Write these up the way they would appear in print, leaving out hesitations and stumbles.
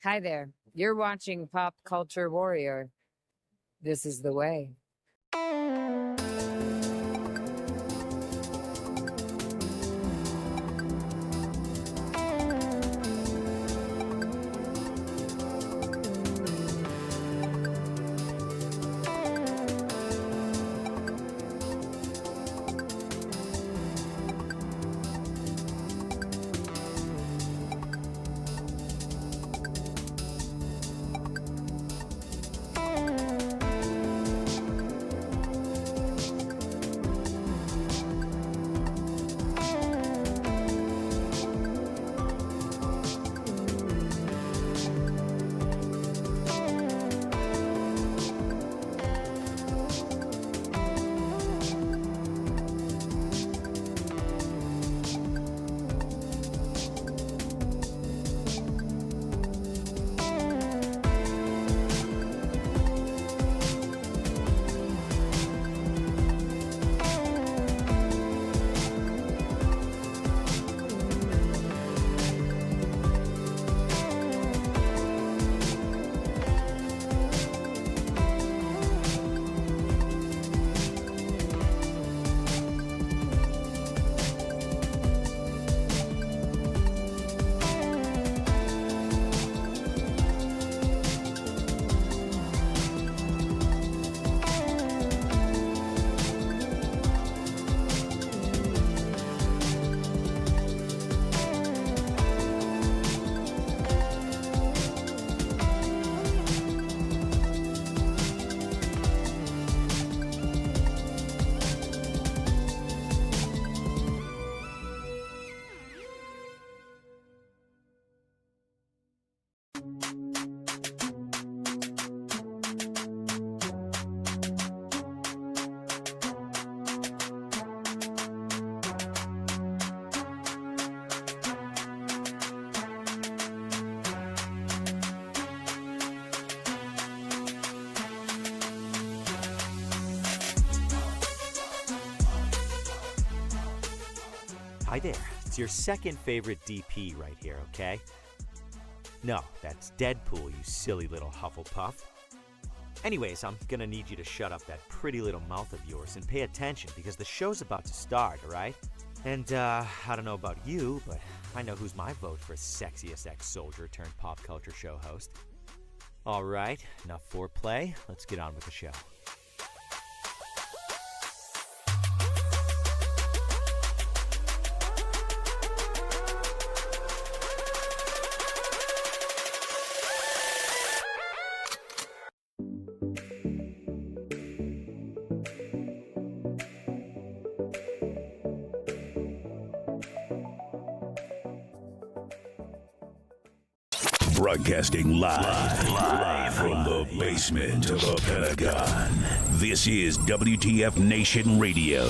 Hi there. You're watching Pop Culture Warrior. This is the way. Hi there, it's your second favorite DP right here, okay? No, that's Deadpool, you silly little Hufflepuff. Anyways, I'm gonna need you to shut up that pretty little mouth of yours and pay attention because the show's about to start, alright? And, I don't know about you, but I know who's my vote for sexiest ex-soldier turned pop culture show host. Alright, enough foreplay, let's get on with the show. Broadcasting live from the basement of the Pentagon. This is WTF Nation Radio.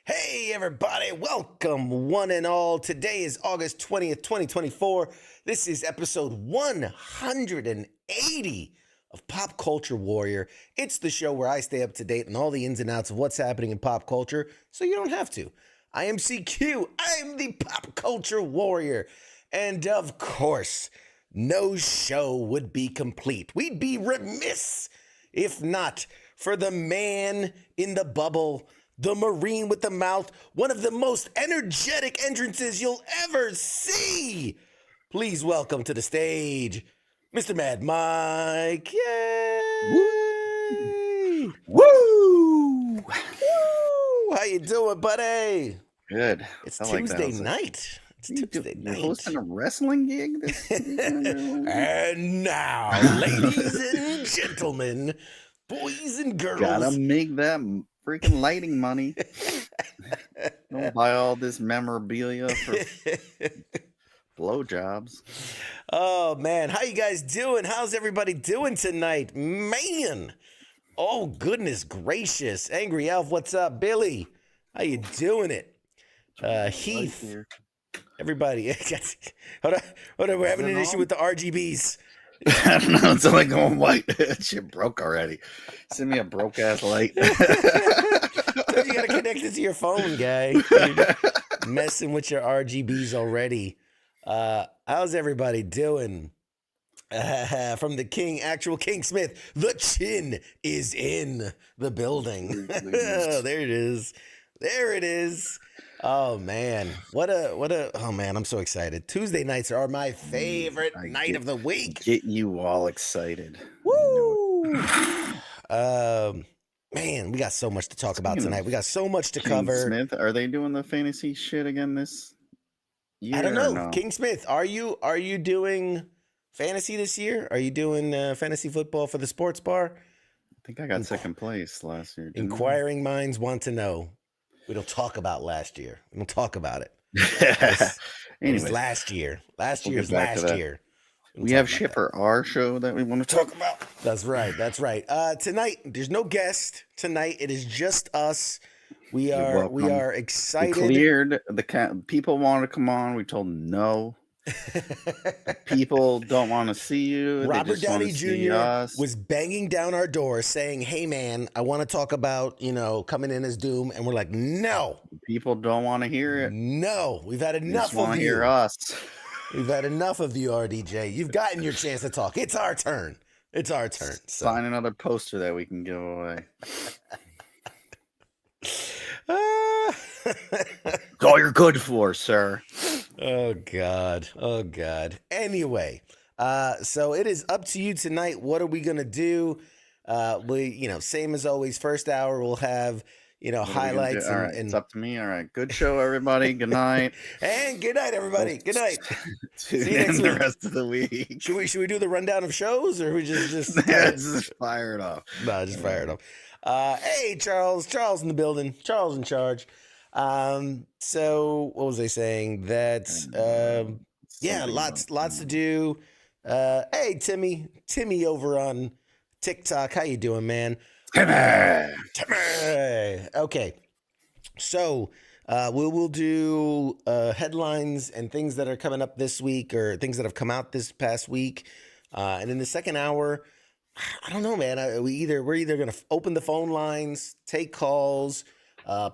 Hey everybody, welcome one and all. Today is August 20th, 2024. This is episode 180 of Pop Culture Warrior. It's the show where I stay up to date on all the ins and outs of what's happening in pop culture, so you don't have to. I am CQ, I'm the Pop Culture Warrior. And of course, no show would be complete. We'd be remiss if not for the man in the bubble, the Marine with the mouth, one of the most energetic entrances you'll ever see. Please welcome to the stage, Mr. Mad Mike. Yay! Woo! Woo! How you doing, buddy? Good. It's I like that. Tuesday night. It's Tuesday You're night. hosting a wrestling gig this And now, ladies and gentlemen, boys and girls. Gotta make that freaking lighting money. Don't buy all this memorabilia for blowjobs. Oh man, how you guys doing? How's everybody doing tonight? Man, oh goodness gracious. Angry Elf, what's up? Billy, how you doing it? Heath, everybody. Hold on, we're having an issue with the RGBs. I don't know, it's like going white. That shit broke already. Send me a broke ass light. So you gotta connect it to your phone, guy. You're messing with your RGBs already. How's everybody doing? From the King, actual King Smith, the chin is in the building. Oh, there it is. There it is. Oh man, oh man, I'm so excited. Tuesday nights are my favorite night of the week. Get you all excited. Woo! Man, we got so much to talk about tonight. We got so much to cover. Smith, are they doing the fantasy shit again this year? I don't know. No? King Smith, are you doing fantasy this year? Are you doing fantasy football for the sports bar? I think I got second place last year. Inquiring minds want to know. We don't talk about last year. We don't talk about it. It was last year. Last year's last year. We have Shipper R show that we want to talk about. That's right. That's right. Tonight, there's no guest. Tonight, it is just us. We are excited. We cleared the people want to come on. We told them no. People don't want to see you. Robert Downey Jr. was banging down our door saying, "Hey man, I want to talk about, coming in as Doom." And we're like, "No." People don't want to hear it. No. We've had enough of you. Hear us. We've had enough of you, RDJ. You've gotten your chance to talk. It's our turn. It's our turn. So. Sign another poster that we can give away. It's all you're good for, sir. Oh God. Oh God. Anyway, so it is up to you tonight. What are we gonna do? Same as always. First hour we'll have highlights. All right, it's up to me. All right, good show, everybody. Good night. And good night, everybody. Good night. See you next week. The rest of the week. Should we do the rundown of shows, or we just just fire it off? No, just fire it off. Hey, Charles in the building. Charles in charge. So what was I saying? That's yeah, Something lots about to do. Hey Timmy over on TikTok, how you doing, man? Timmy. Okay, so we'll do headlines and things that are coming up this week or things that have come out this past week, and in the second hour, I don't know, man. We're either gonna open the phone lines, take calls,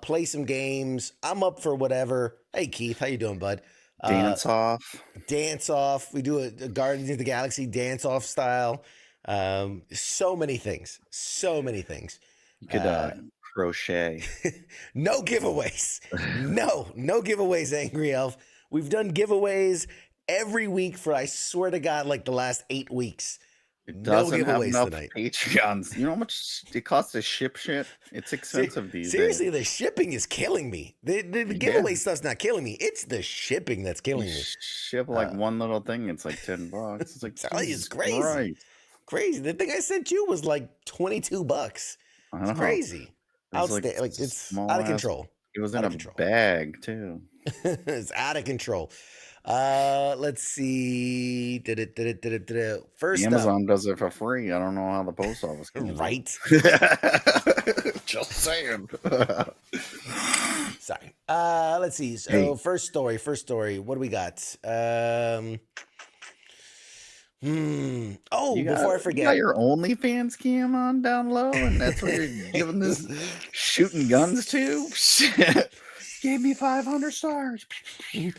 play some games. I'm up for whatever. Hey Keith, how you doing, bud? dance off. Dance off. We do a Guardians of the Galaxy dance off style. So many things. So many things. You could crochet. No giveaways. No giveaways, Angry Elf. We've done giveaways every week for, I swear to God, like the last 8 weeks. It No doesn't have giveaways enough tonight. Patreons. You know how much it costs to ship shit? It's expensive these Seriously, days. the shipping is killing me. The giveaway stuff's not killing me. It's the shipping that's killing You me. ship like one little thing, it's like $10. It's like, Tell you, it's Jesus crazy. Christ. Crazy. The thing I sent you was like $22. I It's know. crazy. It's Outstanding. Like it's small out of ass- control. It was Out in of a control. bag too. It's out of control. Let's see. First up, Amazon does it for free. I don't know how the post office can do it. right? Just saying. Sorry. Let's see. So Hey. first story. What do we got? Oh, You got, before I You got forget, your OnlyFans cam on down low, and that's what you're giving this shooting guns to? Gave me 500 stars. oh no,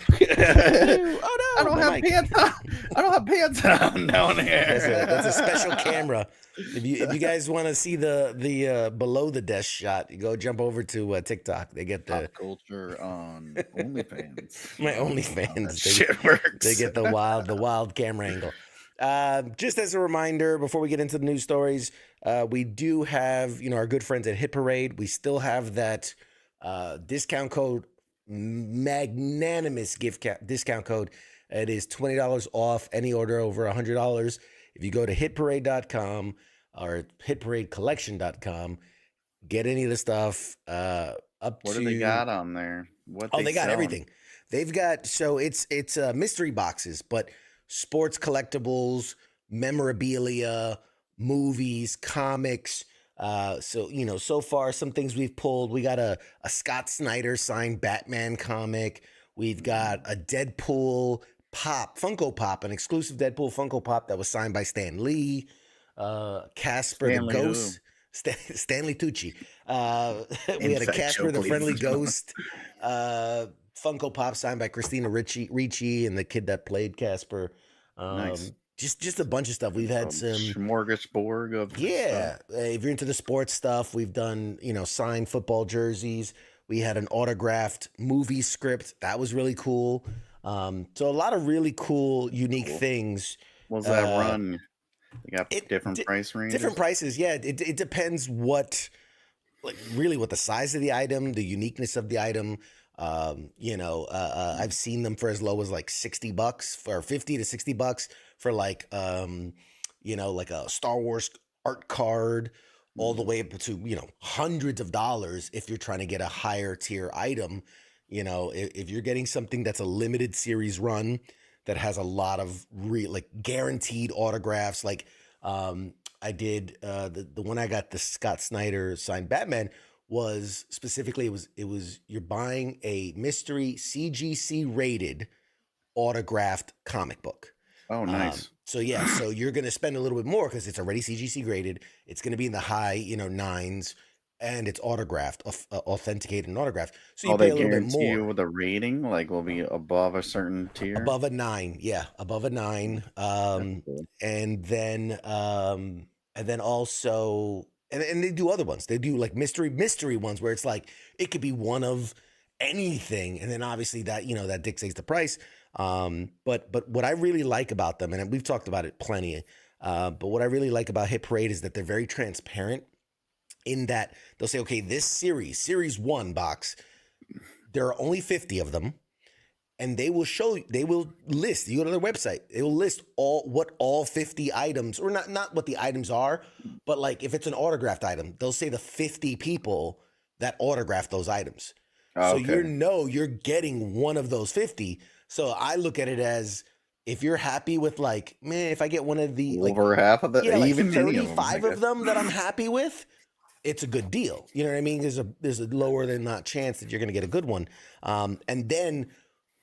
I don't my have mic. pants on. I don't have pants on down here. That's a special camera. If you guys want to see the below the desk shot, you go jump over to TikTok. They get the Pop culture on OnlyFans. my How OnlyFans. that shit works. They get the wild camera angle. Just as a reminder, before we get into the news stories, we do have our good friends at Hit Parade. We still have that discount code, magnanimous discount code. It is $20 off any order over $100. If you go to hitparade.com or hitparadecollection.com, get any of the stuff up What to. do they got on there? They got selling? everything. They've got, so it's mystery boxes, but sports collectibles, memorabilia, movies, comics. So far some things we've pulled. We got a Scott Snyder signed Batman comic. We've got a Deadpool Funko Pop, an exclusive Deadpool Funko Pop that was signed by Stan Lee, Casper Stanley the Ghost, Stanley Tucci. We had a Inside Casper joke, the Friendly ladies and gentlemen. Ghost Funko Pop signed by Christina Ricci and the kid that played Casper. Nice. Just a bunch of stuff. We've had some smorgasbord of yeah. stuff. If you're into the sports stuff, we've done signed football jerseys. We had an autographed movie script that was really cool. So a lot of really cool, unique things. What was that run? You got different price ranges? Different prices, yeah. It depends what the size of the item, the uniqueness of the item. I've seen them for as low as like $60 for $50 to $60 for like a Star Wars art card, all the way up to hundreds of dollars if you're trying to get a higher tier item. If you're getting something that's a limited series run that has a lot of guaranteed autographs, like I did the one I got, the Scott Snyder signed Batman, was specifically it was you're buying a mystery CGC rated autographed comic book. Oh, nice. So you're going to spend a little bit more because it's already CGC graded. It's going to be in the high, nines, and it's autographed, authenticated and autographed. So you pay a little bit more. You with a rating, like will be above a certain tier? Above a 9, yeah, above a 9. Cool. And then also, and they do other ones. They do like mystery ones where it's like it could be one of anything, and then obviously that that dictates the price. But what I really like about them, and we've talked about it plenty, but what I really like about Hit Parade is that they're very transparent in that they'll say, okay, this series 1 box, there are only 50 of them, and they will list, you go to their website, they will list all 50 items, or not what the items are, but like if it's an autographed item, they'll say the 50 people that autographed those items. So Okay. you're getting one of those 50. So I look at it as if you're happy with like, man, if I get one of the like, Over half of it, yeah, like even any of them, I 35 of guess. them that I'm happy with, it's a good deal. You know what I mean? There's a lower than not chance that you're going to get a good one. And then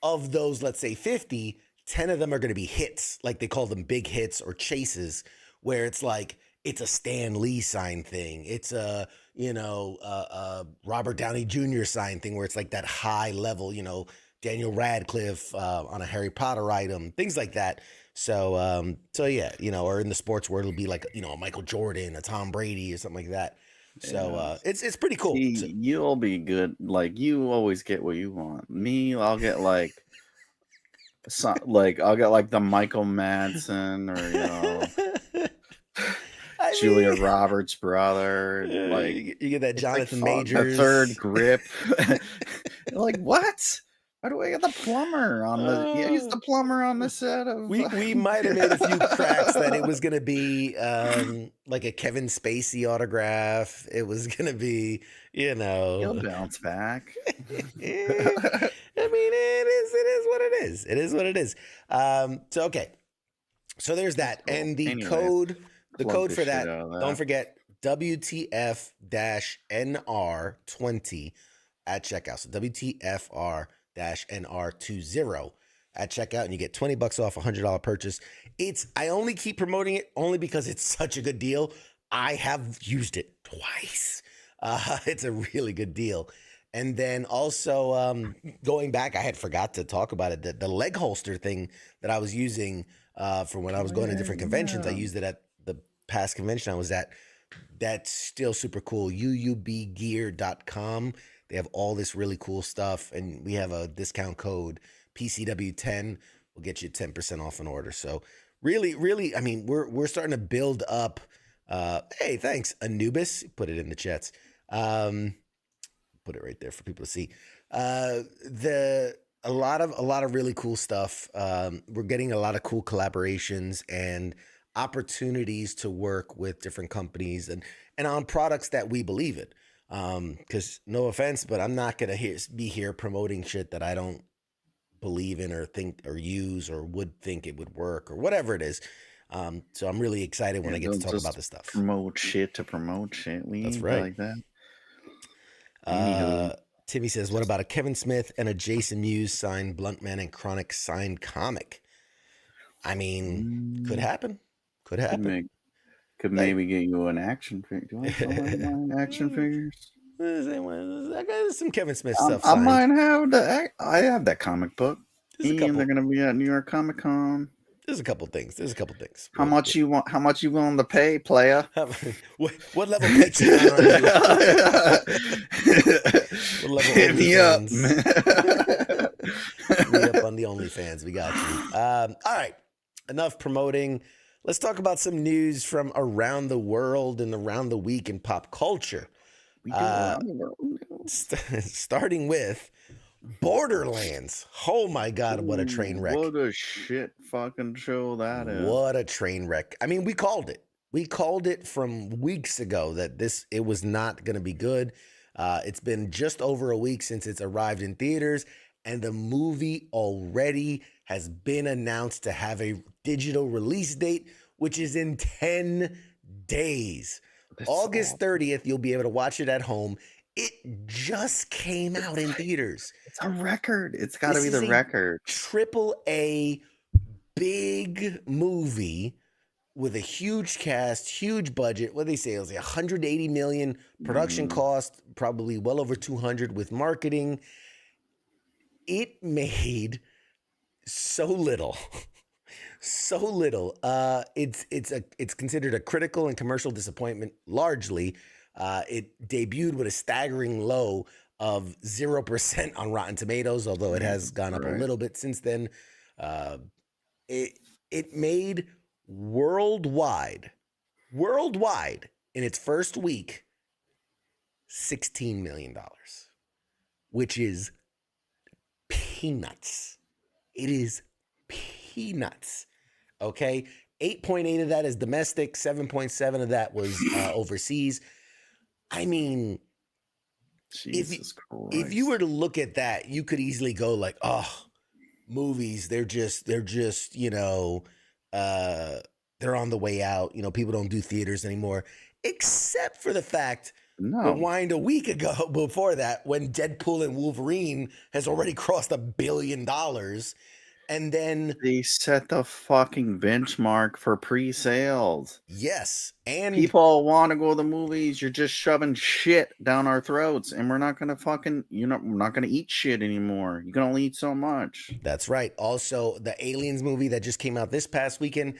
of those, let's say 50, 10 of them are going to be hits, like they call them big hits or chases, where it's like it's a Stan Lee sign thing. It's a Robert Downey Jr. sign thing where it's like that high level, Daniel Radcliffe on a Harry Potter item, things like that. So yeah, or in the sports world, it'll be like a Michael Jordan, a Tom Brady, or something like that. So it's pretty cool. So, You'll be good. Like you always get what you want. Me, I'll get like I'll get like the Michael Madsen or Julia Roberts' brother. Like you get that Jonathan like Majors, the third grip. Like what? Why do I get the plumber on the? Yeah, he's the plumber on the set of. We might have made a few cracks that it was going to be like a Kevin Spacey autograph. It was going to be, He'll bounce back. I mean, it is what it is. It is what it is. So okay, so there's that, Cool. and the Anyways, code for that. out of that. Don't forget WTF-NR20 at checkout. So WTFR-NR20 at checkout, and you get $20 off a $100 purchase. I only keep promoting it only because it's such a good deal. I have used it twice. It's a really good deal. And then also going back, I had forgot to talk about it. The leg holster thing that I was using for when I was going to different conventions. I used it at the past convention I was at. That's still super cool. uubgear.com. They have all this really cool stuff, and we have a discount code PCW10 will get you 10% off an order. So really, really, I mean, we're starting to build up. Hey, thanks, Anubis. Put it in the chats. Put it right there for people to see. A lot of really cool stuff. We're getting a lot of cool collaborations and opportunities to work with different companies and on products that we believe in. Because no offense, but I'm not gonna be here promoting shit that I don't believe in or think or use or would think it would work or whatever it is. So I'm really excited when I get to talk about this stuff. Promote shit to promote shit. We That's ain't right. like that. Timmy says, what about a Kevin Smith and a Jason Mewes signed Bluntman and Chronic signed comic? I mean, could happen. Could happen. Could maybe get you an action figure. Do I still have action figures? I got some Kevin Smith stuff. I might have I have that comic book. There's a couple. They're gonna be at New York Comic Con. There's a couple things. How much you want? How much you willing to pay, player? What level Patreon are you? What level Hit me up. Hit me up on the OnlyFans. We got you. All right. Enough promoting. Let's talk about some news from around the world and around the week in pop culture. Starting with Borderlands. Oh my God, what a train wreck. What a shit fucking show that is. What a train wreck. I mean, we called it. We called it from weeks ago that it was not going to be good. It's been just over a week since it's arrived in theaters, and the movie already has been announced to have a digital release date, which is in 10 days. August 30th, you'll be able to watch it at home. It just came out in theaters. It's a record. It's got to be the record. AAA big movie with a huge cast, huge budget. What do they say? It was like 180 million production cost, probably well over 200 with marketing. It made so little. So little. It's considered a critical and commercial disappointment largely. It debuted with a staggering low of 0% on Rotten Tomatoes, although it has gone up a little bit since then. It made worldwide in its first week $16 million, which is peanuts. It is peanuts. Okay, 8.8 of that is domestic, 7.7 of that was overseas. I mean, Jesus Christ. if you were to look at that, you could easily go like, oh, movies, they're just they're on the way out. People don't do theaters anymore, except for the fact. No, Rewind a week ago before that when Deadpool and Wolverine has already crossed $1 billion. And then, they set the fucking benchmark for pre-sales. yes. And People want to go to the movies. You're just shoving shit down our throats, and we're not gonna fucking, we're not gonna eat shit anymore. You can only eat so much. that's right. Also, the Aliens movie that just came out this past weekend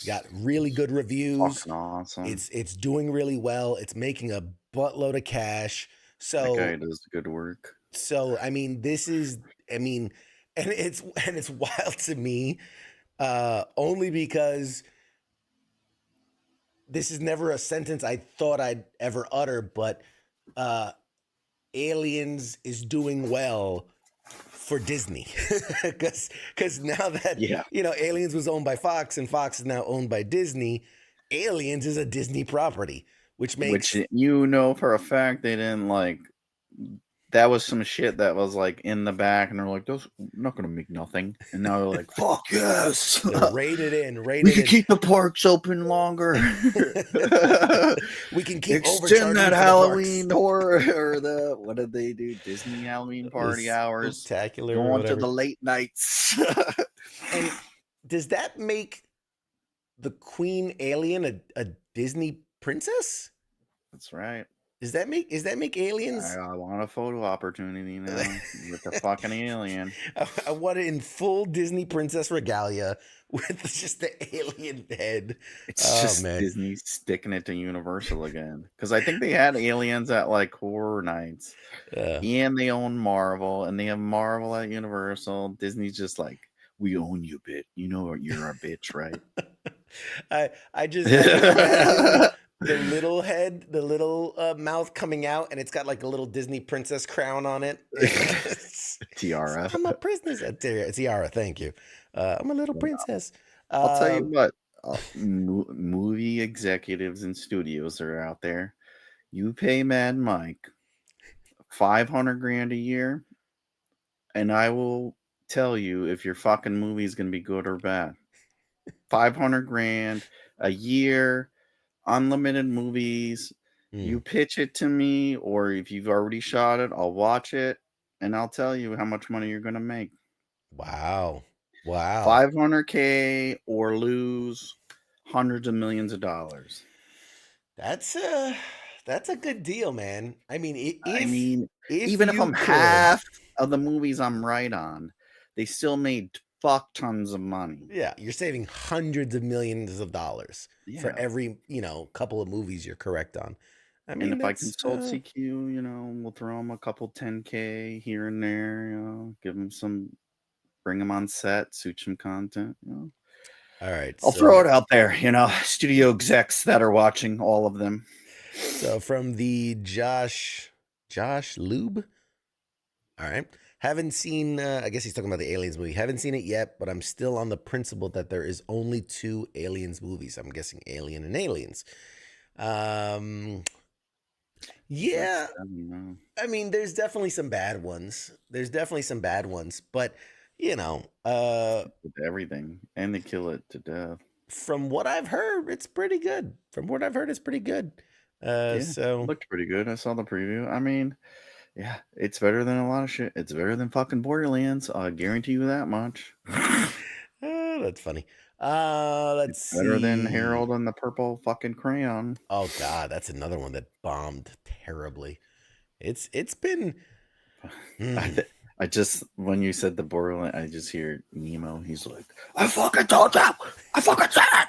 got really good reviews. Fucking awesome. It's doing really well. It's making a buttload of cash. That guy So does good work. I mean, and it's wild to me, only because this is never a sentence I thought I'd ever utter, but Aliens is doing well for Disney, because now that Aliens was owned by Fox and Fox is now owned by Disney, Aliens is a Disney property, which makes for a fact they didn't like. That was some shit that was like in the back, and they're like, "Those not gonna make nothing." And now they're like, "Fuck yes!" they're rated in. We can keep the parks open longer. We can keep extend that Halloween horror or the what did they do? Disney Halloween party hours, spectacular, going to the late nights. And does that make the Queen Alien a Disney princess? That's right. Does that make Aliens? I want a photo opportunity now with the fucking alien. I want it in full Disney princess regalia with just the alien head. It's just Disney sticking it to Universal again. Because I think they had aliens at like horror nights. And they own Marvel, and they have Marvel at Universal. Disney's just like, we own you, bitch. You know you're a bitch, right? I just imagine the little head, the little mouth coming out, and it's got like a little Disney princess crown on it. Tiara. I'm a princess. Tiara, thank you. I'm a little princess. I'll tell you what, movie executives and studios that are out there, you pay Mad Mike $500,000 a year, and I will tell you if your fucking movie is going to be good or bad. $500,000 a year. Unlimited movies. You pitch it to me, or if you've already shot it, I'll watch it and I'll tell you how much money you're gonna make. Wow. $500K or lose hundreds of millions of dollars. That's a good deal, man. I mean, even if I'm half of the movies I'm right on, they still made fuck tons of money. Yeah, you're saving hundreds of millions of dollars for every, couple of movies you're correct on. I mean, and if I consult CQ, we'll throw them a couple 10K here and there, give them bring them on set, suit some content, All right. I'll throw it out there, studio execs that are watching, all of them. So from the Josh Lube. All right. Haven't seen, I guess he's talking about the Aliens movie. Haven't seen it yet, but I'm still on the principle that there is only 2 Aliens movies. I'm guessing Alien and Aliens. Yeah. I mean, there's definitely some bad ones. But, everything. And they kill it to death. From what I've heard, it's pretty good. So it looked pretty good. I saw the preview. I mean, yeah, it's better than a lot of shit. It's better than fucking Borderlands. I guarantee you that much. That's funny. Let's see. Better than Harold and the Purple fucking Crayon. Oh God, that's another one that bombed terribly. It's been. I just, when you said the Borderlands, I just hear Nemo. He's like, I fucking told you. I fucking said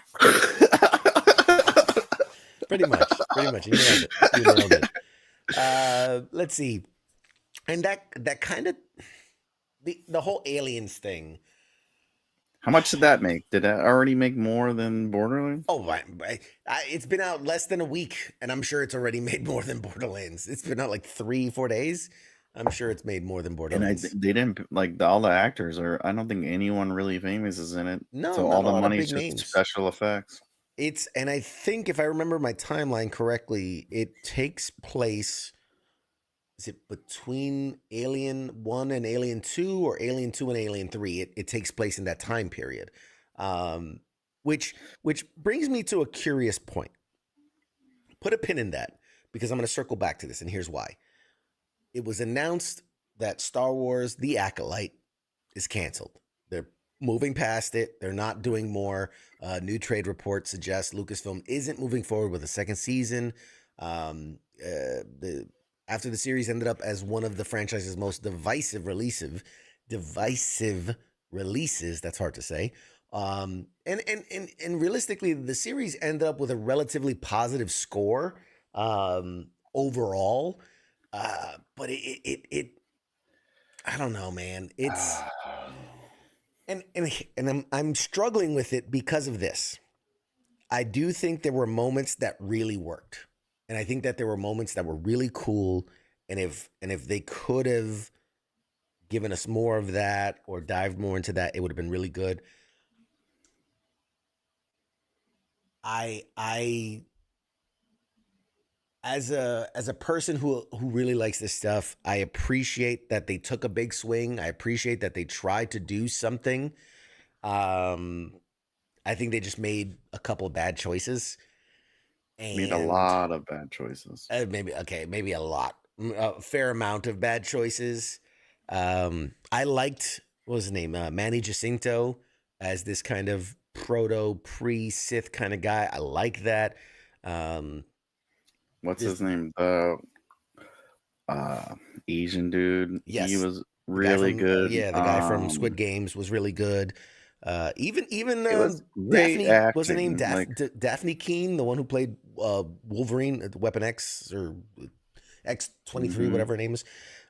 it. Pretty much. You nailed it. Let's see. And that kind of the whole aliens thing. How much did that make? Did that already make more than Borderlands? Oh, it's been out less than a week, and I'm sure it's already made more than Borderlands. It's been out like 3-4 days. I'm sure it's made more than Borderlands. And they didn't all the actors are. I don't think anyone really famous is in it. No, so all the money's just names. Special effects. And I think if I remember my timeline correctly, it takes place is it between Alien 1 and Alien 2 or Alien 2 and Alien 3? It takes place in that time period. Which brings me to a curious point. Put a pin in that because I'm going to circle back to this, and here's why. It was announced that Star Wars The Acolyte is canceled. They're moving past it. They're not doing more. New trade reports suggest Lucasfilm isn't moving forward with a second season. After the series ended up as one of the franchise's most divisive releases, that's hard to say. And realistically, the series ended up with a relatively positive score overall. But it I don't know, man. It's and I'm struggling with it because of this. I do think there were moments that really worked. And I think that there were moments that were really cool. And if they could have given us more of that or dived more into that, it would have been really good. I as a person who really likes this stuff, I appreciate that they took a big swing. I appreciate that they tried to do something. I think they just made a couple of bad choices. Made a lot of bad choices. Maybe a lot. A fair amount of bad choices. I liked, what was his name? Manny Jacinto as this kind of pre-Sith kind of guy. I like that. What's his name? Asian dude. Yes. He was really good. Yeah, the guy from Squid Games was really good. Even Daphne, acting. What's her name? Daphne Keane, the one who played Wolverine at Weapon X or X-23, whatever her name is.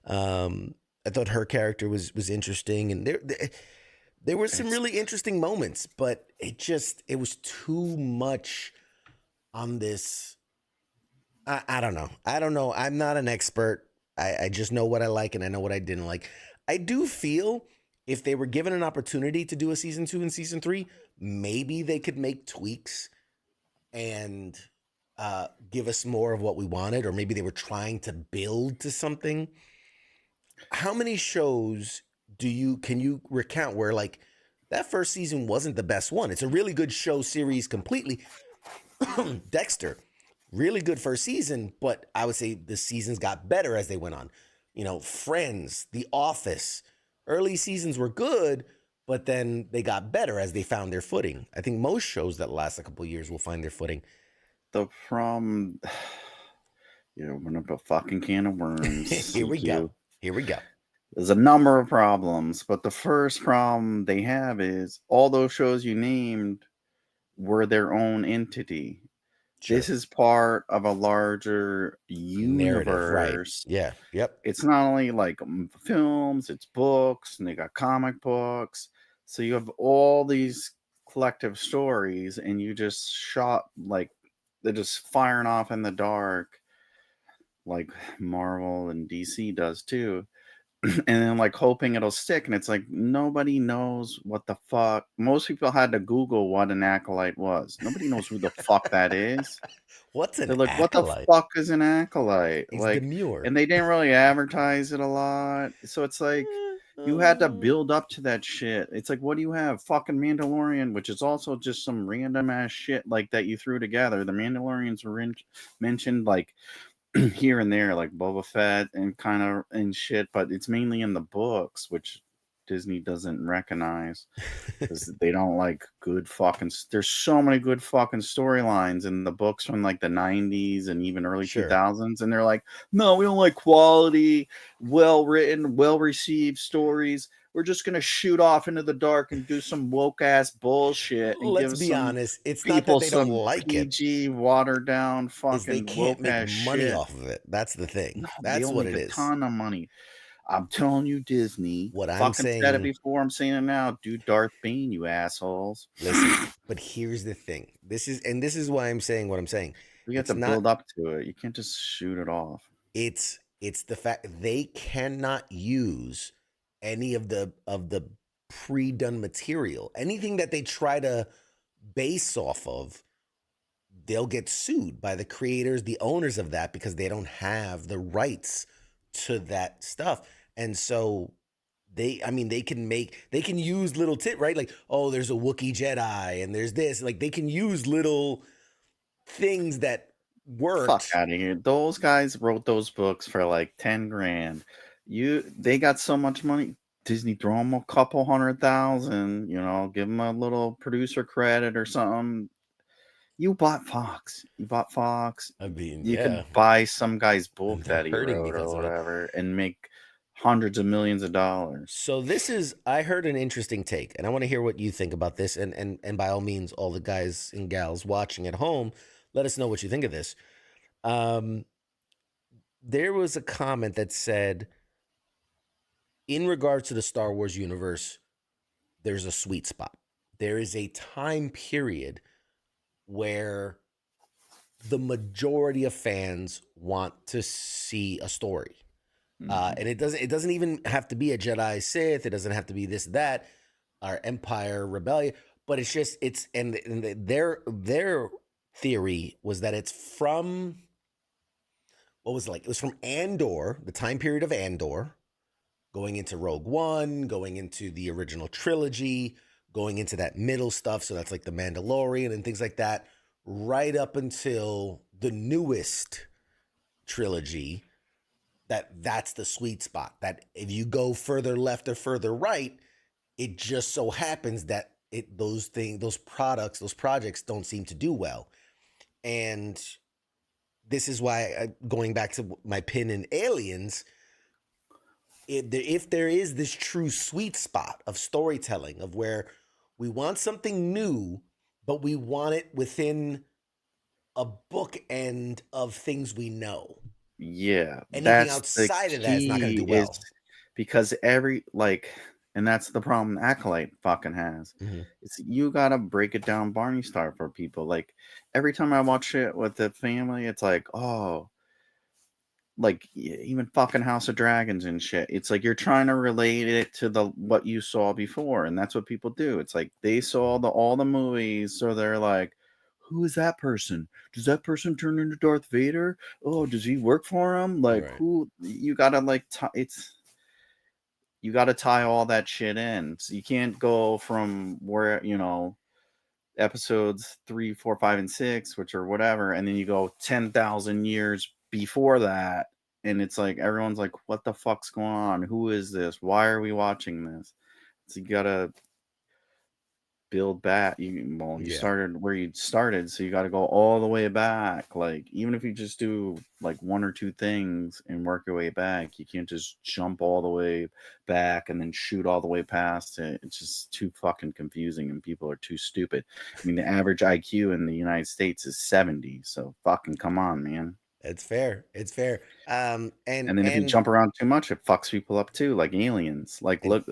I thought her character was interesting, and there were some really interesting moments, but it was too much on this. I don't know. I'm not an expert. I just know what I like and I know what I didn't like. I do feel if they were given an opportunity to do a season 2 and season 3, maybe they could make tweaks and give us more of what we wanted, or maybe they were trying to build to something. How many shows can you recount where like that first season wasn't the best one? It's a really good show series completely. Dexter, really good first season, but I would say the seasons got better as they went on. Friends, The Office, early seasons were good, but then they got better as they found their footing. I think most shows that last a couple of years will find their footing. Open up a fucking can of worms. Here we go. There's a number of problems, but the first problem they have is all those shows you named were their own entity. Sure. This is part of a larger universe. Right. Yeah. Yep. It's not only like films, it's books, and they got comic books. So you have all these collective stories, and you just shot like they're just firing off in the dark, like Marvel and DC does too. And then like hoping it'll stick, and it's like nobody knows what the fuck. Most people had to Google what an acolyte was. Nobody knows who the fuck that is. What's an acolyte? What the fuck is an acolyte? He's demure. And they didn't really advertise it a lot, so it's like you had to build up to that shit. It's like, what do you have? Fucking Mandalorian, which is also just some random ass shit like that you threw together. The Mandalorians were mentioned like here and there, like Boba Fett and shit, but it's mainly in the books, which Disney doesn't recognize because they don't like good fucking. There's so many good fucking storylines in the books from like the 90s and even early 2000s, and they're like, no, we don't like quality, well written, well received stories. We're just gonna shoot off into the dark and do some woke ass bullshit. And let's be honest, it's not that they don't like PG, watered down fucking. They can't make money off of it. That's the thing. No, that's what it is. A ton of money. I'm telling you, Disney. What I'm saying. Said it before. I'm saying it now. Do Darth Bane, you assholes. Listen, but here's the thing. This is why I'm saying what I'm saying. You have to build up to it. You can't just shoot it off. It's the fact they cannot use any of the pre-done material. Anything that they try to base off of, they'll get sued by the creators, the owners of that, because they don't have the rights to that stuff. And so they can use little right? Like, oh, there's a Wookiee Jedi and there's this. Like, they can use little things that Fuck worked. out of here. Those guys wrote those books for like 10 grand. They got so much money. Disney throw them a couple 100,000, give them a little producer credit or something. You bought Fox. I mean, You yeah. could buy some guy's book They're that he hurting wrote because or of it. whatever and make hundreds of millions of dollars. So I heard an interesting take, and I want to hear what you think about this. And by all means, all the guys and gals watching at home, let us know what you think of this. There was a comment that said, in regards to the Star Wars universe, there's a sweet spot. There is a time period where the majority of fans want to see a story. And it doesn't even have to be a Jedi Sith. It doesn't have to be this, that, or Empire Rebellion. But it's just, and their theory was that it's from, what was it like? It was from Andor, the time period of Andor, going into Rogue One, going into the original trilogy, going into that middle stuff. So that's like the Mandalorian and things like that, right up until the newest trilogy. That's the sweet spot. That if you go further left or further right, it just so happens that those projects don't seem to do well. And this is why, going back to my pin in Aliens, if there is this true sweet spot of storytelling, of where we want something new, but we want it within a bookend of things we know. Yeah, Anything outside of that is not going to do well. Because and that's the problem Acolyte fucking has. It's, you gotta break it down Barney style for people. Like, every time I watch it with the family, it's like, oh, like even fucking House of Dragons and shit. It's like you're trying to relate it to what you saw before, and that's what people do. It's like they saw all the movies, so they're like, who is that person? Does that person turn into Darth Vader? Oh, does he work for him? Like, Right. who? You gotta you gotta tie all that shit in. So you can't go from where, episodes 3, 4, 5, and 6, which are whatever, and then you go 10,000 years before that, and it's like everyone's like, what the fuck's going on? Who is this? Why are we watching this? So you gotta build back. You started where you started, so you got to go all the way back. Like, even if you just do like one or two things and work your way back, you can't just jump all the way back and then shoot all the way past it. It's just too fucking confusing, and people are too stupid. I mean, the average IQ in the United States is 70, so fucking come on, man. It's fair. And then if you jump around too much, it fucks people up too, like Aliens. Like, look,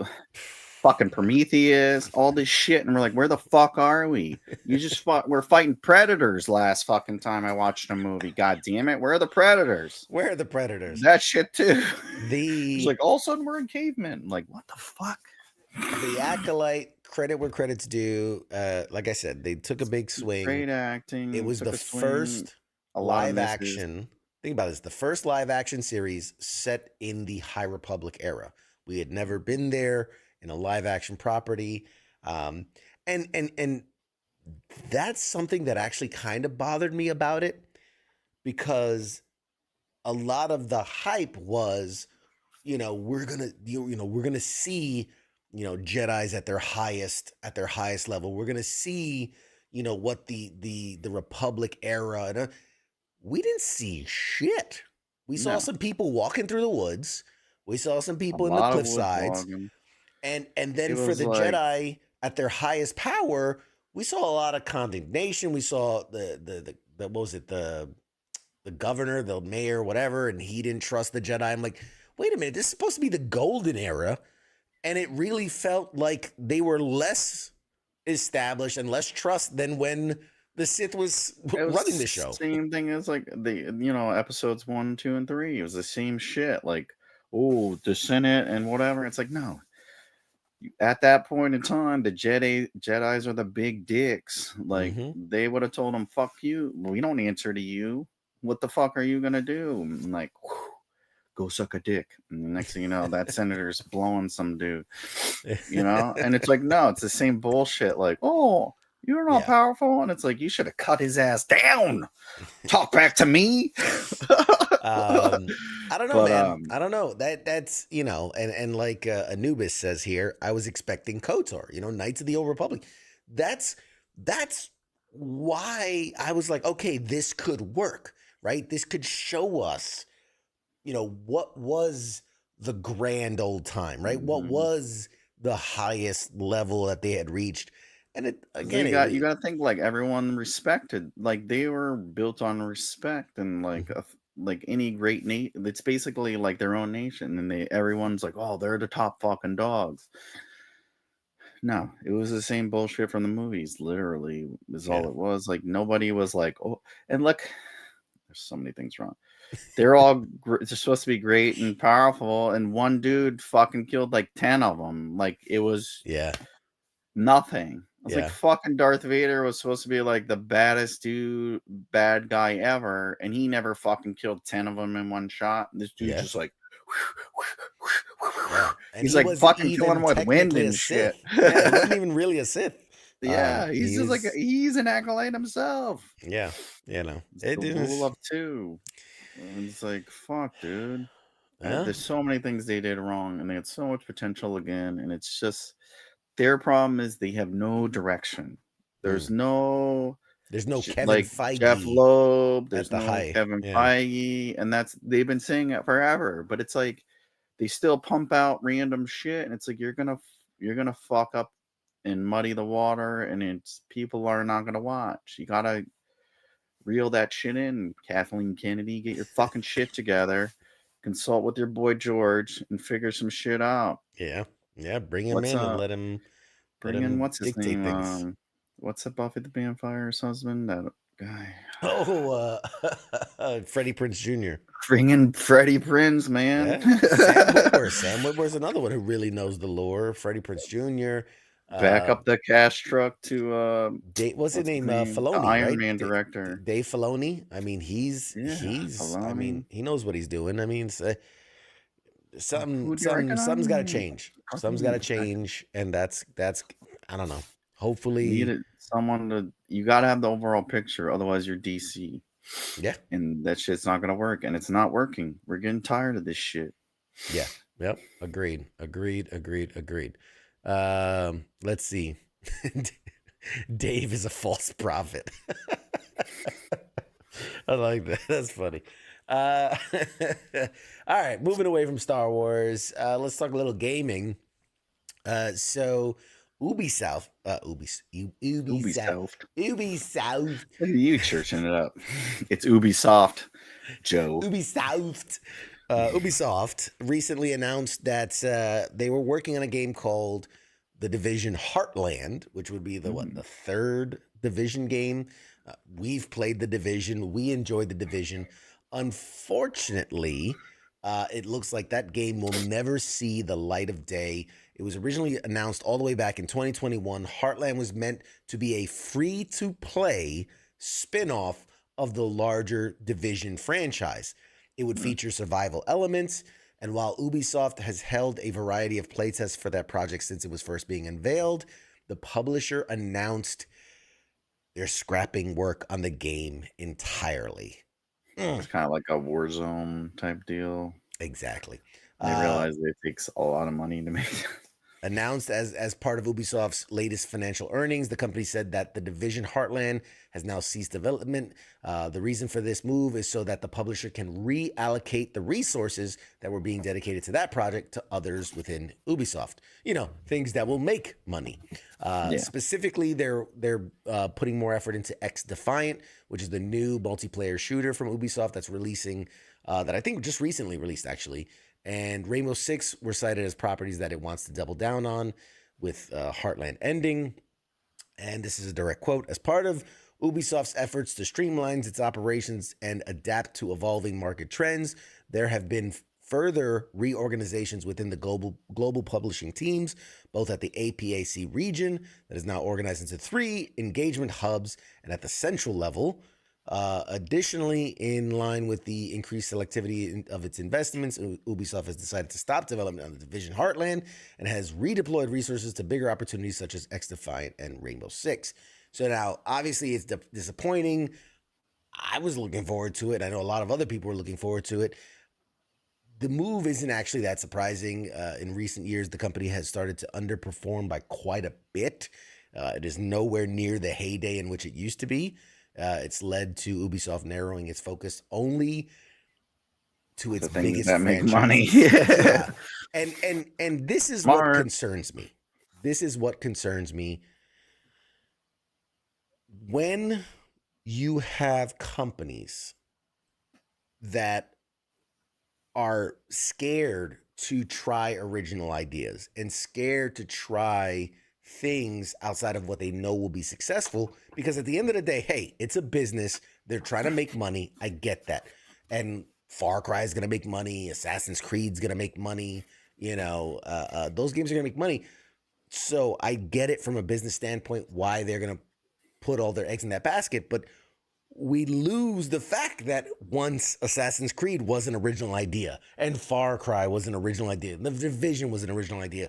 fucking Prometheus, all this shit, and we're like, where the fuck are we? We're fighting predators last fucking time I watched a movie. God damn it, where are the predators? Where are the predators? That shit too. It's like all of a sudden we're in cavemen. Like, what the fuck? The Acolyte, credit where credit's due. Like I said, they took a big swing. Great acting. It was the first live action. Think about this: the first live action series set in the High Republic era. We had never been there in a live action property. And that's something that actually kind of bothered me about it, because a lot of the hype was, we're gonna see, Jedis at their highest level. We're gonna see, what the Republic era, and we didn't see shit. We saw some people walking through the woods. We saw some people in the cliff sides. And then for the Jedi at their highest power, we saw a lot of condemnation. We saw the what was it, the governor, the mayor, whatever, and he didn't trust the Jedi. I'm like, wait a minute, this is supposed to be the golden era, and it really felt like they were less established and less trust than when the Sith was running the show. Same thing as like the episodes 1, 2, and 3. It was the same shit. Like, oh, the Senate and whatever. It's like, no. At that point in time, the Jedis are the big dicks. Like, they would have told them, "Fuck you. We don't answer to you. What the fuck are you gonna do?" And like, go suck a dick. And the next thing you know, that senator's blowing some dude, and it's like, no, it's the same bullshit. Like, oh, you're not powerful. And it's like, you should have cut his ass down. Talk back to me. I don't know, man. I don't know. That's and like Anubis says here, I was expecting KOTOR, Knights of the Old Republic. That's why I was like, okay, this could work, right? This could show us, what was the grand old time, right? What was the highest level that they had reached. And it again, you got to think, like, everyone respected, like, they were built on respect, and like any great nation, it's basically like their own nation, and everyone's like, oh, they're the top fucking dogs. No, it was the same bullshit from the movies. Literally, is all it was. Like, nobody was like, oh, and look, there's so many things wrong. They're all they're supposed to be great and powerful, and one dude fucking killed like 10 of them. Like, it was nothing. I was like, fucking Darth Vader was supposed to be like the baddest bad guy ever, and he never fucking killed 10 of them in one shot. This dude just like, he's like fucking killing them with wind and shit. He wasn't even really a Sith. He's just like he's an acolyte himself. Yeah, It's the rule of two. And it's like, fuck, dude. There's so many things they did wrong, and they had so much potential again, and it's just. Their problem is they have no direction. There's no Kevin Feige, Jeff Loeb, there's no Kevin Feige, and they've been saying it forever. But it's like they still pump out random shit, and it's like you're gonna fuck up and muddy the water, and people are not gonna watch. You gotta reel that shit in. Kathleen Kennedy, get your fucking shit together, consult with your boy George, and figure some shit out. Yeah, bring him in and let him. Bring in what's his name? What's that Buffy the Vampire's husband? That guy. Oh, Freddie Prinze Jr. Bring in Freddie Prinze, man. Sam Witwer's another one who really knows the lore. Freddie Prinze Jr. Back up the cash truck to what's his name? Filoni, the Iron right? Man director. Dave Filoni. I mean, he's Filoni. I mean, he knows what he's doing. I mean, something's got to change. Something's got to change, and that's I don't know. Hopefully, you got to have the overall picture, otherwise you're DC. Yeah, and that shit's not gonna work, and it's not working. We're getting tired of this shit. Yeah. Yep. Agreed. Let's see. Dave is a false prophet. I like that. That's funny. All right, moving away from Star Wars, let's talk a little gaming. So Ubisoft. You churching it up. It's Ubisoft, Joe. Ubisoft recently announced that they were working on a game called The Division Heartland, which would be the third Division game. We've played The Division. We enjoyed The Division. Unfortunately, it looks like that game will never see the light of day. It was originally announced all the way back in 2021. Heartland was meant to be a free-to-play spin-off of the larger Division franchise. It would feature survival elements, and while Ubisoft has held a variety of playtests for that project since it was first being unveiled, the publisher announced they're scrapping work on the game entirely. It's kind of like a Warzone type deal. Exactly. They realize it takes a lot of money to make. Announced as part of Ubisoft's latest financial earnings, the company said that The Division Heartland has now ceased development. The reason for this move is so that the publisher can reallocate the resources that were being dedicated to that project to others within Ubisoft. Things that will make money. Specifically, they're putting more effort into X Defiant, which is the new multiplayer shooter from Ubisoft that's releasing, that I think just recently released, actually. And Rainbow Six were cited as properties that it wants to double down on, with Heartland ending. And this is a direct quote: "As part of Ubisoft's efforts to streamline its operations and adapt to evolving market trends, there have been further reorganizations within the global publishing teams, both at the APAC region, that is now organized into 3 engagement hubs, and at the central level, Additionally, in line with the increased selectivity of its investments, Ubisoft has decided to stop development on the Division Heartland and has redeployed resources to bigger opportunities such as X-Defiant and Rainbow Six. So now, obviously, it's disappointing. I was looking forward to it. I know a lot of other people were looking forward to it. The move isn't actually that surprising. In recent years, the company has started to underperform by quite a bit. It is nowhere near the heyday in which it used to be. It's led to Ubisoft narrowing its focus only to its The things biggest that make franchises. money. Yeah. And this is what concerns me. This is what concerns me. When you have companies that are scared to try original ideas and scared to try things outside of what they know will be successful, because at the end of the day, hey, it's a business. They're trying to make money. I get that. And Far Cry is going to make money. Assassin's Creed's going to make money. Those games are going to make money. So I get it from a business standpoint why they're going to put all their eggs in that basket. But we lose the fact that once Assassin's Creed was an original idea and Far Cry was an original idea, The Division was an original idea,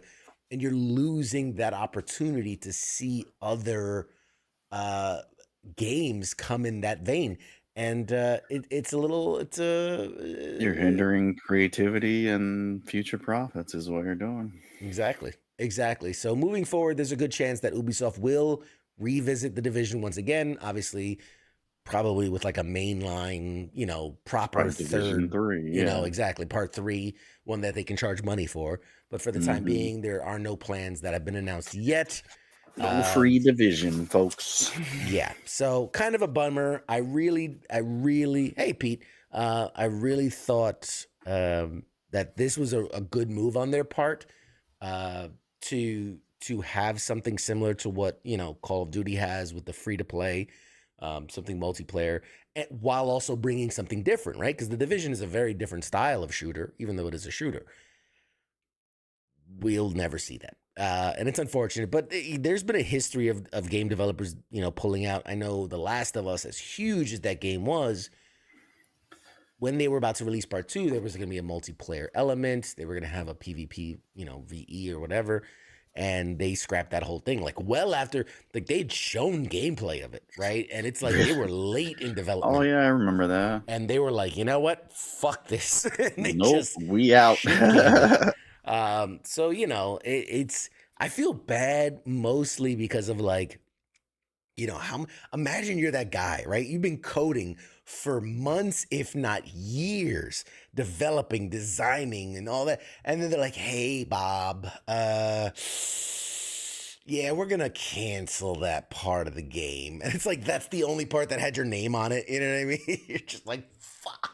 and you're losing that opportunity to see other games come in that vein. And You're hindering creativity and future profits is what you're doing. Exactly. So moving forward, there's a good chance that Ubisoft will revisit The Division once again, obviously probably with like a mainline, proper third, 3, exactly, part 3, one that they can charge money for. But for the time being, there are no plans that have been announced yet. No free Division, folks. Yeah, so kind of a bummer. Hey Pete, I really thought that this was a good move on their part to have something similar to what Call of Duty has with the free to play. Something multiplayer, while also bringing something different, right? Because The Division is a very different style of shooter, even though it is a shooter. We'll never see that. And it's unfortunate, but there's been a history of game developers, pulling out. I know The Last of Us, as huge as that game was, when they were about to release part 2, there was going to be a multiplayer element. They were going to have a PvP, VE or whatever. And they scrapped that whole thing well after they'd shown gameplay of it, right? And it's like they were late in development. Oh yeah, I remember that. And they were like, you know what? Fuck this. We out. So it's I feel bad mostly because of imagine you're that guy, right? You've been coding for months, if not years, developing, designing, and all that. And then they're like, hey, Bob, yeah, we're going to cancel that part of the game. And it's like, that's the only part that had your name on it. You know what I mean? You're just like, fuck,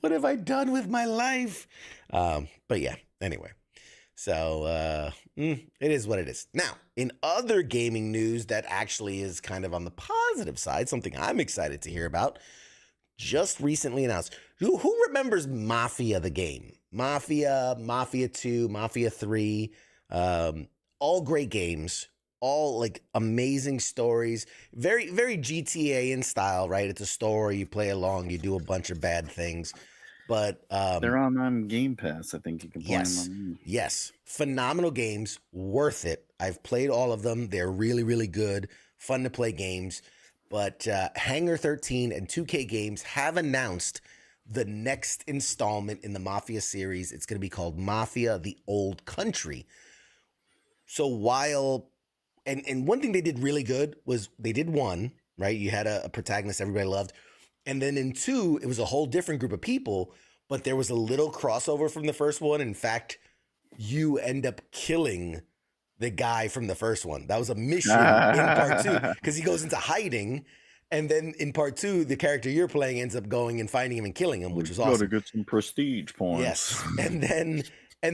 what have I done with my life? But yeah, anyway. So it is what it is. Now, in other gaming news that actually is kind of on the positive side, something I'm excited to hear about, just recently announced. Who remembers Mafia the game? Mafia 2, Mafia 3, all great games, all amazing stories, very, very GTA in style, right? It's a story, you play along, you do a bunch of bad things. But they're on Game Pass. I think you can play them on. Yes. Phenomenal games. Worth it. I've played all of them. They're really, really good. Fun to play games. But Hangar 13 and 2K Games have announced the next installment in the Mafia series. It's going to be called Mafia: The Old Country. So while... And one thing they did really good was they did 1, right? You had a protagonist everybody loved. And then in 2, it was a whole different group of people, but there was a little crossover from the first one. In fact, you end up killing the guy from the first one. That was a mission in part 2 because he goes into hiding. And then in part 2, the character you're playing ends up going and finding him and killing him, which was awesome. Got to get some prestige points. Yes. And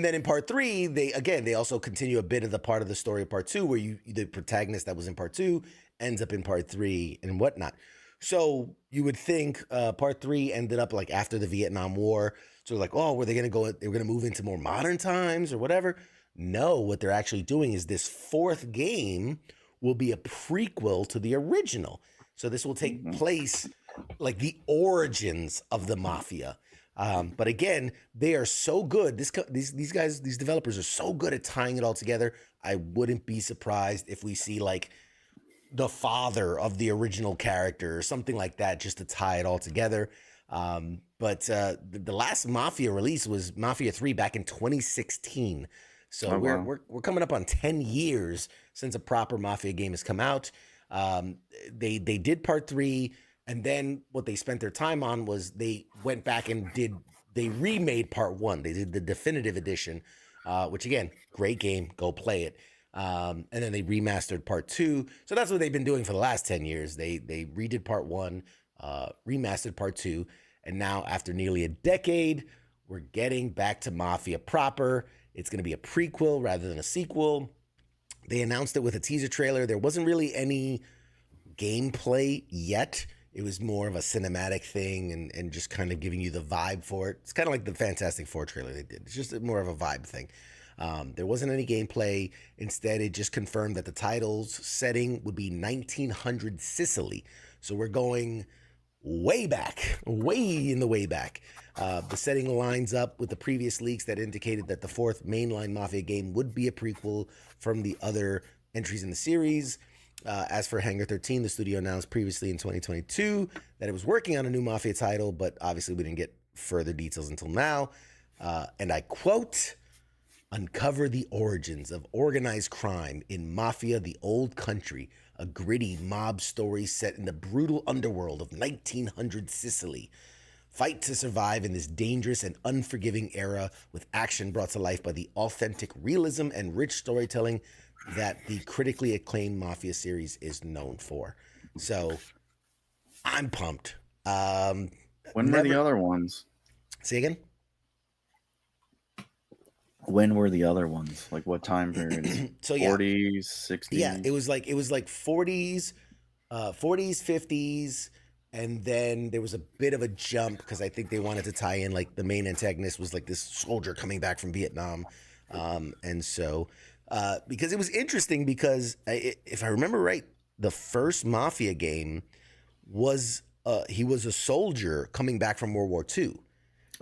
then in part 3, they also continue a bit of the part of the story of part 2 where the protagonist that was in part 2 ends up in part 3 and whatnot. So you would think part 3 ended up after the Vietnam War. So were they going to go? They were going to move into more modern times or whatever. No, what they're actually doing is this 4th game will be a prequel to the original. So this will take place like the origins of the mafia. But again, they are so good. These guys, these developers are so good at tying it all together. I wouldn't be surprised if we see like the father of the original character or something like that, just to tie it all together. But the last Mafia release was Mafia 3 back in 2016. So we're coming up on 10 years since a proper Mafia game has come out. They did part 3, and then what they spent their time on was they went back and they remade part 1. They did the definitive edition, which again, great game, go play it. And then they remastered part 2. So that's what they've been doing for the last 10 years. They redid part 1, remastered part 2, and now after nearly a decade, we're getting back to Mafia proper. It's going to be a prequel rather than a sequel. They announced it with a teaser trailer. There wasn't really any gameplay yet. It was more of a cinematic thing and just kind of giving you the vibe for it. It's kind of like the Fantastic Four trailer they did. It's just more of a vibe thing. There wasn't any gameplay. Instead, it just confirmed that the title's setting would be 1900 Sicily. So we're going way back, way in the way back. The setting lines up with the previous leaks that indicated that the fourth mainline Mafia game would be a prequel from the other entries in the series. As for Hangar 13, the studio announced previously in 2022 that it was working on a new Mafia title, but obviously we didn't get further details until now. And I quote, "Uncover the origins of organized crime in Mafia: The Old Country, a gritty mob story set in the brutal underworld of 1900 Sicily. Fight to survive in this dangerous and unforgiving era with action brought to life by the authentic realism and rich storytelling that the critically acclaimed Mafia series is known for." So I'm pumped. When were the other ones? Say again? When were the other ones? Like what time period? So yeah, 40s, 60s? yeah, it was like 40s, 50s, and then there was a bit of a jump because I think they wanted to tie in like the main antagonist was like this soldier coming back from Vietnam, and so because it was interesting because if I remember right, the first Mafia game was he was a soldier coming back from World War II.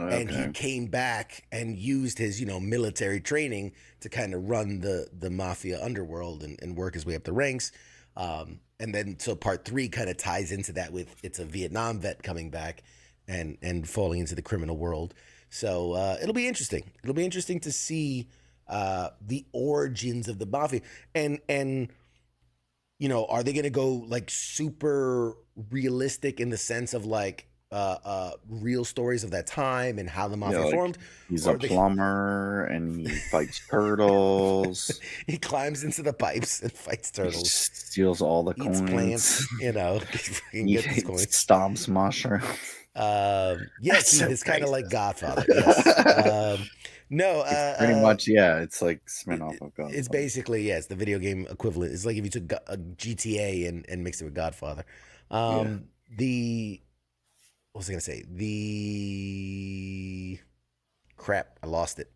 Okay. And he came back and used his, military training to kind of run the Mafia underworld and work his way up the ranks. And then so part 3 kind of ties into that with it's a Vietnam vet coming back and falling into the criminal world. So it'll be interesting. It'll be interesting to see the origins of the Mafia. And are they going to go like super realistic in the sense of like, real stories of that time and how the Mafia formed? He's a plumber and he fights turtles. He climbs into the pipes and fights turtles. He steals all the coins. Plants, he stomps mushrooms. Yes, it's kind of like Godfather. Yes. No, pretty much, yeah. It's like spin-off of Godfather. It's basically, yes, the video game equivalent. It's like if you took a GTA and mixed it with Godfather. What was I going to say? I lost it,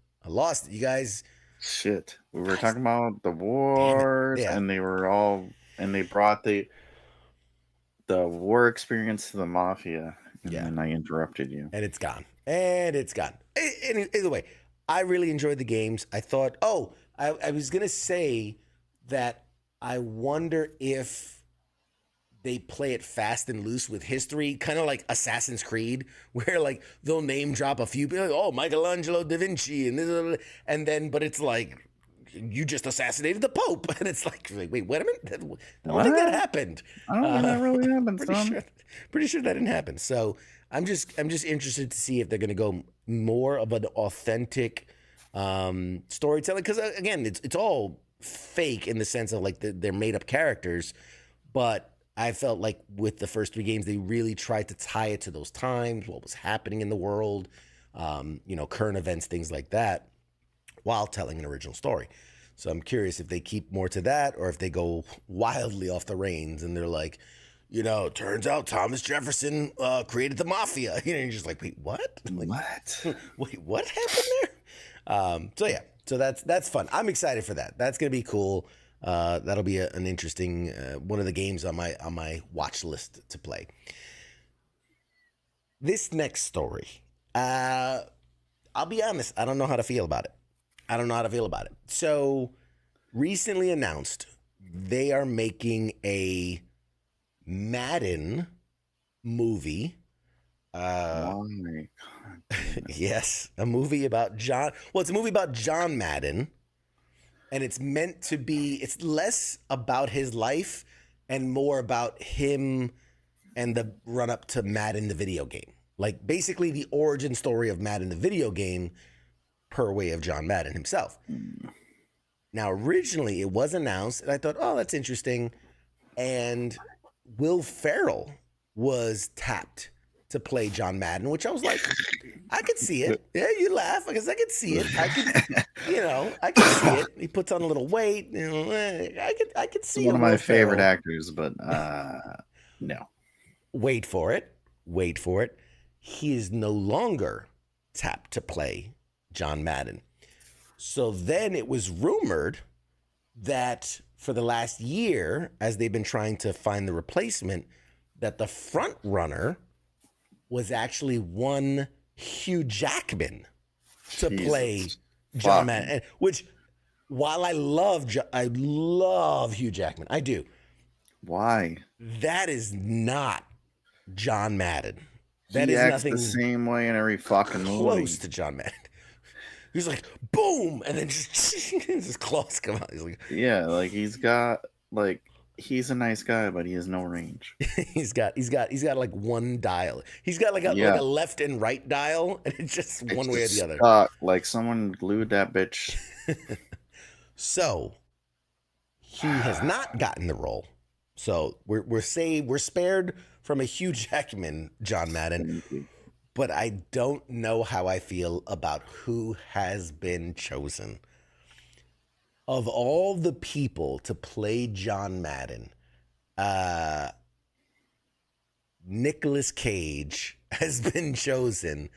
you guys. Shit. We were talking about the wars, and they brought the war experience to the Mafia. And I interrupted you. And it's gone. Either way, I really enjoyed the games. I thought, I was going to say that I wonder if they play it fast and loose with history, kind of like Assassin's Creed, where like they'll name drop a few people, like, Michelangelo da Vinci, and then, but it's like you just assassinated the Pope, and it's like wait, wait a minute, I don't think that happened. I don't think that really happened. Pretty sure that didn't happen. So I'm just interested to see if they're going to go more of an authentic storytelling, because again, it's all fake in the sense of like they're made up characters, but I felt like with the first 3 games, they really tried to tie it to those times, what was happening in the world, current events, things like that, while telling an original story. So I'm curious if they keep more to that or if they go wildly off the reins and they're like, turns out Thomas Jefferson created the Mafia. You're just like, wait, what? Like, what? Wait, what happened there? So that's fun. I'm excited for that. That's going to be cool. That'll be an interesting one of the games on my watch list to play. This next story, I'll be honest, I don't know how to feel about it. So, recently announced they are making a Madden movie. Oh my God. Yes, a movie about John. Well, it's a movie about John Madden, and it's meant to be. It's less about his life and more about him and the run up to Madden the video game. Like basically the origin story of Madden the video game, per way of John Madden himself. Now, originally it was announced, and I thought, oh, that's interesting. And Will Ferrell was tapped to play John Madden, which I was like, I could see it. Yeah, you laugh because I could see it. I could see it. He puts on a little weight. I could see one of Will my favorite Ferrell. actors, but no. Wait for it. He is no longer tapped to play John Madden. So then it was rumored that for the last year, as they've been trying to find the replacement, that the front runner was actually one Hugh Jackman to play John Madden. Which, while I love Hugh Jackman, I do. Why? That is not John Madden. That He is acts nothing the same way in every fucking movie. close to John Madden. He's like, boom, and then just his claws come out. He's like, yeah, like he's a nice guy, but he has no range. he's got like one dial. He's got like a left and right dial, and it's just one way or the other. Like someone glued that bitch. So he has not gotten the role. So we're spared from a Hugh Jackman John Madden, but I don't know how I feel about who has been chosen. Of all the people to play John Madden, Nicolas Cage has been chosen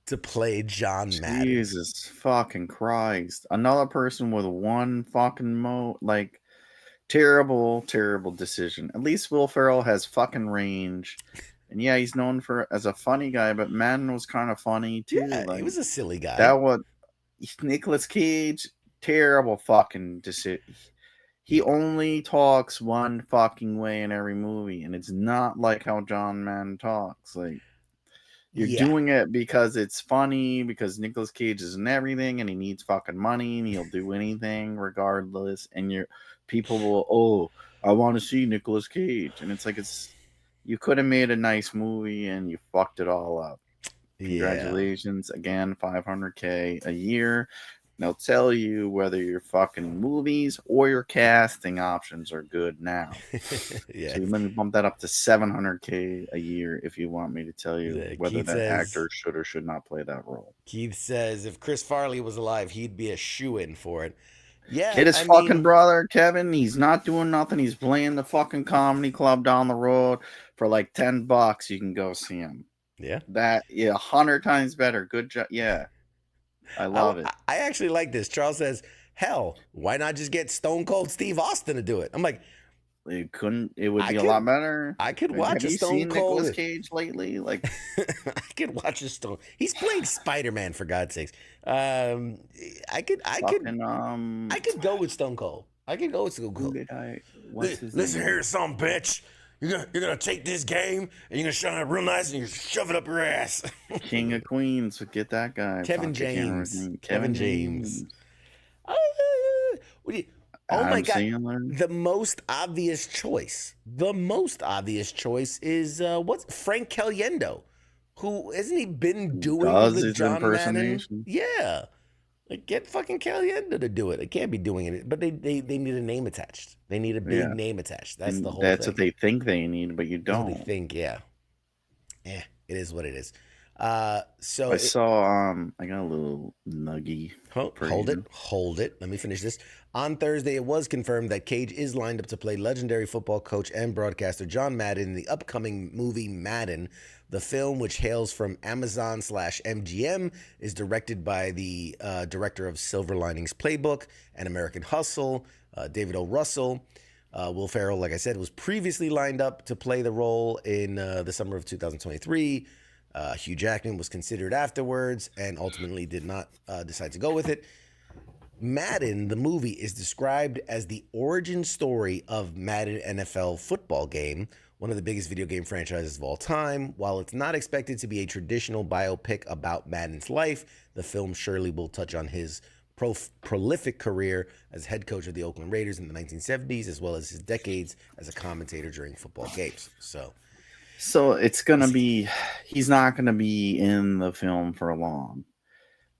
to play John Madden. Jesus fucking Christ. Another person with one fucking terrible decision. At least Will Ferrell has fucking range. And yeah, he's known as a funny guy, but Madden was kind of funny too. Yeah, he was a silly guy. Nicolas Cage, terrible fucking decision. He only talks one fucking way in every movie, and it's not like how John Madden talks. Like, you're doing it because it's funny, because Nicolas Cage is in everything, and he needs fucking money, and he'll do anything regardless. And people will, I want to see Nicolas Cage, and it's like you could have made a nice movie, and you fucked it all up. Congratulations again, $500K a year. They'll tell you whether your fucking movies or your casting options are good now. So you let me bump that up to $700K a year if you want me to tell you whether that actor should or should not play that role. Keith says if Chris Farley was alive, he'd be a shoo-in for it. Yeah, Get his fucking brother, Kevin. He's not doing nothing. He's playing the fucking comedy club down the road for like $10. You can go see him. Yeah. 100 times better. Good job. Yeah. I love it. I actually like this. Charles says, hell, why not just get Stone Cold Steve Austin to do it? I'm like, it would be a lot better. I could watch a Stone Cold. Nicolas Cage lately? Like, I could watch a Stone. He's playing Spider-Man, for God's sakes. I could go with Stone Cold. I could go with Stone Cold. Listen here, some bitch. You're gonna take this game and you're gonna shove it real nice and you shove it up your ass. King of Queens, get that guy. Kevin James. Oh my God! Sandler. The most obvious choice is what's Frank Caliendo, who hasn't he been doing the John Madden? Yeah. Like, get fucking Caliendo to do it. They can't be doing it, but they need a name attached. They need a big name attached. That's the whole thing. That's what they think they need, but you don't. They think, yeah. It is what it is. So I saw I got a little nuggy for hold you. it. Let me finish this. On Thursday, it was confirmed that Cage is lined up to play legendary football coach and broadcaster John Madden in the upcoming movie Madden. The film, which hails from Amazon/MGM, is directed by the director of Silver Linings Playbook and American Hustle, David O. Russell. Will Ferrell, like I said, was previously lined up to play the role in the summer of 2023. Hugh Jackman was considered afterwards and ultimately did not decide to go with it. Madden, the movie, is described as the origin story of Madden NFL football game, one of the biggest video game franchises of all time. While it's not expected to be a traditional biopic about Madden's life, the film surely will touch on his prolific career as head coach of the Oakland Raiders in the 1970s, as well as his decades as a commentator during football games. So it's gonna be, he's not gonna be in the film for long.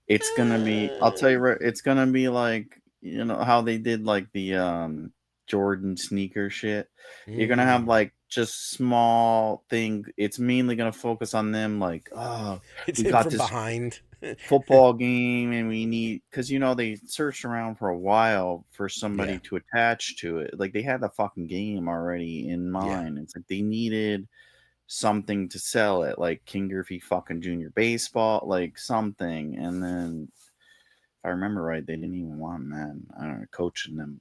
It's gonna be, I'll tell you right, it's gonna be like, you know how they did like the Jordan sneaker shit. You're gonna have like just small thing. It's mainly gonna focus on them, like, oh, it's we him got from this behind. football game and we need, because they searched around for a while for somebody Yeah. to attach to it. Like they had the fucking game already in mind. It's like they needed something to sell it, like King Griffey fucking Junior Baseball, like something. And then if I remember right, they didn't even want Madden. I don't know, coaching King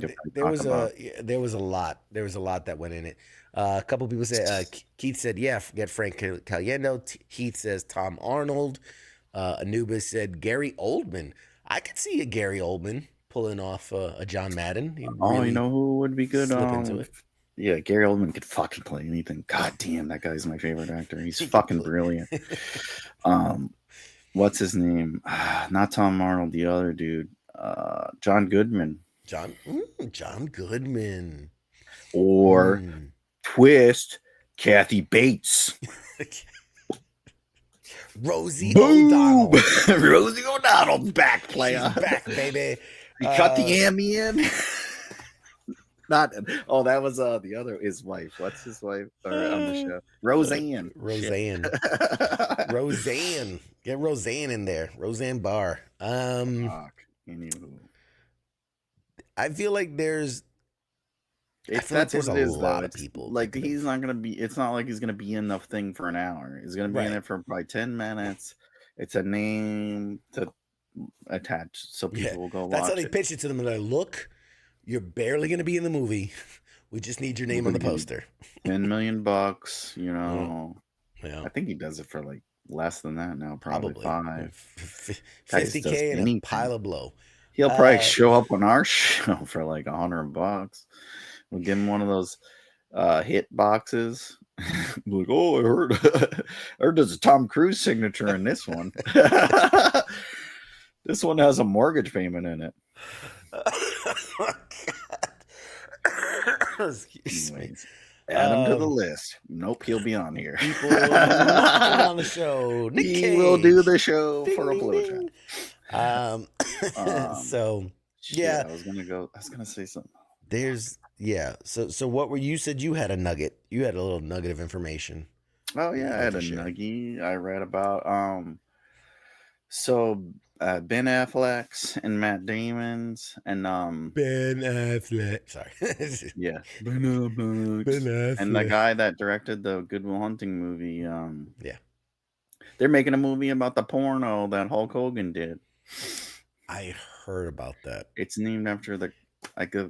to there talk was about. there was a lot. There was a lot that went in it. A couple people said Keith said, "Yeah, forget Frank Caliendo." Heath says Tom Arnold. Anubis said Gary Oldman. I could see a Gary Oldman pulling off a John Madden. He'd Oh, you really know who would be good? slip into it. Yeah, Gary Oldman could fucking play anything. God damn, that guy's my favorite actor. He's fucking brilliant. What's his name? Not Tom Arnold, the other dude. John Goodman. John Goodman. Or twist, Kathy Bates. Rosie O'Donnell. Rosie O'Donnell, back player. She's back, baby. He cut the Emmy in. Not, oh, that was the other, his wife. What's his wife on the show? Roseanne. Roseanne. Roseanne. Get Roseanne in there. Roseanne Barr. Fuck. Anywho. I feel like there's That's there's what it is, a lot though. of people. Like he's not gonna be. It's not like he's gonna be in the thing for an hour. He's gonna be in Right. it for probably 10 minutes. It's a name to attach, so people will go watch. That's how they it. pitch it to them. They're like, look, you're barely gonna be in the movie. We just need your name on the poster. $10 million, you know. Yeah. I think he does it for like less than that now, probably 5. 50K and a pile of blow. He'll probably show up on our show for like $100. We'll give him one of those hit boxes. Like, oh, I heard there's a Tom Cruise signature in this one. This one has a mortgage payment in it. Anyways, add him to the list. Nope, he'll be on here. People on the show. Nick He Cage. will do the show Ding, for a ding, blowjob. So yeah, I was gonna say something. So what were you said you had a nugget? You had a little nugget of information. Oh yeah, I had a nugget I read about. So Ben Affleck's and Matt Damon's and Ben Affleck. Sorry. Yeah. Ben Affleck. And the guy that directed the Good Will Hunting movie. Yeah. They're making a movie about the porno that Hulk Hogan did. I heard about that. It's named after the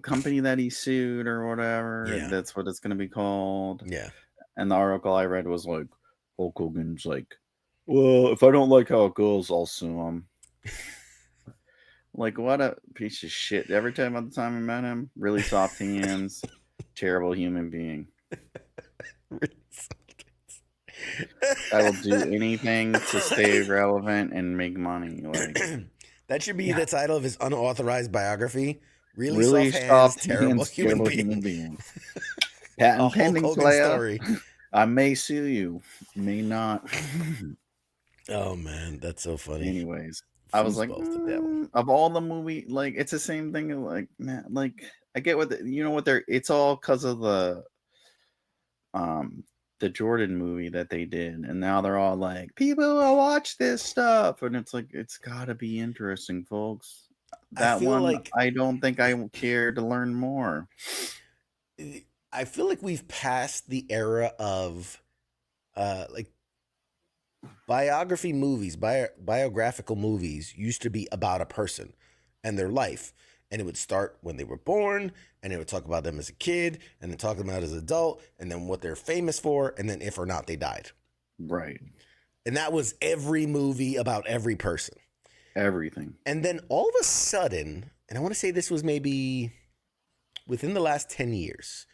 company that he sued or whatever. Yeah. That's what it's gonna be called. Yeah. And the article I read was like, Hulk Hogan's like, well, if I don't like how it goes, I'll sue him. Like, what a piece of shit. Every time I met him, really soft hands, terrible human being. I will do anything to stay relevant and make money. Like that should be the title of his unauthorized biography. Really soft hands, terrible human being. Patent pending player. I may sue you, may not. Oh man, that's so funny. Anyways, I was like, of all the movie, like it's the same thing. Like, man, like I get what you know what they're. It's all because of the the Jordan movie that they did, and now they're all like, people will watch this stuff, and it's like it's gotta be interesting, folks. I That feel one, like I don't think I care to learn more. I feel like we've passed the era of like biography movies, biographical movies used to be about a person and their life. And it would start when they were born, and it would talk about them as a kid, and then talk about as an adult, and then what they're famous for, and then if or not they died. Right. And that was every movie about every person. Everything. And then all of a sudden, and I want to say this was maybe within the last 10 years,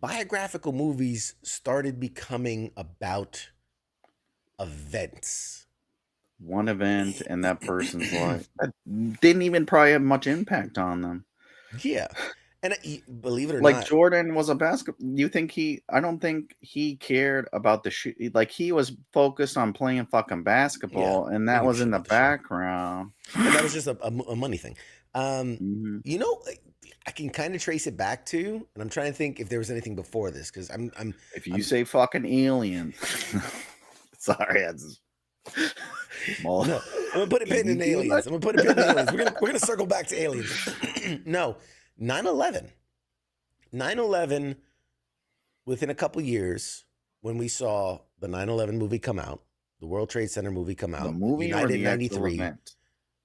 biographical movies started becoming about events. One event and that person's life. That didn't even probably have much impact on them. Yeah. And believe it or Like not, Jordan was a basketball. You think I don't think he cared about the shoot. Like he was focused on playing fucking basketball, and that was in the background. And that was just a money thing. Mhm. You know, I can kind of trace it back to, and I'm trying to think if there was anything before this, because If you say fucking alien, sorry, no, I'm gonna put a pin in aliens. I'm gonna put a pin in aliens. We're gonna circle back to aliens. No, 9/11. 9/11. Within a couple years, when we saw the 9/11 movie come out, the World Trade Center movie come out, the movie United or the 93. event?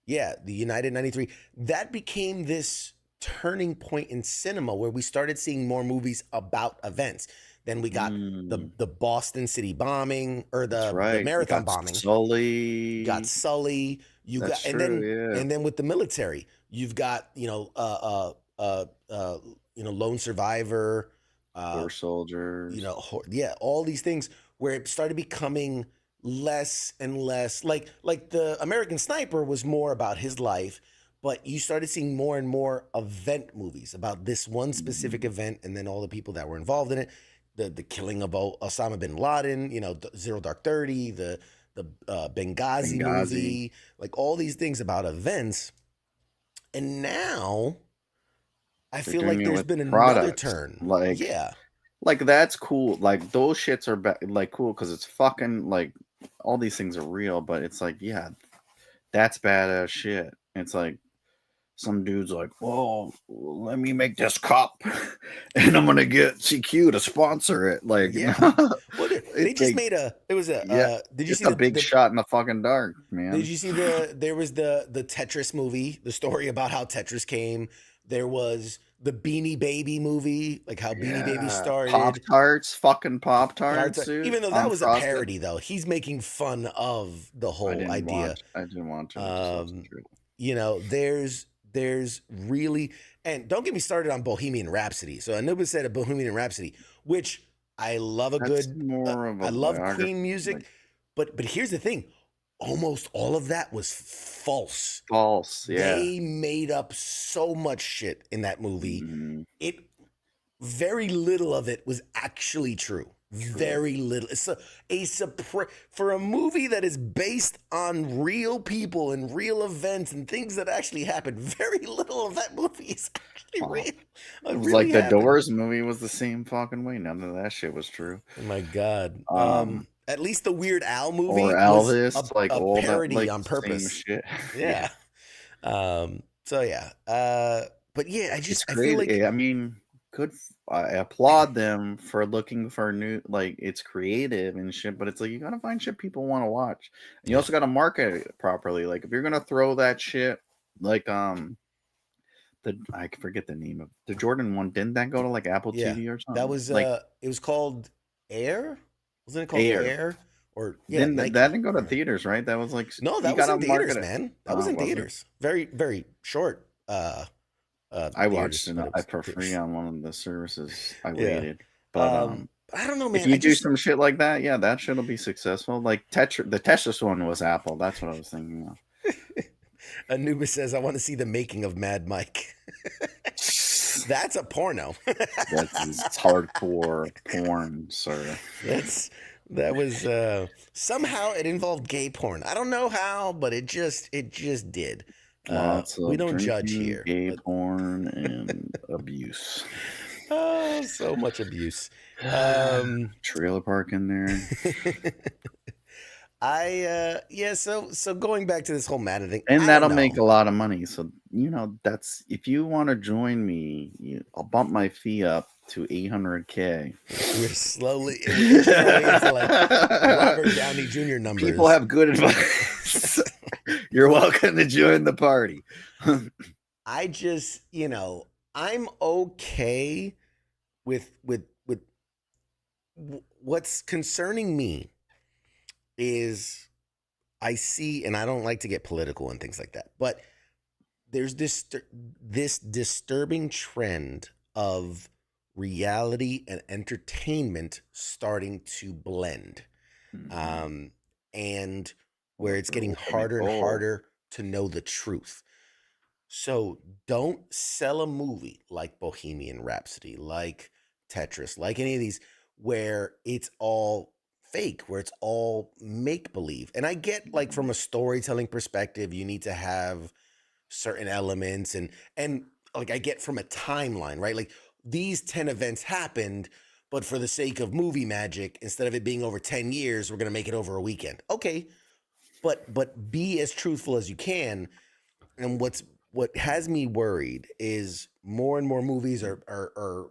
Yeah, the United 93. That became this turning point in cinema where we started seeing more movies about events. Then we got the Boston City bombing, or the marathon bombing. Sully. Got Sully. And then with the military, you've got Lone Survivor, Horse Soldiers. All these things where it started becoming less and less like the American Sniper was more about his life, but you started seeing more and more event movies about this one specific event, and then all the people that were involved in it. The killing of Osama bin Laden, Zero Dark 30, the Benghazi movie, like all these things about events. And now I feel like there's been another turn. Like that's cool. Like those shits are cool because it's fucking like all these things are real, but it's like, yeah, that's badass shit. It's like some dude's like, whoa, let me make this cup and I'm gonna get CQ to sponsor it. Like, well, they just made did you see a big shot in the fucking dark, man? Did you see there was the Tetris movie, the story about how Tetris came. There was the Beanie Baby movie, like how Beanie Baby started. Fucking Pop-Tarts, dude. Even though that was a parody, though. He's making fun of the whole idea. I didn't want to. There's really, and don't get me started on Bohemian Rhapsody. So Anubis said a Bohemian Rhapsody, which I love I love Queen music, but here's the thing. Almost all of that was false. Yeah. They made up so much shit in that movie. Mm-hmm. Very little of it was actually true. Very little. It's for a movie that is based on real people and real events and things that actually happened. Very little of that movie is actually real. It was like the Doors movie was the same fucking way. None of that shit was true. Oh my God. At least the Weird Al movie or Elvis, was like a all parody that, like, on purpose. Shit. Yeah. But yeah, I feel like, I mean, I applaud them for looking for new, like, it's creative and shit, but it's like you gotta find shit people want to watch. And you also gotta market it properly. Like if you're gonna throw that shit, like I forget the name of the Jordan one. Didn't that go to like Apple TV or something? That was it was called Air. Wasn't it called Air? Or that didn't go to theaters, right? That was like that was in theaters, man. That was in theaters. Very, very short. I watched it for free on one of the services. I waited, but I don't know, man. If you do some shit like that, that shit'll be successful. Like the Tetris one was Apple. That's what I was thinking of. Anubis says, "I want to see the making of Mad Mike." That's a porno. That's hardcore porn, sir. That was somehow it involved gay porn. I don't know how, but it just did. Lots of we don't judge here. Gay porn and abuse. Oh, so much abuse. Trailer park in there. So going back to this whole Madden thing, And I that'll don't make a know. lot of money. So, that's if you want to join me, I'll bump my fee up to $800K. We're slowly into like Robert Downey Jr. numbers. People have good advice. You're welcome to join the party. I just, I'm okay with what's concerning me is I see, and I don't like to get political and things like that, but there's this disturbing trend of reality and entertainment starting to blend, and where it's getting harder and harder to know the truth. So don't sell a movie like Bohemian Rhapsody, like Tetris, like any of these where it's all fake, where it's all make believe. And I get like from a storytelling perspective, you need to have certain elements and like I get from a timeline, right? Like these 10 events happened, but for the sake of movie magic, instead of it being over 10 years, we're going to make it over a weekend. Okay. But be as truthful as you can. And what has me worried is more and more movies are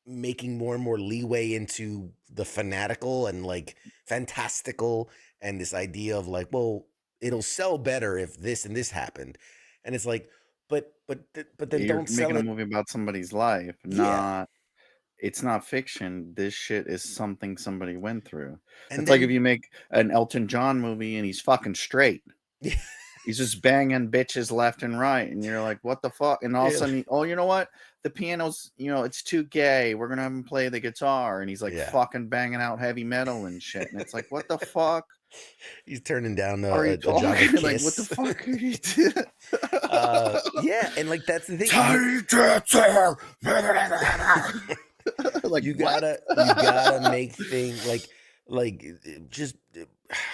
making more and more leeway into the fanatical and like fantastical and this idea of like, well, it'll sell better if this and this happened. And it's like, but then You're don't sell making a it. movie about somebody's life, it's not fiction. This shit is something somebody went through. And It's like if then you make an Elton John movie and he's fucking straight. He's just banging bitches left and right. And you're like, what the fuck? And all of a sudden, you know what? The piano's, it's too gay. We're going to have him play the guitar. And he's like fucking banging out heavy metal and shit. And it's like, what the fuck? He's turning down Are a you job talking? with Like, Kiss. what the fuck are you doing? Yeah, and like that's the thing. Like, you gotta make things like just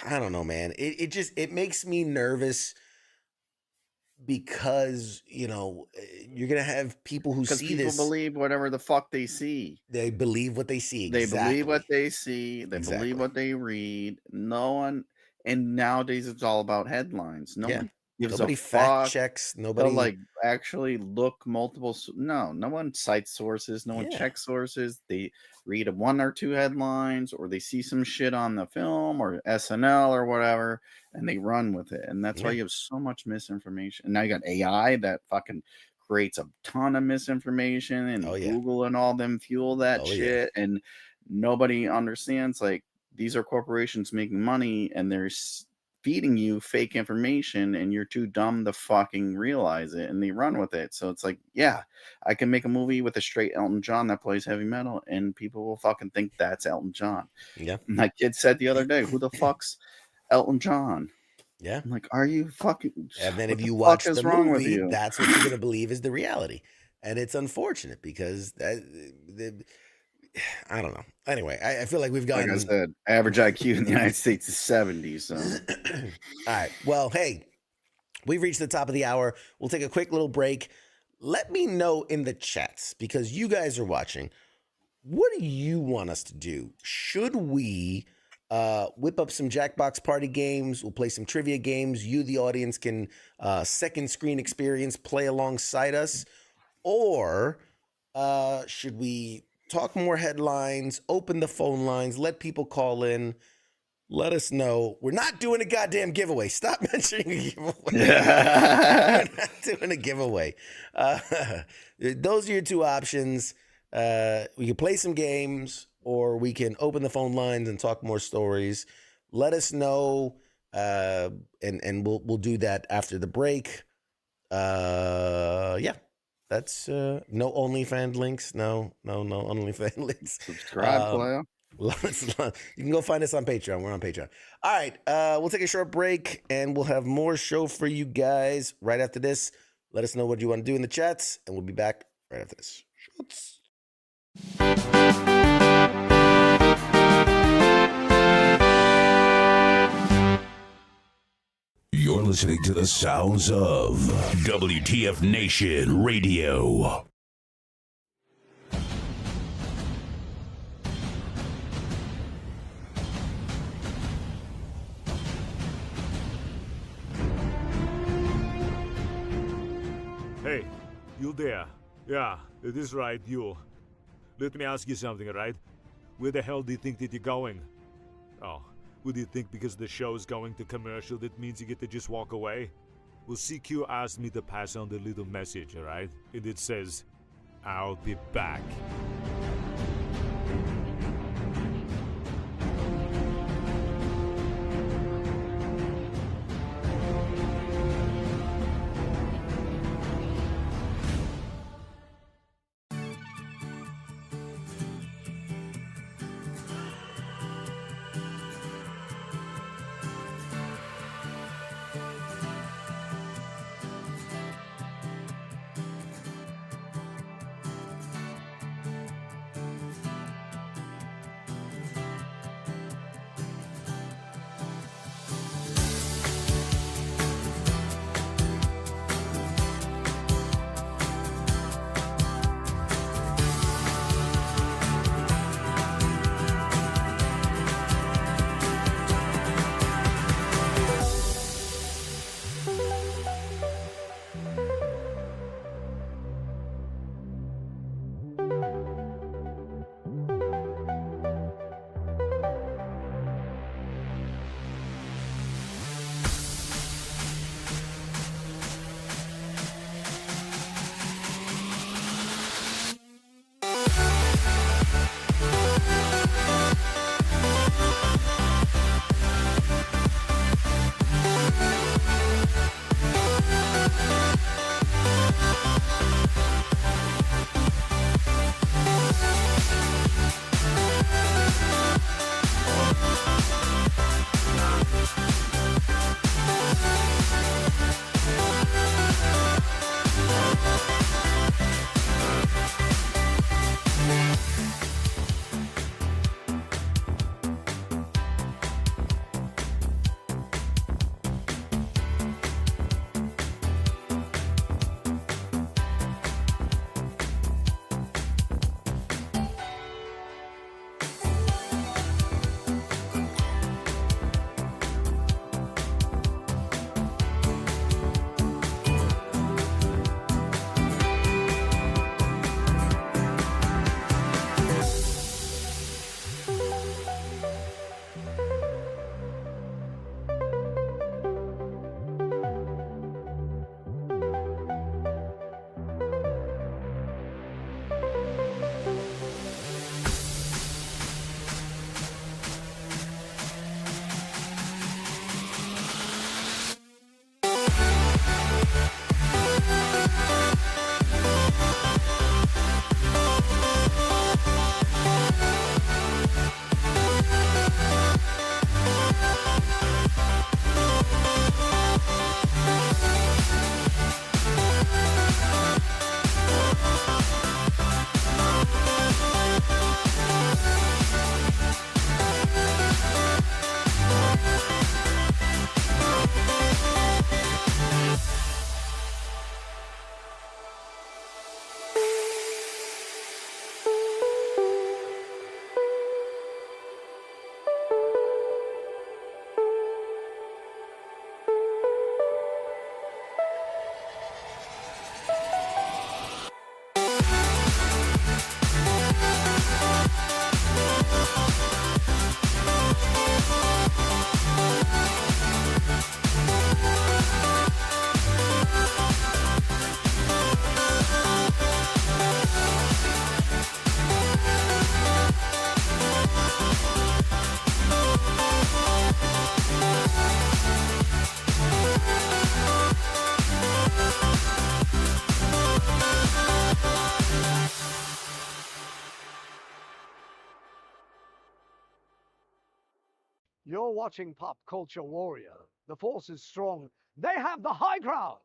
I don't know, man. It makes me nervous because you're gonna have people who see people this. Believe whatever the fuck they see. They believe what they see. They Exactly. believe what they see. They believe what they read. No one. And nowadays it's all about headlines. No one gives Nobody a fuck. fact checks. Nobody They'll like actually look multiple. No one cites sources. No one checks sources. They read one or two headlines, or they see some shit on the film or SNL or whatever, and they run with it. And that's why you have so much misinformation. And now you got AI that fucking creates a ton of misinformation, and Google and all them fuel that shit. And nobody understands, like, these are corporations making money, and they're feeding you fake information, and you're too dumb to fucking realize it, and they run with it. So it's like, I can make a movie with a straight Elton John that plays heavy metal, and people will fucking think that's Elton John. Yeah. My kid said the other day, who the fuck's Elton John? Yeah. I'm like, are you fucking... And then if you watch the movie, that's what you're going to believe is the reality. And it's unfortunate because I don't know. Anyway, I feel like we've gotten... Like I said, average IQ in the United States is 70, so... All right. Well, hey, we've reached the top of the hour. We'll take a quick little break. Let me know in the chats, because you guys are watching. What do you want us to do? Should we whip up some Jackbox party games? We'll play some trivia games. You, the audience, can second screen experience, play alongside us. Or should we talk more headlines, open the phone lines, let people call in, let us know. We're not doing a goddamn giveaway. Stop mentioning a giveaway. We're not doing a giveaway. Those are your two options. We can play some games, or we can open the phone lines and talk more stories. Let us know, and we'll do that after the break. Yeah. That's no OnlyFans links. No OnlyFans links. Subscribe, player. You can go find us on Patreon. We're on Patreon. All right. We'll take a short break, and we'll have more show for you guys right after this. Let us know what you want to do in the chats, and we'll be back right after this. Shots. You're listening to the sounds of WTF Nation Radio. Hey, you there? Yeah, it is right, you. Let me ask you something, alright? Where the hell do you think that you're going? Oh, what do you think because the show's going to commercial that means you get to just walk away? Well, CQ asked me to pass on the little message, alright? And it says, I'll be back. You're watching Pop Culture Warrior. The force is strong. They have the high ground.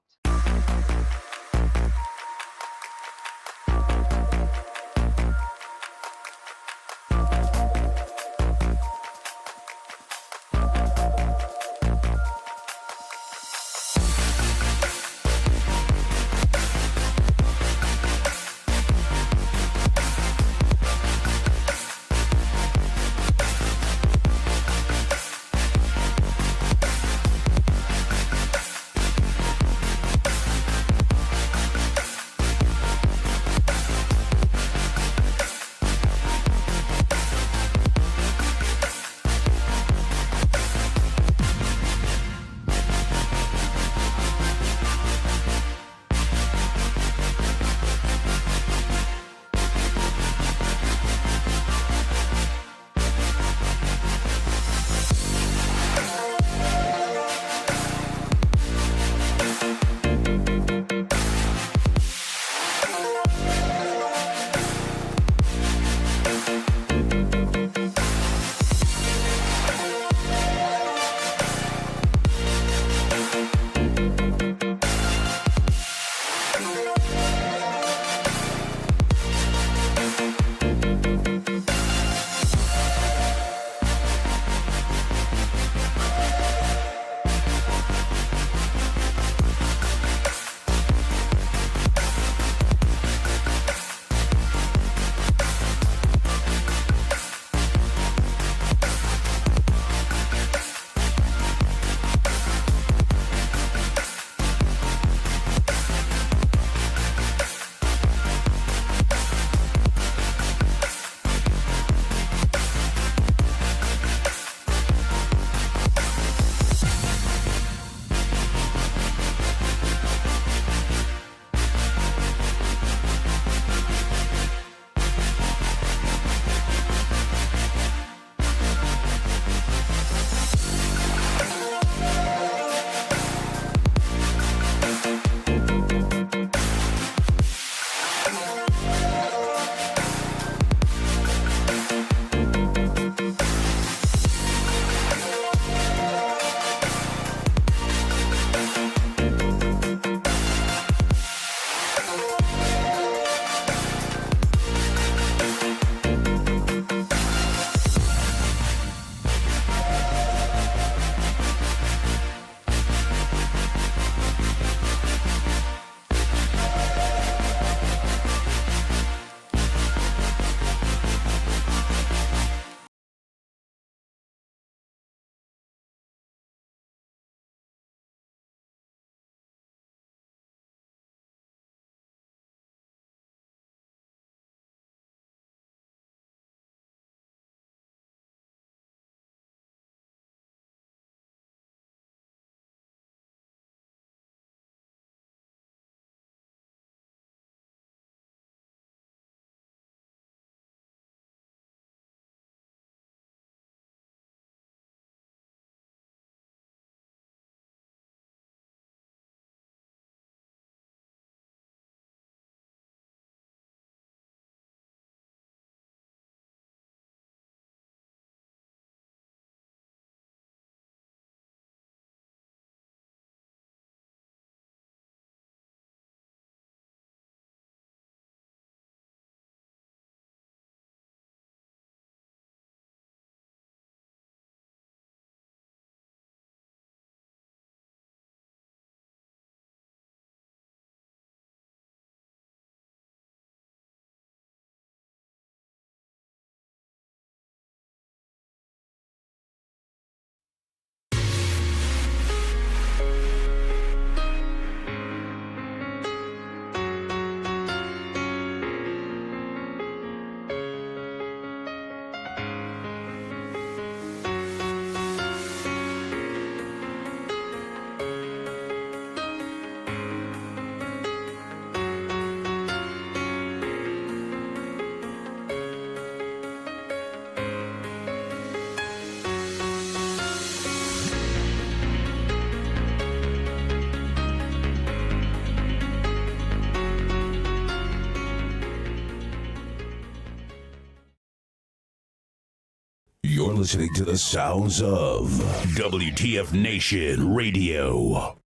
listening to the sounds of WTF Nation Radio.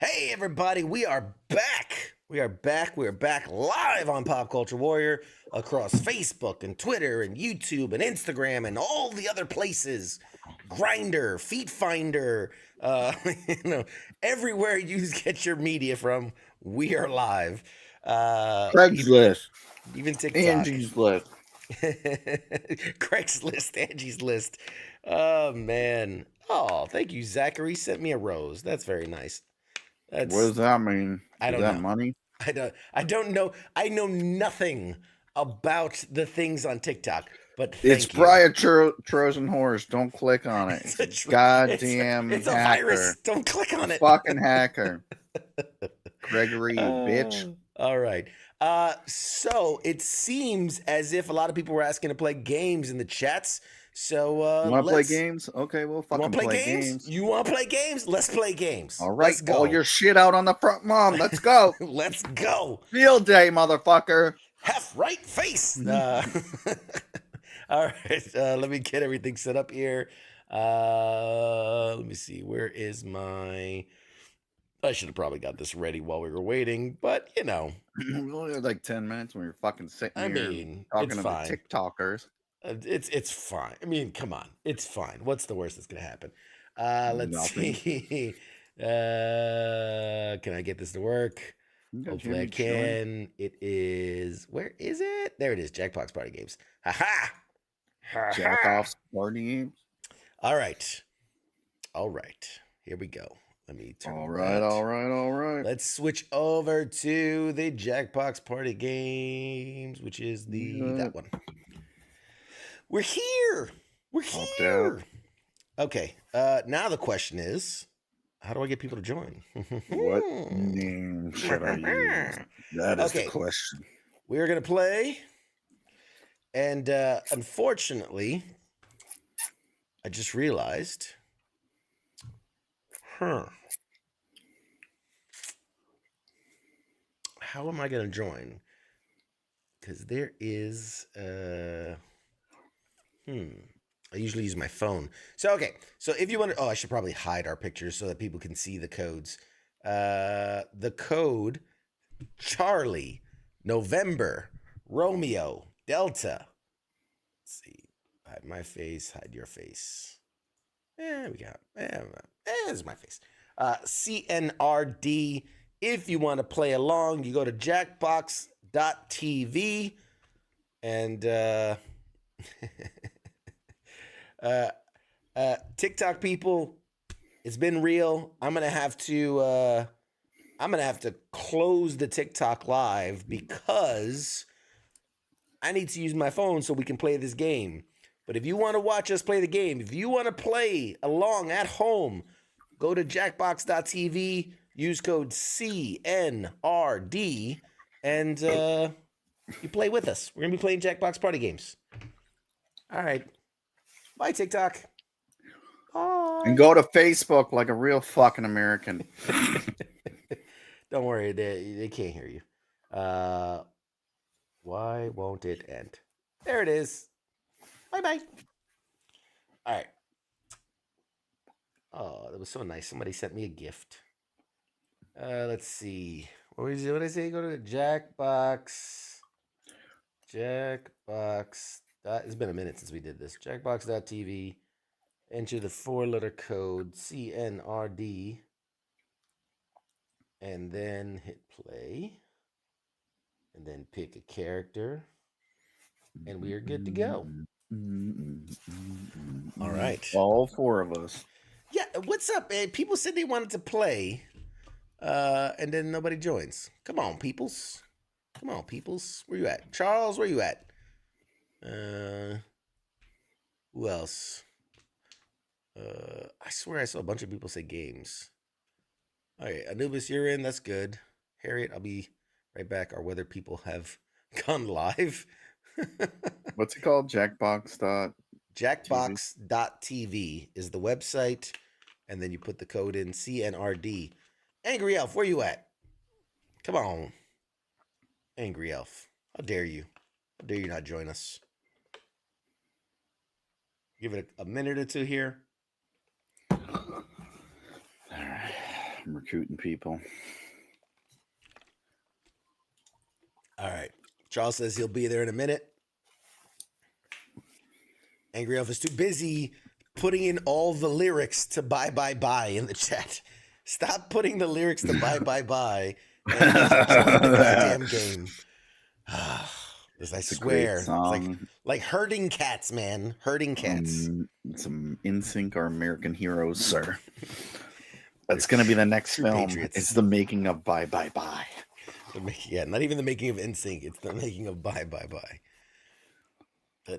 Hey, everybody, we are back. We are back. We are back live on Pop Culture Warrior across Facebook and Twitter and YouTube and Instagram and all the other places. Grinder, Feet Finder, everywhere you get your media from, we are live. Craigslist. Even TikTok. Angie's List. Craigslist, Angie's List. Oh, man. Oh, thank you, Zachary. Sent me a rose. That's very nice. What does that mean? I don't Is that know. money? I don't know. I know nothing about the things on TikTok, but It's thank you. probably a Trojan horse. Don't click on it. It's a goddamn it's a hacker. virus. Don't click on it. Fucking hacker. Gregory, you bitch. All right. So it seems as if a lot of people were asking to play games in the chats. So You want to play games? Okay, we'll fucking play games. You want to play games? Let's play games. All right, Let's go. all your shit out on the front, Mom. Let's go. Let's go. Field day, motherfucker. Half right face. All right, let me get everything set up here. Let me see. Where is my... I should have probably got this ready while we were waiting, but you know. We only had like 10 minutes when you're fucking sitting here talking it's to fine. the TikTokers. It's fine. I mean, come on. It's fine. What's the worst that's going to happen? Let's Nothing. see. Can I get this to work? Hopefully I can. It is... Where is it? There it is. Jackbox Party Games. Ha-ha! Jack off's party games. All right. Here we go. Let me turn. All right. Let's switch over to the Jackbox Party Games, which is that one. We're here. Okay. Now the question is, how do I get people to join? What name should I use? That is the question. We're gonna play, and unfortunately, I just realized. How am I gonna join? Because there is I usually use my phone. So if you want to, I should probably hide our pictures so that people can see the codes. The code Charlie, November, Romeo, Delta. Let's see. Hide my face, hide your face. There we go. There's my face. CNRD. If you want to play along, you go to jackbox.tv and TikTok people, it's been real. I'm gonna have to close the TikTok live because I need to use my phone so we can play this game. But if you want to watch us play the game, if you want to play along at home, go to jackbox.tv, use code CNRD, and you play with us. We're gonna be playing Jackbox Party Games. All right. Bye, TikTok. Bye. And go to Facebook like a real fucking American. Don't worry, they can't hear you. Why won't it end? There it is. Bye-bye. All right. Oh, that was so nice. Somebody sent me a gift. Let's see. What did I say? Go to Jackbox. It's been a minute since we did this. Jackbox.tv. Enter the 4-letter code CNRD. And then hit play. And then pick a character. And we are good to go. All right. All 4 of us. Yeah, what's up, man? People said they wanted to play. And then nobody joins. Come on, peoples. Where you at? Charles, where you at? Who else? I swear I saw a bunch of people say games. All right, Anubis, you're in. That's good. Harriet, I'll be right back. Our weather people have gone live. What's it called? Jackbox. Jackbox.tv is the website, and then you put the code in CNRD. Angry Elf, where you at? Come on. Angry Elf. How dare you? How dare you not join us? Give it a minute or two here. All right. I'm recruiting people. All right. Charles says he'll be there in a minute. Angry Elf is too busy putting in all the lyrics to Bye Bye Bye in the chat. Stop putting the lyrics to Bye Bye Bye and just join the goddamn game. Because I swear, it's like herding cats, man. Herding cats. Some NSYNC or American Heroes, sir. That's going to be the next film. Patriots. It's the making of Bye Bye Bye. Yeah, not even the making of NSYNC. It's the making of Bye Bye Bye.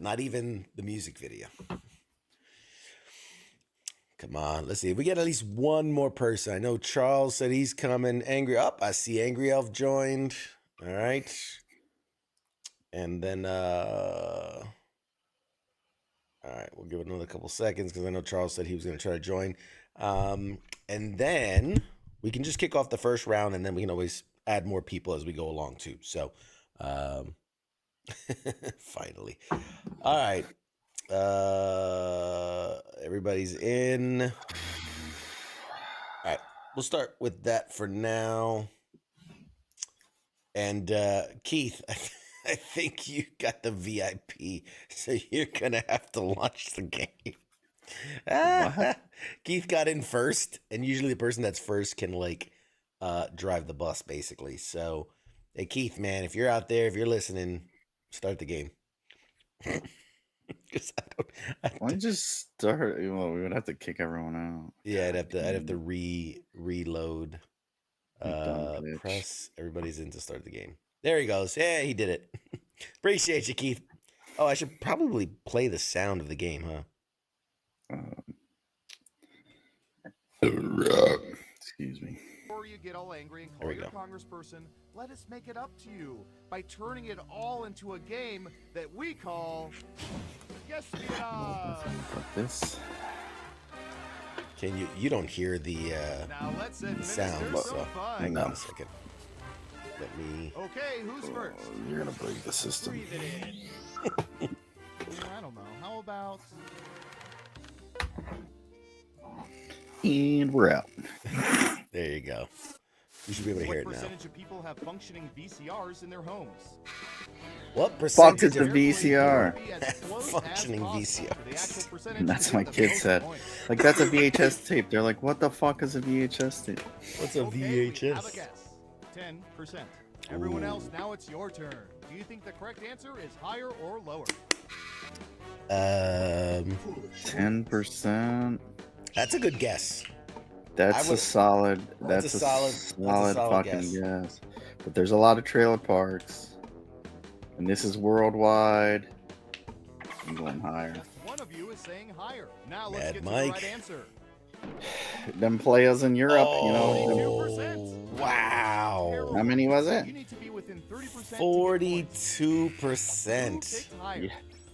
Not even the music video. Come on, let's see. If we get at least one more person. I know Charles said he's coming. Angry up. I see Angry Elf joined. All right. And then all right, we'll give it another couple seconds because I know Charles said he was going to try to join. And then we can just kick off the first round, and then we can always add more people as we go along too. So finally. All right. Everybody's in. All right. We'll start with that for now. And Keith, I think you got the VIP, so you're going to have to launch the game. Keith got in first, and usually the person that's first can like drive the bus basically. So, hey Keith, man, if you're out there, if you're listening, start the game. Why just start? Well, we would have to kick everyone out. Yeah, I'd have to reload. Press everybody's in to start the game. There he goes. Yeah, he did it. Appreciate you, Keith. Oh, I should probably play the sound of the game, huh? Excuse me. Before you get all angry and There call we your go. congressperson, let us make it up to you by turning it all into a game that we call Espionage. Put this. Can you don't hear the Now let's the administer sound, some so fun. hang on a second. Let me Okay, who's first? You're gonna break the system. Breathe it in. I don't know. How about And we're out. there you go. You should be able to hear what it now. percentage of people have functioning VCRs in their homes? What Fuck percentage is the of VCR? Be as close as Functioning possible VCRs. to the actual percentage That's to my get the kid most said. points. Like, that's a VHS tape. They're like, what the fuck is a VHS tape? What's a Okay, we have a VHS? guess. 10%. Everyone else, now it's your turn. Do you think the correct answer is higher or lower? 10%. That's a good guess. That's would- a solid. that's a solid fucking guess. guess. But there's a lot of trailer parks, and this is worldwide. I'm going higher. Just one of you is saying higher. Now let's Mad get to Mike. the right answer. Them players in Europe, you know. Oh, 42%. wow. How many was it? You need to be within 30% to get points. 42%. Who picked higher? Yeah.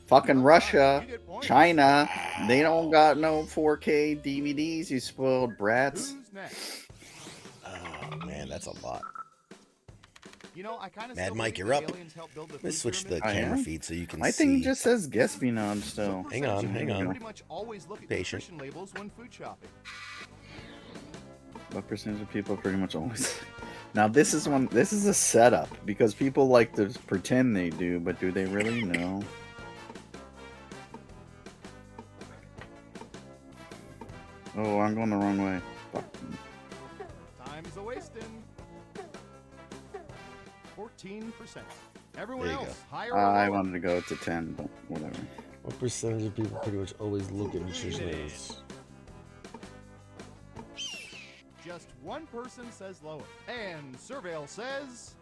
Fucking Russia, You get points. China, they don't got no 4K DVDs, you spoiled brats. Who's next? Oh man, that's a lot. You know, I kind of Mad Mike, you're up. Let me switch the I camera am? feed so you can I see. think it just says Espionage still. Hang on, hang on. Pretty much always look at Patient. nutrition labels when food shopping. What percentage of people pretty much always? Now this is a setup because people like to pretend they do, but do they really know? Oh, I'm going the wrong way. Fuck. Time's a wasting. 14%. Everyone There you else, higher or I lower? wanted to go to 10, but whatever. What percentage of people pretty much always look at nutrition labels? Just one person says lower. And Surveil says...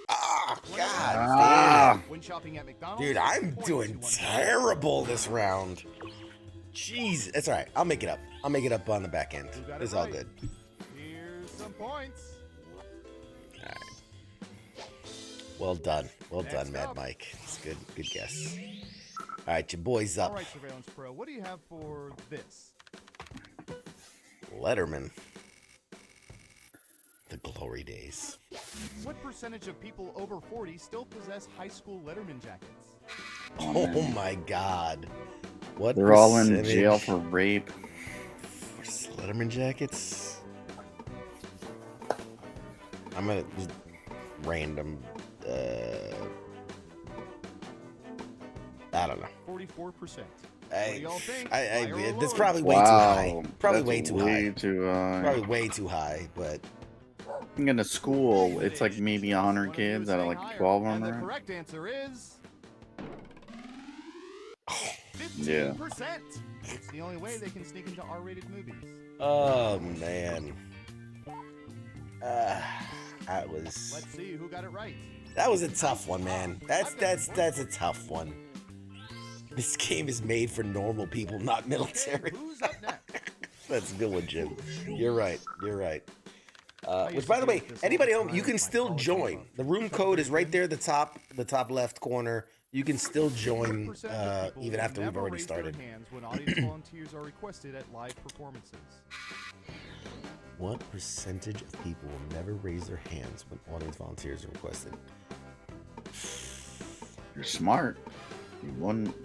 Ah, God Ah. damn. When shopping at McDonald's... Dude, I'm points doing to one. terrible this round. Jeez, it's all right. I'll make it up. I'll make it up on the back end. You got it It's all right. good. Here's some points. All right. Well done. Well Next done, Mad up. Mike. It's good. Good guess. All right, your boy's up. All right, Surveillance Pro, what do you have for this? Letterman. The glory days. What percentage of people over 40 still possess high school Letterman jackets? Oh my God. What They're all in percentage jail for rape. for Letterman jackets? I'm gonna just random. I don't know. 44%. What do y'all think? Higher or That's lower? probably way too high. Wow, Probably that's way too way high. too high. Probably way too high, but I think in a school, it's like maybe 100 One of you kids is out of saying like higher, 12 and the on correct answer is 15%. Yeah. It's the only way they can sneak into R-rated movies. oh man. That was Let's see who got it right. a tough one, man. That's a tough one. This game is made for normal people, not military. Who's up next? That's a good one, Jim. You're right. Which, by the way, anybody home, you can still join. The room code is right there, the top left corner. You can still join even after we've already started. Hands when audience volunteers are requested at live performances. What percentage of people will never raise their hands when audience volunteers are requested? You're smart. You wouldn't.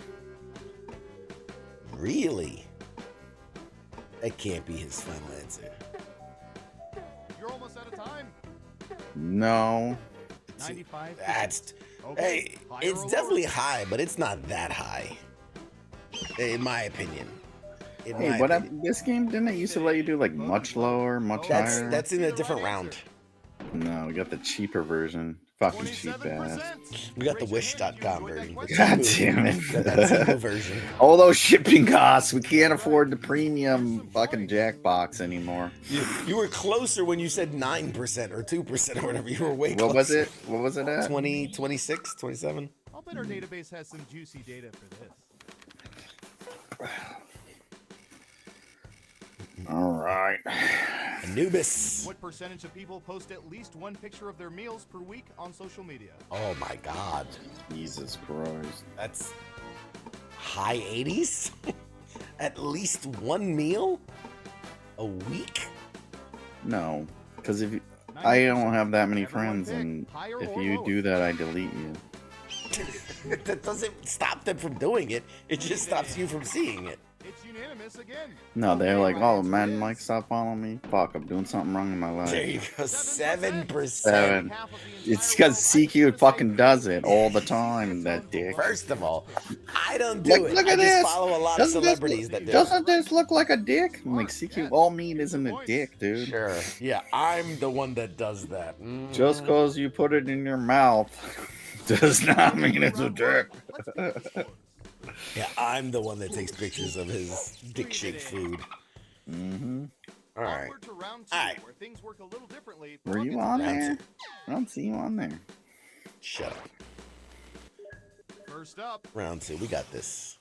Really? That can't be his final answer. You're almost out of time. No. 95. That's Okay, hey, higher it's or definitely lower? high, but it's not that high, in my opinion. Hey, this game didn't it used to let you do like much lower, much higher? That's in a different round. No, we got the cheaper version. Fucking cheap ass. 27%. We got the Wish.com version. God damn it. That's the version. All those shipping costs. We can't afford the premium fucking Jackbox anymore. You were closer when you said 9% or 2% or whatever. You were way closer. What was it? What was it at? 20, 26, 27? I'll bet our database has some juicy data for this. All right. Anubis. What percentage of people post at least one picture of their meals per week on social media? Oh my God. Jesus Christ. That's high 80s? At least one meal a week? No, because if you, I don't have that many Everyone friends, pick and higher if or you lower. do that, I delete you. That doesn't stop them from doing it. It just stops you from seeing it. It's unanimous again. No, they're like, Okay, oh, right man, answer Mike, is stop following me. Fuck, I'm doing something wrong in my There life. you go. 7%. Seven. half of the It's entire because world CQ likes fucking USA. does it all the time, that dick. First of all, I don't do Look, it. look I at just this. follow a lot of celebrities that do it. Doesn't this look like a dick? I'm like, CQ, all meat isn't a dick, dude. Sure. Yeah, I'm the one that does that. Mhm. Just because you put it in your mouth does not mean it's a dick. Yeah, I'm the one that takes pictures of his dick-shaped food. Mm-hmm. All right. Onward to round two, All right. where things work a little differently. Were you Buckets on Round there? two. I don't see you on there. Shut up. First up. Round two. We got this.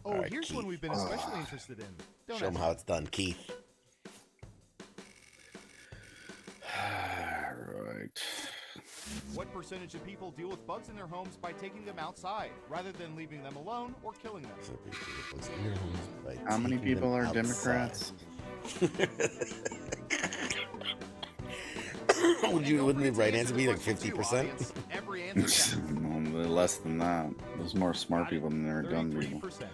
Oh, All right, here's one Keith. we've been especially interested in. Don't Show them ask how it's done, Keith. Alright. What percentage of people deal with bugs in their homes by taking them outside rather than leaving them alone or killing them? How many Taking people them are outside. Democrats? Wouldn't the right answer be like 50%? Every answer counts. No, less than that. There's more smart people than there are dumb people. 33%.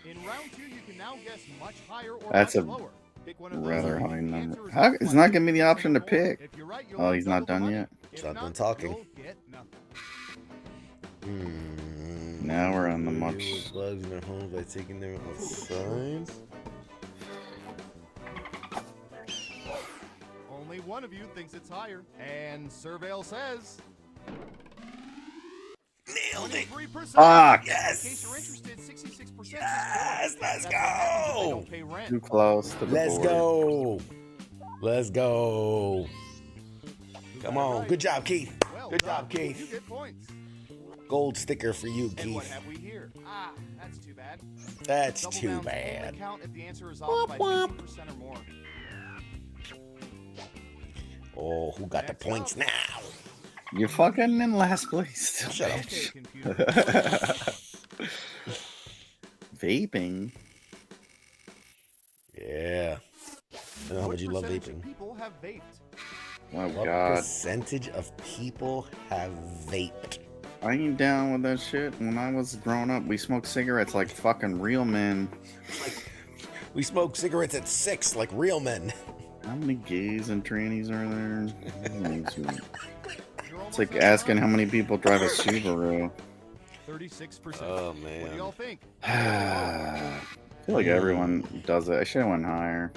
In round two, you can now guess much higher or That's much a lower. Pick one of those rather and high the number. answer is How, up it's to not giving me the option to more. pick. If you're right, you'll Oh, win he's not double the done money. yet? If He's not not, done talking. you'll get nothing. Now we're on the much. Bugs in their homes by taking them outside. Only one of you thinks it's higher. And Surveil says Nailed it. 23%. Fuck! In case you're interested, 66%. Yes, let's That's what happens if they go. don't pay rent. Too close to the Let's board. go. Let's go. Who Come got it on. right? Good job, Keith. Well Good done. job, Keith. You get points. Gold sticker for you, And what Keith. have we here? Ah, that's too bad. That's Double too downs only bad. count if the answer is off by 50% or more. Oh, who got the Next points up. now? You're fucking in last place. Still, Shut up. Okay, computer. Vaping. Yeah. I know how much you love percentage of vaping. people have vaped? Oh What god. percentage of people have vaped? I ain't down with that shit. When I was growing up, we smoked cigarettes like fucking real men. We smoke cigarettes at 6 like real men. How many gays and trannies are there? You're It's almost like at asking time. how many people drive a Subaru. 36%. Oh, What do man. y'all think? I feel like everyone does it. I should have went higher.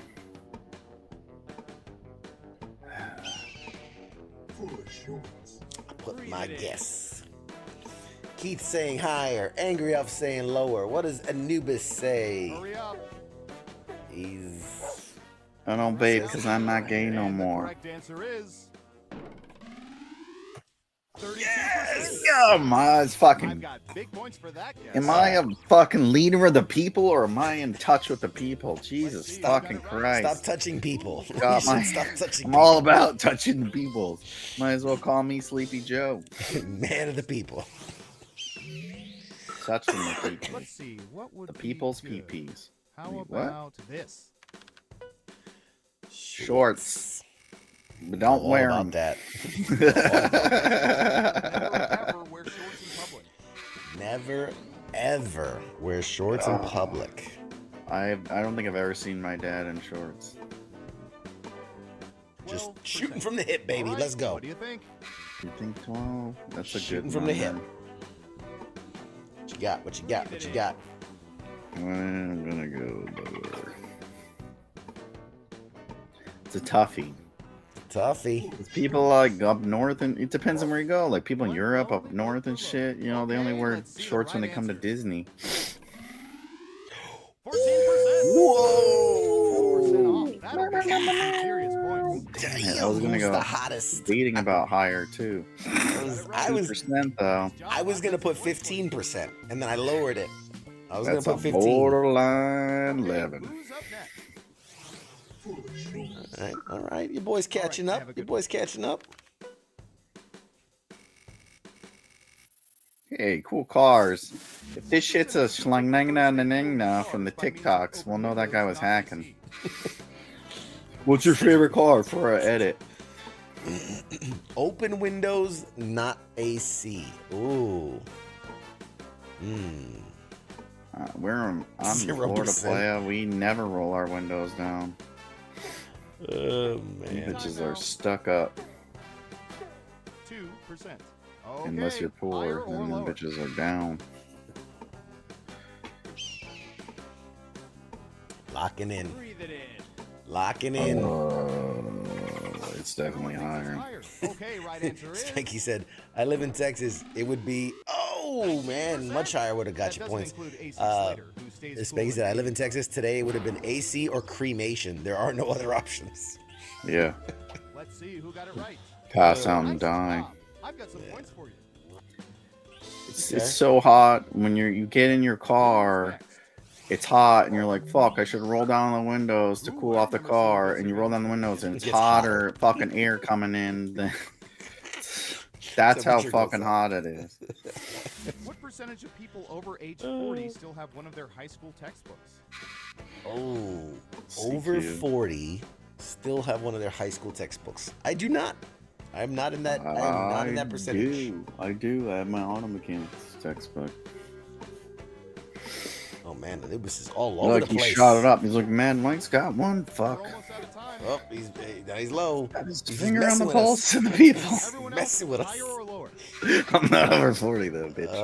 I put my guess. Keith saying higher. Angry Elf saying lower. What does Anubis say? Hurry up. He's... I don't vape because I'm not gay no And the more. correct answer is 32%. Come on, it's I've fucking. got big points for that guess. Am I a fucking leader of the people or am I in touch with the people? Jesus see, fucking you got it right. Christ. Stop touching people. Got You my- should stop touching I'm people. all about touching the people. Might as well call me Sleepy Joe. Man of the people. Touching the people. Let's see. What would The be people's good? PPs. How Wait, what? about this? Shorts. But don't All wear about them. Never ever wear shorts in public. Never, ever wear shorts in public. I don't think I've ever seen my dad in shorts. Just 12%. shooting from the hip, baby. All right, Let's go. What do you think? You think 12? That's a Shooting good from the number. hip. What you got? What you got? What you got? I'm gonna go lower. It's a toughie. Toughie. It's people like up north, and it depends on where you go. Like people in Europe, up north and shit. You know, they only Okay, wear let's see the shorts when they right come to answer. Disney. 14%. Whoa! 10% off. That'll get you some serious points. Damn, I was gonna who's go the hottest? debating about higher too. I was 2% though. I was gonna put 15%, and then I lowered it. I was That's gonna a put 15. borderline Okay, 11. who's up next? All right. Your boy's catching have up. a Your good boy's catching up. Hey, cool cars. If this shit's a schlang from the TikToks, we'll know that guy was hacking. What's your favorite car for an edit? Open windows, not AC. Ooh. I'm a 0%. Florida player. We never roll our windows down. Oh These man. bitches are stuck up. 2%. Unless Okay, you're poor, higher or then the lower? bitches are down. Locking in. Breathe it in. Locking in. It's definitely higher. Higher. Okay, right answer is. Spanky said, I live in Texas. It would be, oh man, much higher would have got That you doesn't points. include AC Slater, who stays cool Spanky with said, I me. live in Texas. Today it would have been AC or cremation. There are no other options. Yeah. Let's see who got it right. Pass out and Nice die. job. I've got some points for you. It's so hot when you get in your car. Next. It's hot and you're like, fuck, I should roll down the windows to cool off the car. And you roll down the windows and it's It gets hotter, fucking air coming in. That's how Temperature goes fucking up. hot it is. What percentage of people over age 40 still have one of their high school textbooks? Oh, over CQ. 40 still have one of their high school textbooks. I do not. I am not in that. I am not in that percentage. I do. I have my auto mechanics textbook. Oh man, this is all over Look, the he place. shot it up. He's like, man, Mike's got one. We're Fuck. almost out of time. Oh, he's low. Got his He's finger on messing the with pulse us. to the people. Everyone else, messing with us. higher or lower? I'm not over 40 though, bitch.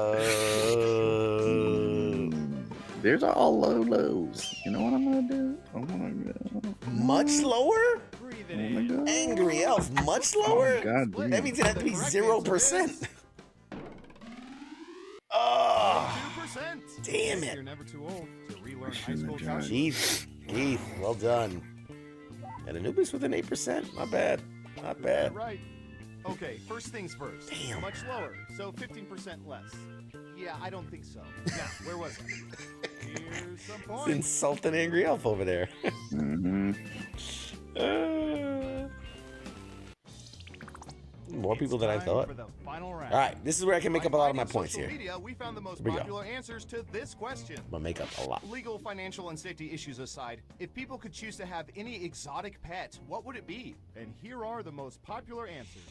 There's all low lows. You know what I'm gonna do? I'm gonna go. Much lower? Breathe Oh it my in. God. Angry Elf, much lower? God damn. That means it had to be The correct 0%. answer is Oh, 2%. damn You're it. never too old to relearn high Shouldn't school have tried. calculus. Keith, well done. And Anubis with an 8%. Not bad. Not bad. Right. Okay, first things first. Damn. Much lower, so 15% less. Yeah, I don't think so. Now, where was I? Here's some points. Insulting Angry Elf over there. more people than I thought. For the final round. All right, this is where I can make up a lot of my By points social here. Media, we found the most Here we go. popular answers to this question. I'm gonna make up a lot. Legal, financial, and safety issues aside, if people could choose to have any exotic pet, what would it be? And here are the most popular answers.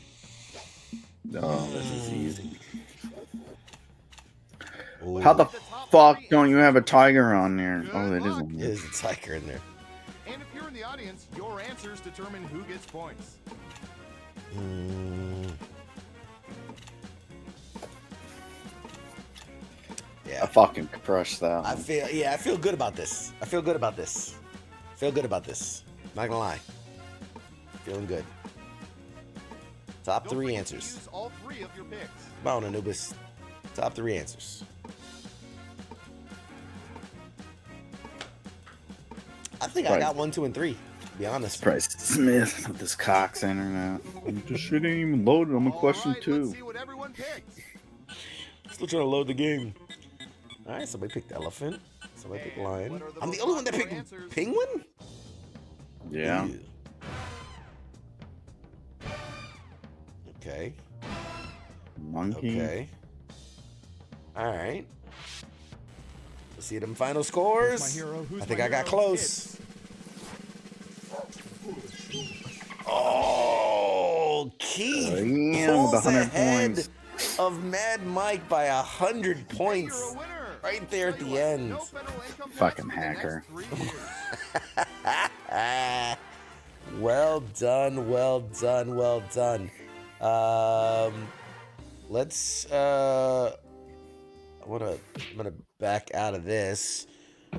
Oh, this is easy. Ooh, How the fuck don't you have a tiger on there? Oh, that is luck. on there. there's a tiger in there. And if you're in the audience, your answers determine who gets points. Yeah, I fucking crushed that. I feel good about this. Feel good about this. Not gonna lie. Feeling good. Top Don't 3 forget to answers. use all 3 of your picks. Come on, Anubis. Top 3 answers. I think I Right. got 1, 2, and 3. To be honest. Bryce Smith with this Cox internet. This shit ain't even loaded. I'm in question Alright, 2. let's see what everyone picked. Still trying to load the game. All right, somebody picked elephant. Somebody picked And lion. what are the I'm the most only one that popular picked answers? penguin. Yeah. Ew. Okay. Monkey. Okay. All right. Let's see them final scores. My hero, who's I think my I got hero? close. Oh, Keith Damn, pulls with 100 ahead points. of Mad Mike by 100 And points. you're a winner. Right there at Tell the you what, end. no federal income tax Fucking for the next hacker. 3 years. Well done, well done, well done. Let's I'm gonna back out of this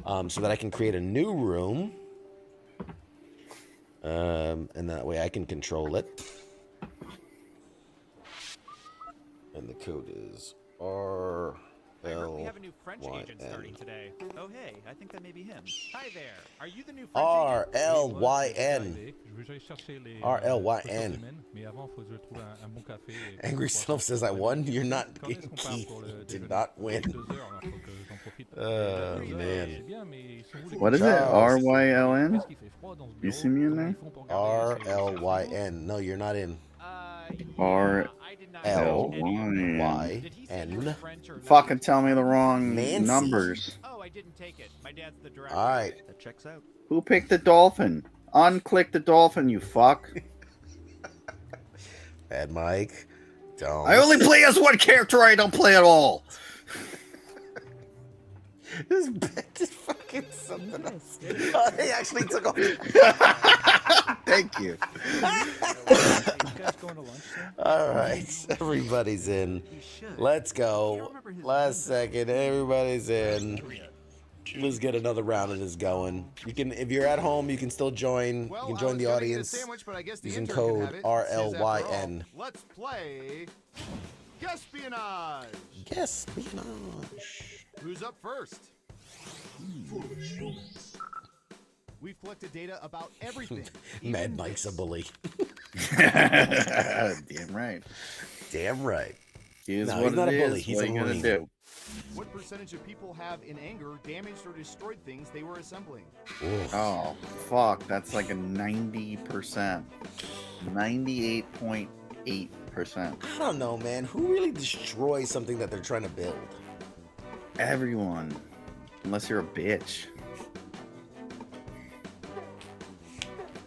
so that I can create a new room. And that way I can control it. And the code is I heard we have a new French RLYN. agent starting today. Oh, hey, I think that may be him. Hi there. Are you the new French agent? RLYN. RLYN. Angry Self says I won. You're not Keith. You did not win. Oh man. What is it? RYLN? You see me in there? RLYN. No, you're not in. R I did not L catch any of Y it. Y Did he say you were N. French or not? Fucking tell me the wrong Nancy. numbers. Oh, I didn't take it. My dad's the director. All right. That checks out. Who picked the dolphin? Unclick the dolphin, you fuck. Bad Mike. Don't. I only play as one character, I don't play at all. This bet is fucking something else. Oh, they actually took off. Thank you. All right, everybody's in. Let's go. Last second, everybody's in. Let's get another round of this going. You can, if you're at home, you can still join. Well, You can I join was the gonna eat a audience sandwich, but I guess the using intern can code have it, since after all, RLYN. Let's play Espionage. Yes, espionage. Who's up first? We've collected data about everything. Mad even Mike's a this. bully. Damn right. Damn right. Here's No, what he's not it a bully. is. He's What a you gonna marine. do? What percentage of people have, in anger, damaged or destroyed things they were assembling? Ooh. Oh, fuck. That's like a 90%. 98.8%. I don't know, man. Who really destroys something that they're trying to build? Everyone. Unless you're a bitch.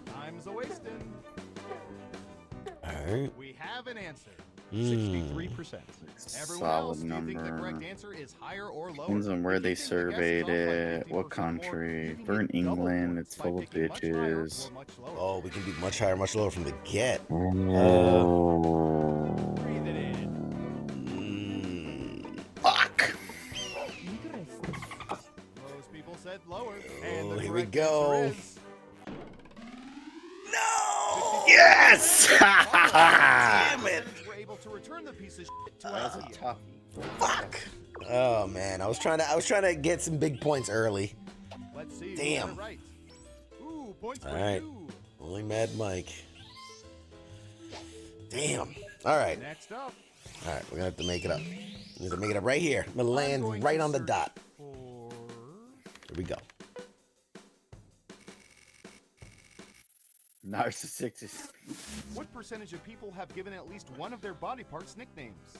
Time's a wasting. All right. We have an answer. 63%. Everyone Solid else, do you think the number. correct answer is higher or lower? Depends on where If they you think the guess is surveyed off by it, 50% what more, country. you If can we're in get double England, points it's by full of picking much higher bitches. or much lower. Oh, we can be much higher, much lower from the get. Oh. Breathe it in. Fuck. Most people said lower. And Oh, the here we correct go. answer is No! Yes! Damn it! we're able to return the piece of shit to That's a us. tough. Fuck! Oh man, I was trying to get some big points early. Let's see. who Damn. got it right. Ooh, points for All right. you. Only Mad Mike. Damn. All right. Next up. All right, we're gonna have to make it up. We have to make it up right here. I'm gonna land right on the dot. For Here we go. Narcissistic. What percentage of people have given at least one of their body parts nicknames?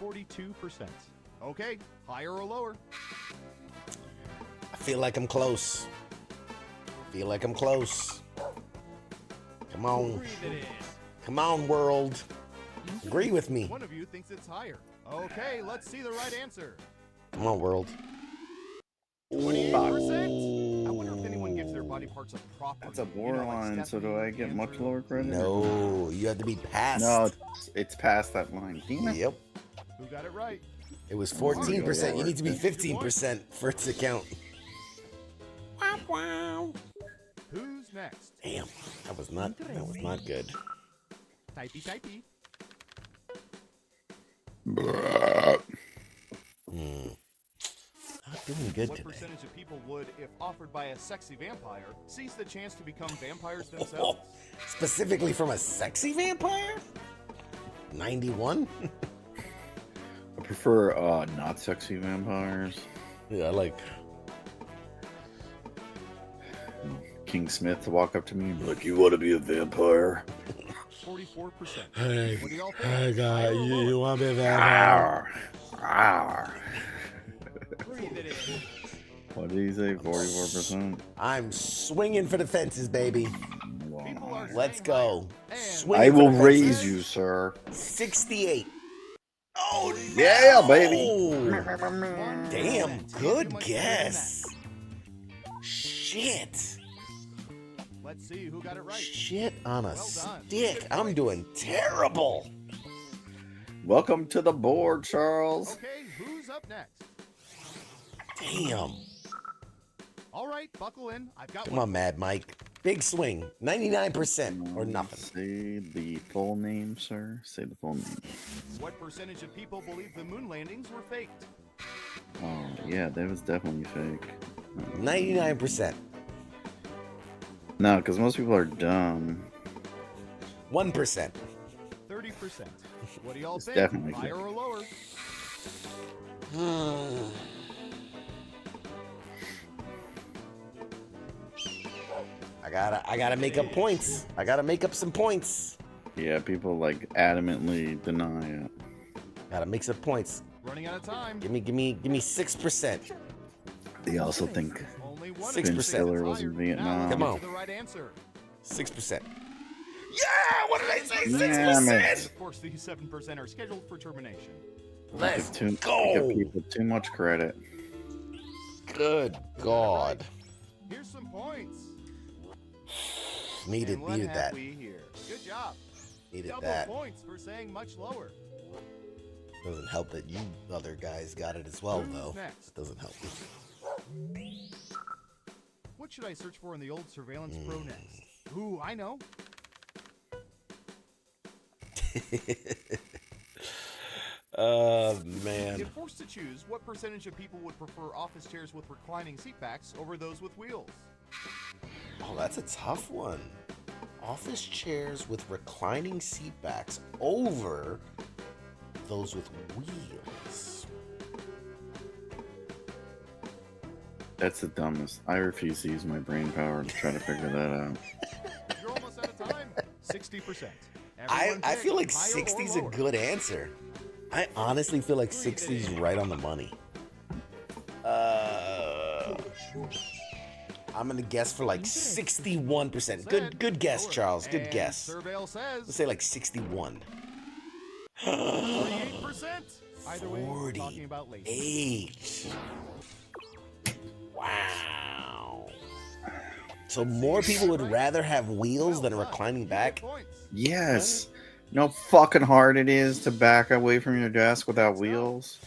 42%. Okay, higher or lower? I feel like I'm close. Come on. Come on, world. Agree with me. One of you thinks it's higher. Okay, let's see the right answer. Come on, world. 28%? I wonder if anyone gives their body parts a proper That's a name, borderline, so do I get much lower credit? No, you have to be past. No, it's past that line. Damn it. Yep. Who got it right? It was 14%. You need to be 15% for it to count. Wow. Who's next? Damn, that was not good. Typey. Not doing good What today. percentage of people would, if offered by a sexy vampire, seize the chance to become vampires themselves? Specifically from a sexy vampire? 91? I prefer not sexy vampires. Yeah, I like King Smith to walk up to me and be like, "You want to be a vampire?" 44%. Hey, What do y'all think? hey guy, Higher or you lower? want to be a vampire? Breathe it in. What did he say? 44%. I'm swinging for the fences, baby. People are Let's saying go. higher. And Swinging I for will the raise fences. you, sir. 68. Oh, Yeah, no. baby. Damn, good guess. Shit. Let's see who got it right. Shit on a Well done. stick. I'm doing terrible. Welcome to the board, Charles. Okay, who's up next? Damn. All right, buckle in. I've got Come one. on, Mad Mike. Big swing. 99% or nothing. Say the full name, sir. Say the full name. What percentage of people believe the moon landings were faked? Oh, yeah, that was definitely fake. 99%. No, because most people are dumb. 1%. 30%. What do y'all It's think? definitely Higher fake. or lower? I gotta make up points. I gotta make up some points. Yeah, people like adamantly deny it. Gotta make some points. Running out of time. Give me 6%. They also think Only one Six of you percent. thinks it's Stiller was in higher. Vietnam. Now Come let's on. get to the right answer. 6%. Yeah, what did I say? Yeah, man. 6%. Of course, these 7% are scheduled for termination. Let's Give go. people too much credit. Good God. Here's some points. Needed And what have that. we here? Good job. Needed Double that. points for saying much lower. Doesn't help that you other guys got it as well, Who's though. next? Doesn't help. What should I search for in the old Surveillance Pro next? Ooh, I know. Oh, man. If forced to choose, what percentage of people would prefer office chairs with reclining seat backs over those with wheels? Oh, that's a tough one. Office chairs with reclining seat backs over those with wheels. That's the dumbest. I refuse to use my brain power to try to figure that out. You're almost out of time. 60%. I Everyone feel like pick higher or 60 is a lower. good answer. I honestly feel like 60 is right on the money. I'm gonna guess for like 61%. Good guess, Lower. Charles. Good And guess. Surveil Let's says say like 61. 48%. Either way, we're talking about lazy. 8. Wow. So more people would rather have wheels than a reclining back? Yes. You know how fucking hard it is to back away from your desk without wheels?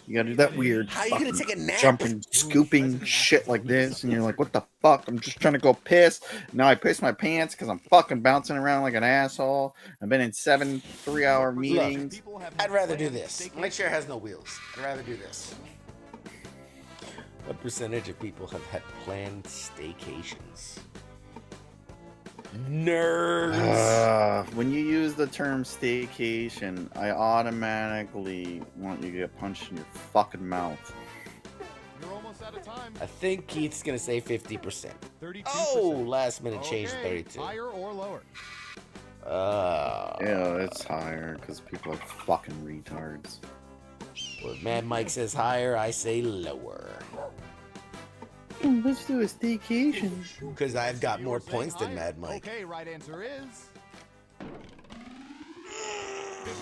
You gotta do that weird How are you gonna fucking take a nap? jumping, scooping shit like this, and you're like, what the fuck? I'm just trying to go piss. Now I piss my pants because I'm fucking bouncing around like an asshole. I've been in 7 3-hour meetings. I'd rather do this. My chair has no wheels. I'd rather do this. What percentage of people have had planned staycations? Nerds. When you use the term staycation, I automatically want you to get punched in your fucking mouth. You're almost out of time. I think Keith's gonna say 50%. 32%. Oh, last minute change to Okay, 32. higher or lower? Yeah, it's higher because people are fucking retards. Well, Mad Mike says higher, I say lower. Let's do a staycation. Because I've got You more were saying points than higher. Mad Mike. Okay, right answer is.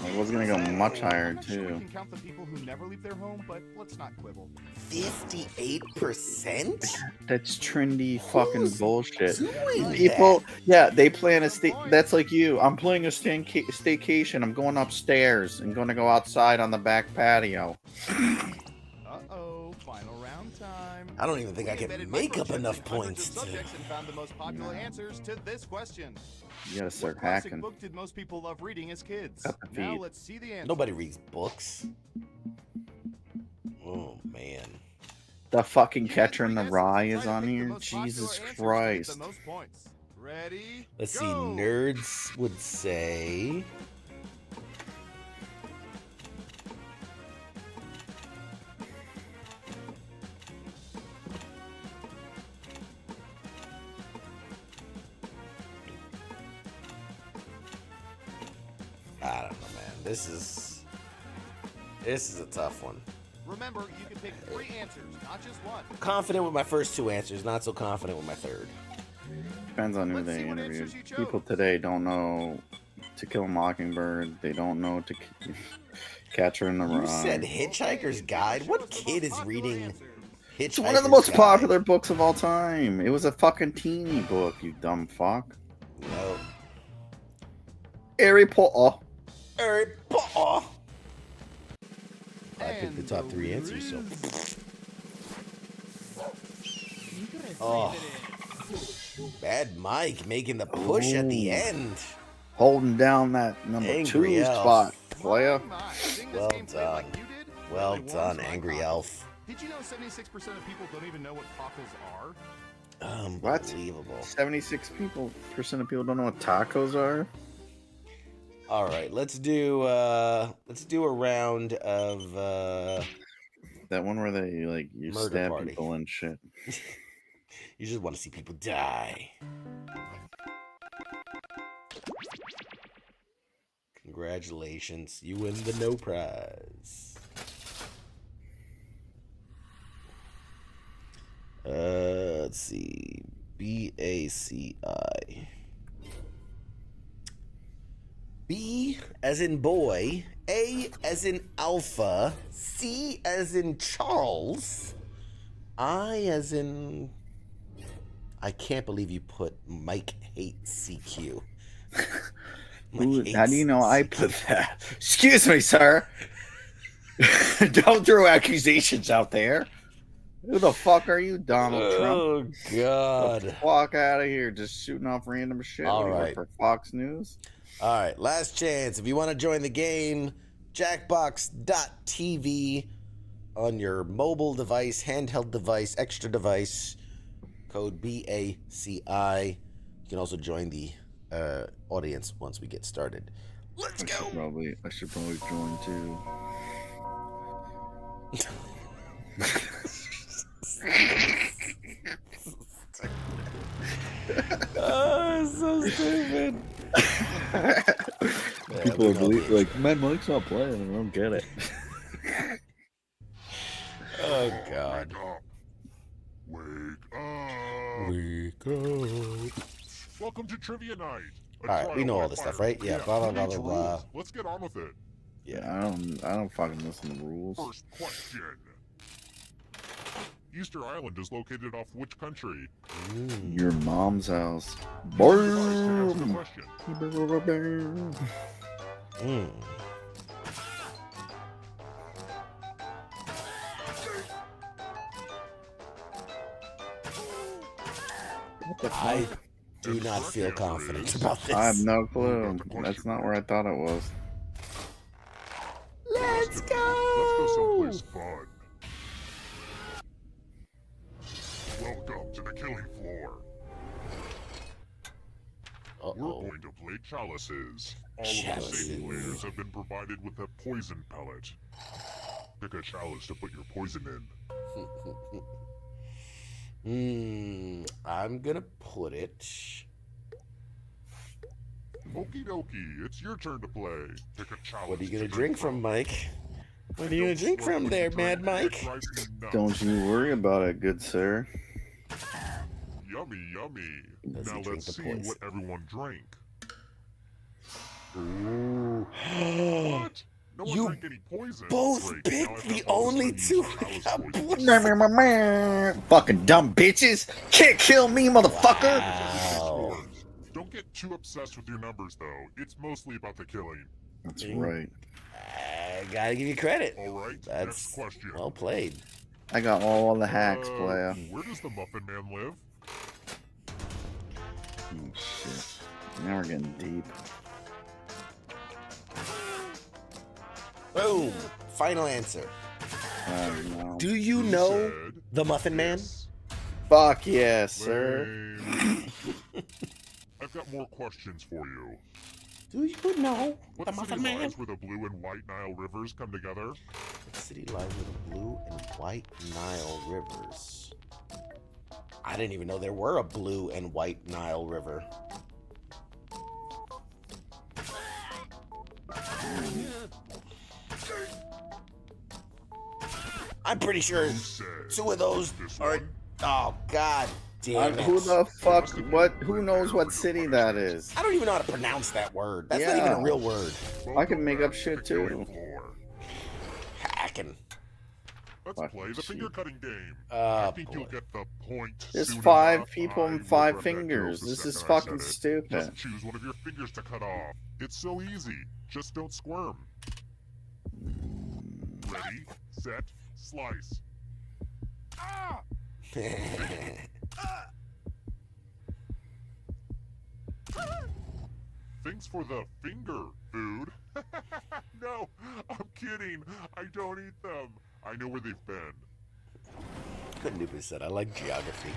I was gonna go much higher I'm not sure we too. can count the people who never leave their home, but let's not quibble. 58%? That's trendy fucking Who's bullshit. doing People, yeah, they plan a stay. That's like you. I'm playing a staycation. I'm going upstairs and going to go outside on the back patio. Uh-oh, final round time. I don't even think I We can embedded make up microchips enough in hundreds points of to... subjects and found the most popular answers to this question. You gotta start What classic hacking. book did most people love reading as kids? Cut the Now feed. let's see the answer. Nobody reads books. Oh, man. The fucking You get Catcher in the 3 Rye guesses. is Try to on pick the here. most popular Jesus answers to get Christ. the most points. Ready? Let's see. go. Nerds would say... I don't know, man. This is a tough one. Remember, you can pick 3 answers, not just one. Confident with my first 2 answers, not so confident with my third. Depends on who Let's they see what interviewed. answers you chose. People today don't know To Kill a Mockingbird. They don't know Catcher in the You Rye. said Hitchhiker's Guide? What kid is reading Hitchhiker's It's one of the most Guide? popular books of all time. It was a fucking teeny book, you dumb fuck. No. Harry Potter. Harry Potter. I picked And the top 3 the answers, so... Oh. Oh. Bad Mike making the push at the Ooh. end. Holding down that number Angry 2 Elf. spot, player. Well done. Well done, Angry Elf. Did you know 76% of people don't even know what tacos are? Unbelievable. 76% of people don't know what tacos are. All right, let's do a round of That one where they like you Murder stab party. people and shit. you just want to see people die. Congratulations, you win the no prize. Let's see. BACI. B as in boy, A as in alpha, C as in Charles, I as in... I can't believe you put Mike hates CQ. Ooh, how do you know I put that? Excuse me, sir. Don't throw accusations out there. Who the fuck are you, Donald Trump? Oh, God. Get the fuck out of here, just shooting off random shit. All What do you work right. for Fox News? All right, last chance. If you want to join the game, jackbox.tv on your mobile device, handheld device, extra device, code BACI. You can also join the audience once we get started. Let's go. I should probably join too. Oh, it's so stupid. People believe like, man, Mike's not playing. I don't get it. Oh, God. Wake up. Welcome to Trivia Night. All right, we know all this stuff, right? Yeah, blah, blah, blah, blah, blah. Let's get on with it. Yeah, I don't fucking listen to rules. First question. Easter Island is located off which country? Your mom's house. Ask the question. I do not feel confident about this. I have no clue. That's not where I thought it was. Let's go. Let's go someplace fun. Welcome to the killing floor. We're going to play chalices. All of the safe players have been provided with a poison pellet. Pick a chalice to put your poison in. I'm gonna put it. Okie dokie, it's your turn to play. Pick a chalice. What are you gonna drink from, Mike? What are you gonna drink from there, Mad Mike? Don't you worry about it, good sir. Yummy, yummy. Now let's see what everyone drank. Ooh. What? No one drank any poison. Both picked the only two. Fucking dumb bitches. Can't kill me, motherfucker. Wow. Don't get too obsessed with your numbers, though. It's mostly about the killing. That's right. I gotta give you credit. All right. That's next question. Well played. I got all the hacks, player. Where does the Muffin Man live? Oh, shit. Now we're getting deep. Boom. Final answer. No. Do you know the Muffin Man? Fuck yes, sir. I've got more questions for you. Do you know what the Muffin Man? Lies where the Blue and White Nile rivers come together? What city lies where the Blue and White Nile rivers? I didn't even know there were a Blue and White Nile river. I'm pretty sure two of those are. Oh God damn it! Who the fuck? What? Who knows what city that is? I don't even know how to pronounce that word. That's not even a real word. I can make up shit too. Hacking. Let's play the finger cutting game. I think you'll get the point. There's 5 people and 5 fingers. This is fucking stupid. Just choose one of your fingers to cut off. It's so easy. Just don't squirm. Ready, set, slice. Ah! Thanks for the finger food. No, I'm kidding. I don't eat them. I know where they've been. Nubis said, I like geography.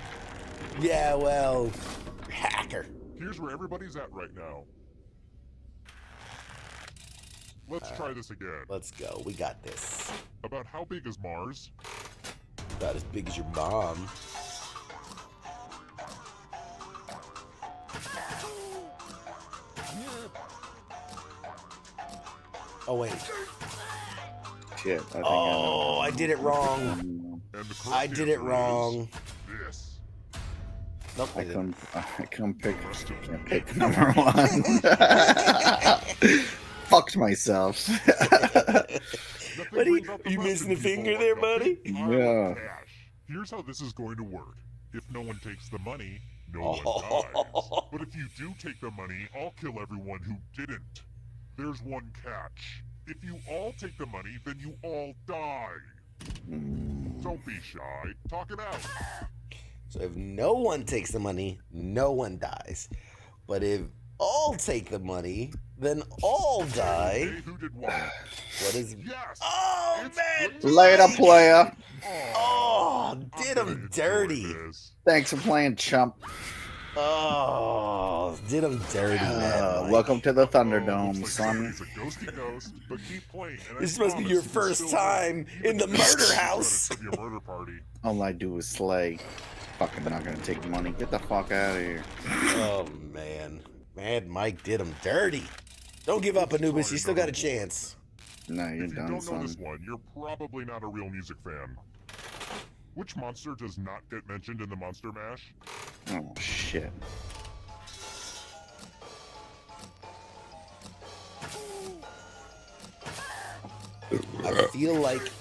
Yeah, well, hacker. Here's where everybody's at right now. Let's try this again. Let's go. We got this. About how big is Mars? About as big as your mom. Oh, wait. Shit. I did it wrong. I did it wrong. This. Nope, I can't pick number 1. Fucked myself. What are you missing a finger there, buddy? Yeah. Here's how this is going to work. If no one takes the money, no one dies. But if you do take the money, I'll kill everyone who didn't. There's one catch. If you all take the money, then you all die. Don't be shy. Talk it out. So if no one takes the money, no one dies. But if all take the money, then all die. Hey, who did what? What is... Yes! Oh, man! Later, player. Oh, did him dirty. Thanks for playing, chump. Oh, did him dirty, man. Welcome to the Thunderdome, son. He's a ghosty ghost, but keep playing. This must be your first time in the murder house. Your murder party. All I do is slay. Fucking not gonna take money. Get the fuck out of here. Oh, man. Mad Mike did him dirty. Don't give up, Anubis. You still got a chance. No, you're If you done, don't know this son. one, you're probably not a real music fan. Which monster does not get mentioned in the Monster Mash? Oh, shit. I feel like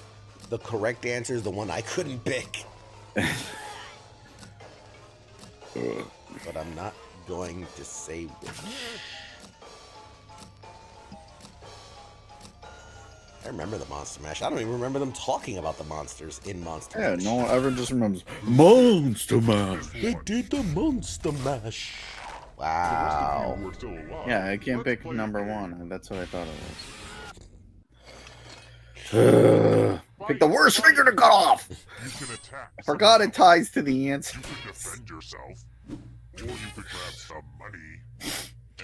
the correct answer is the one I couldn't pick. But I'm not going to say which. I remember the Monster Mash. I don't even remember them talking about the monsters in Monster Mash. Yeah, no one ever just remembers Monster Mash. They did the Monster Mash. Wow. We're still alive. Yeah, I can't pick number 1. That's what I thought it was. Pick the worst finger to cut off. You can attack. I forgot it ties to the answer. You could defend yourself, or you could grab some money.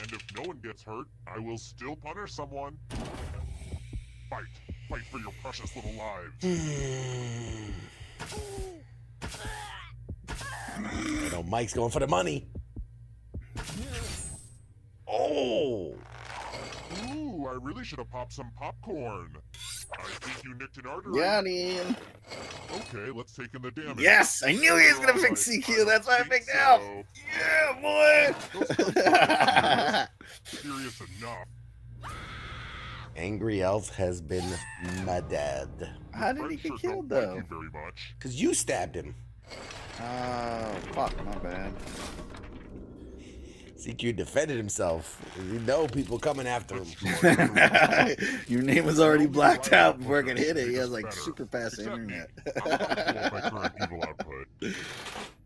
And if no one gets hurt, I will still punish someone. Fight. Fight for your precious little lives. You know, Mike's going for the money. Oh! Ooh, I really should have popped some popcorn. I think you nicked an artery. Got him. Okay, let's take in the damage. Yes, I knew he was gonna pick CQ. That's why I picked Elf. Yeah, boy. Serious enough. Angry Elf has been murdered. How did he get killed though? Thank you very much. Because you stabbed him. Oh, fuck, my bad. CQ defended himself. You know people coming after him. Your name was already blacked out before I could hit it. He has like super fast internet. Evil output.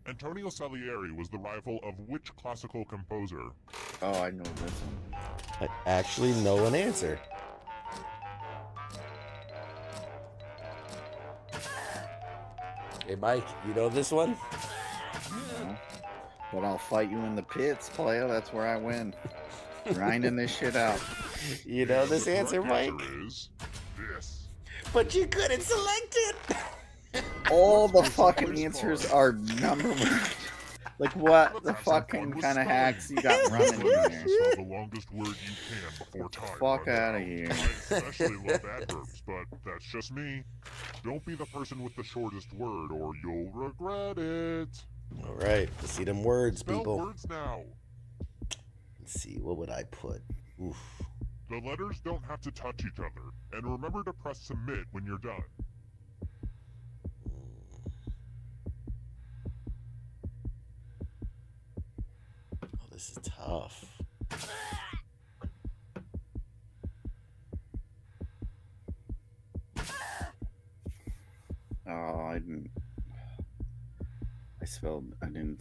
Antonio Salieri was the rival of which classical composer? Oh, I know this one. I actually know an answer. Hey, Mike, you know this one? No. But I'll fight you in the pits, player. That's where I win. Grinding this shit out. You know this answer, Mike? Is this. But you couldn't select it. All the fucking answers are number one. Like what the fucking kind of hacks you got running in there? Spell the longest word you can before time. Fuck out of here. I especially love adverbs, but that's just me. Don't be the person with the shortest word, or you'll regret it. All right, let's see them words, Spell people. words now. Let's see, what would I put? Oof. The letters don't have to touch each other, and remember to press submit when you're done. Oh, this is tough. Oh, I didn't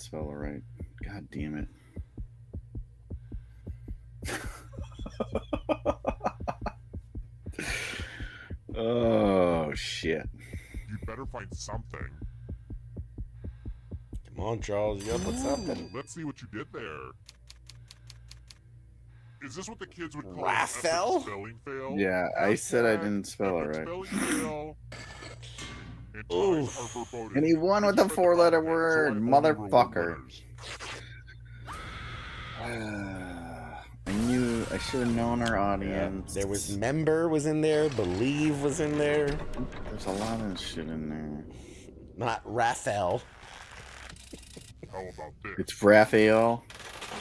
spell it right. God damn it. Oh shit. You better find something. Come on, Charles, you gotta put something. Let's see what you did there. Is this what the kids would call Raphael? an epic spelling fail? Yeah, I said I didn't spell it Epic right. spelling fail. And Oof. ties are foreboding. And he won with a 4-letter word, motherfucker. I knew I should have known our audience. There was member was in there, believe was in there. There's a lot of shit in there. Not Raphael. How about this? It's Raphael.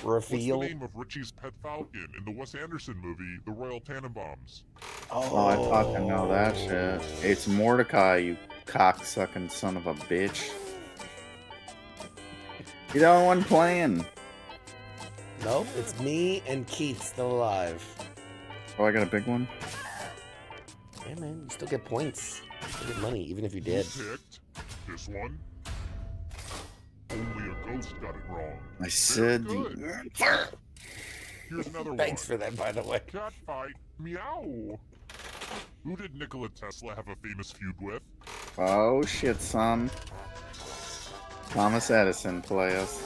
What's the Raphael. name of Richie's pet falcon in the Wes Anderson movie, The Royal Tannenbaums? Oh, I fucking know that shit. It's Mordecai, you cocksucking son of a bitch. You're the only one playing. Nope, it's me and Keith still alive. Oh, I got a big one? Yeah, man, you still get points. You still get money, even if you did. Who picked this one? Only a ghost got it wrong. I said Good. Here's another Thanks one. for that, by the way. Cat fight. Meow. Who did Nikola Tesla have a famous feud with? Oh shit, son. Thomas Edison, play us.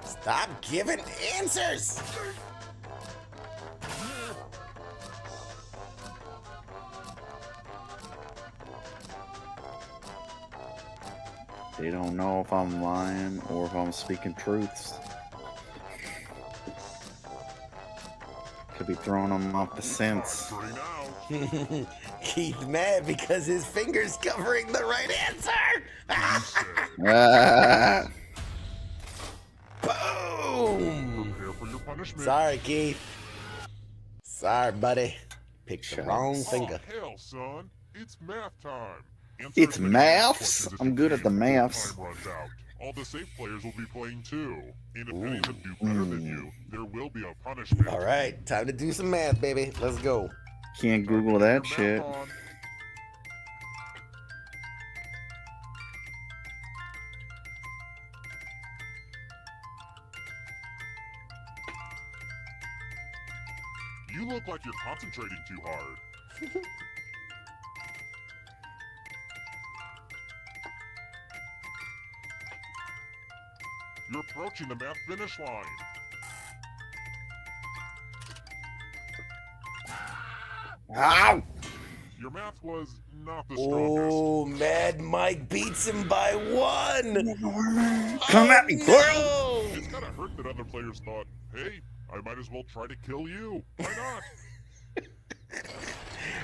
Stop giving answers! They don't know if I'm lying or if I'm speaking truths. Could be throwing them off the scents. Keith mad because his finger's covering the right answer! Ah. Boom! Prepare for your punishment. Sorry, Keith. Sorry, buddy. Picked the wrong finger. Oh, hell, son. It's math time. Answer It's as many maths? questions as I'm you good can at the before maths. time runs out. All the safe players will be playing too. And if any of them do better than you, there will be a punishment. All right, time to do some math, baby. Let's go. Can't Google that Math shit. on. You look like you're concentrating too hard. You're approaching the math finish line. Ow! Your math was not the strongest. Oh, Mad Mike beats him by 1. Come at me, no! girl! It's kind of hurt that other players thought, hey, I might as well try to kill you. Why not?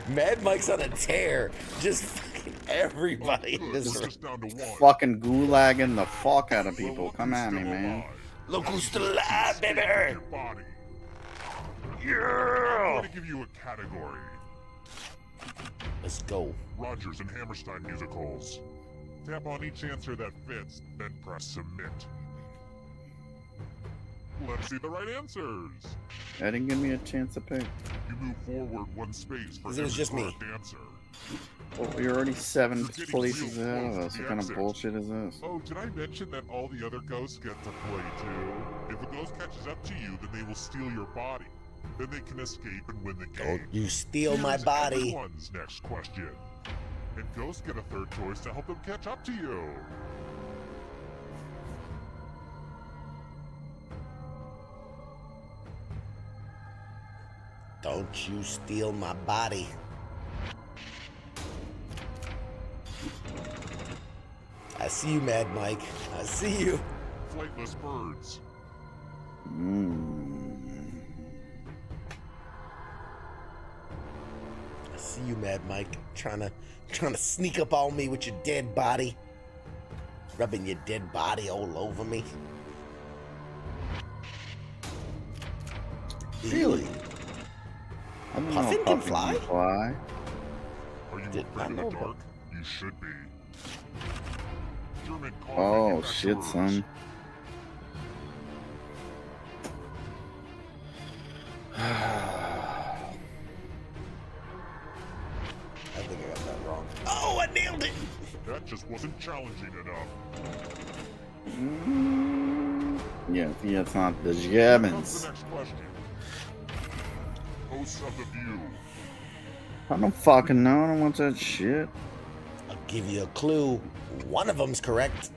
Mad Mike's on a tear. Just fucking everybody. Good, This we're just down to 1. Fucking gulagging the fuck out of people. Well, look Come who's at me, still man. alive. Look Now who's you still just alive, escape baby. with your body. I'm Yeah! going to give you a category. Let's go. Rogers and Hammerstein musicals. Tap on each answer that fits, then press submit. Let's see the right answers. That didn't give me a chance to pick. You move forward 1 space for It was every just me. correct answer. Well, you're already 7 You're getting places real ahead of close us. to What the kind of exit. bullshit is this? Oh, did I mention that all the other ghosts get to play too? If a ghost catches up to you, then they will steal your body. Then they can escape and win the game. Don't you steal my Here's body. everyone's next question. And ghosts get a third choice to help them catch up to you. Don't you steal my body. I see you, Mad Mike. I see you. Flightless birds. I see you, Mad Mike. Trying to sneak up on me with your dead body. Rubbing your dead body all over me. Really? I don't know Puffin if can Puffin fly? Are you Did afraid not of the know dark? about- You should be. German car Oh, shit, manufacturers. son. I think I got that wrong. Oh, I nailed it! That just wasn't challenging enough. Yeah, it's not the Here comes Germans. the next question. Hosts of The View. I don't fucking know. I don't want that shit. I'll give you a clue. One of them's correct.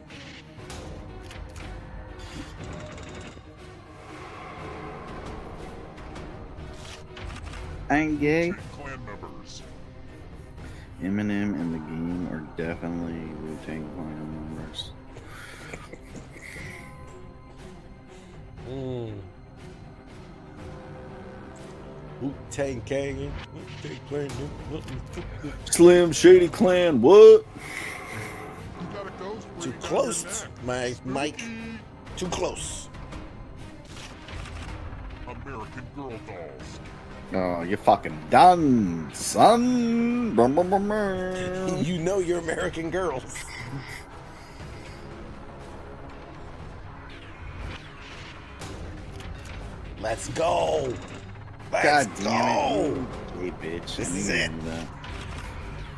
I ain't gay. Clan members. Eminem and the Game are definitely Wu-Tang Clan members. Wu-Tang Gang. Slim Shady Clan, what? You got a ghost Too breathing down close, your neck. Mike. Spooky. Too close. American Girl dolls. Oh, you're fucking done, son. Brum, brum, brum, brum. You know you're American Girls. Let's go. Let's God go. damn it. Hey, bitch. This I is knew it. that.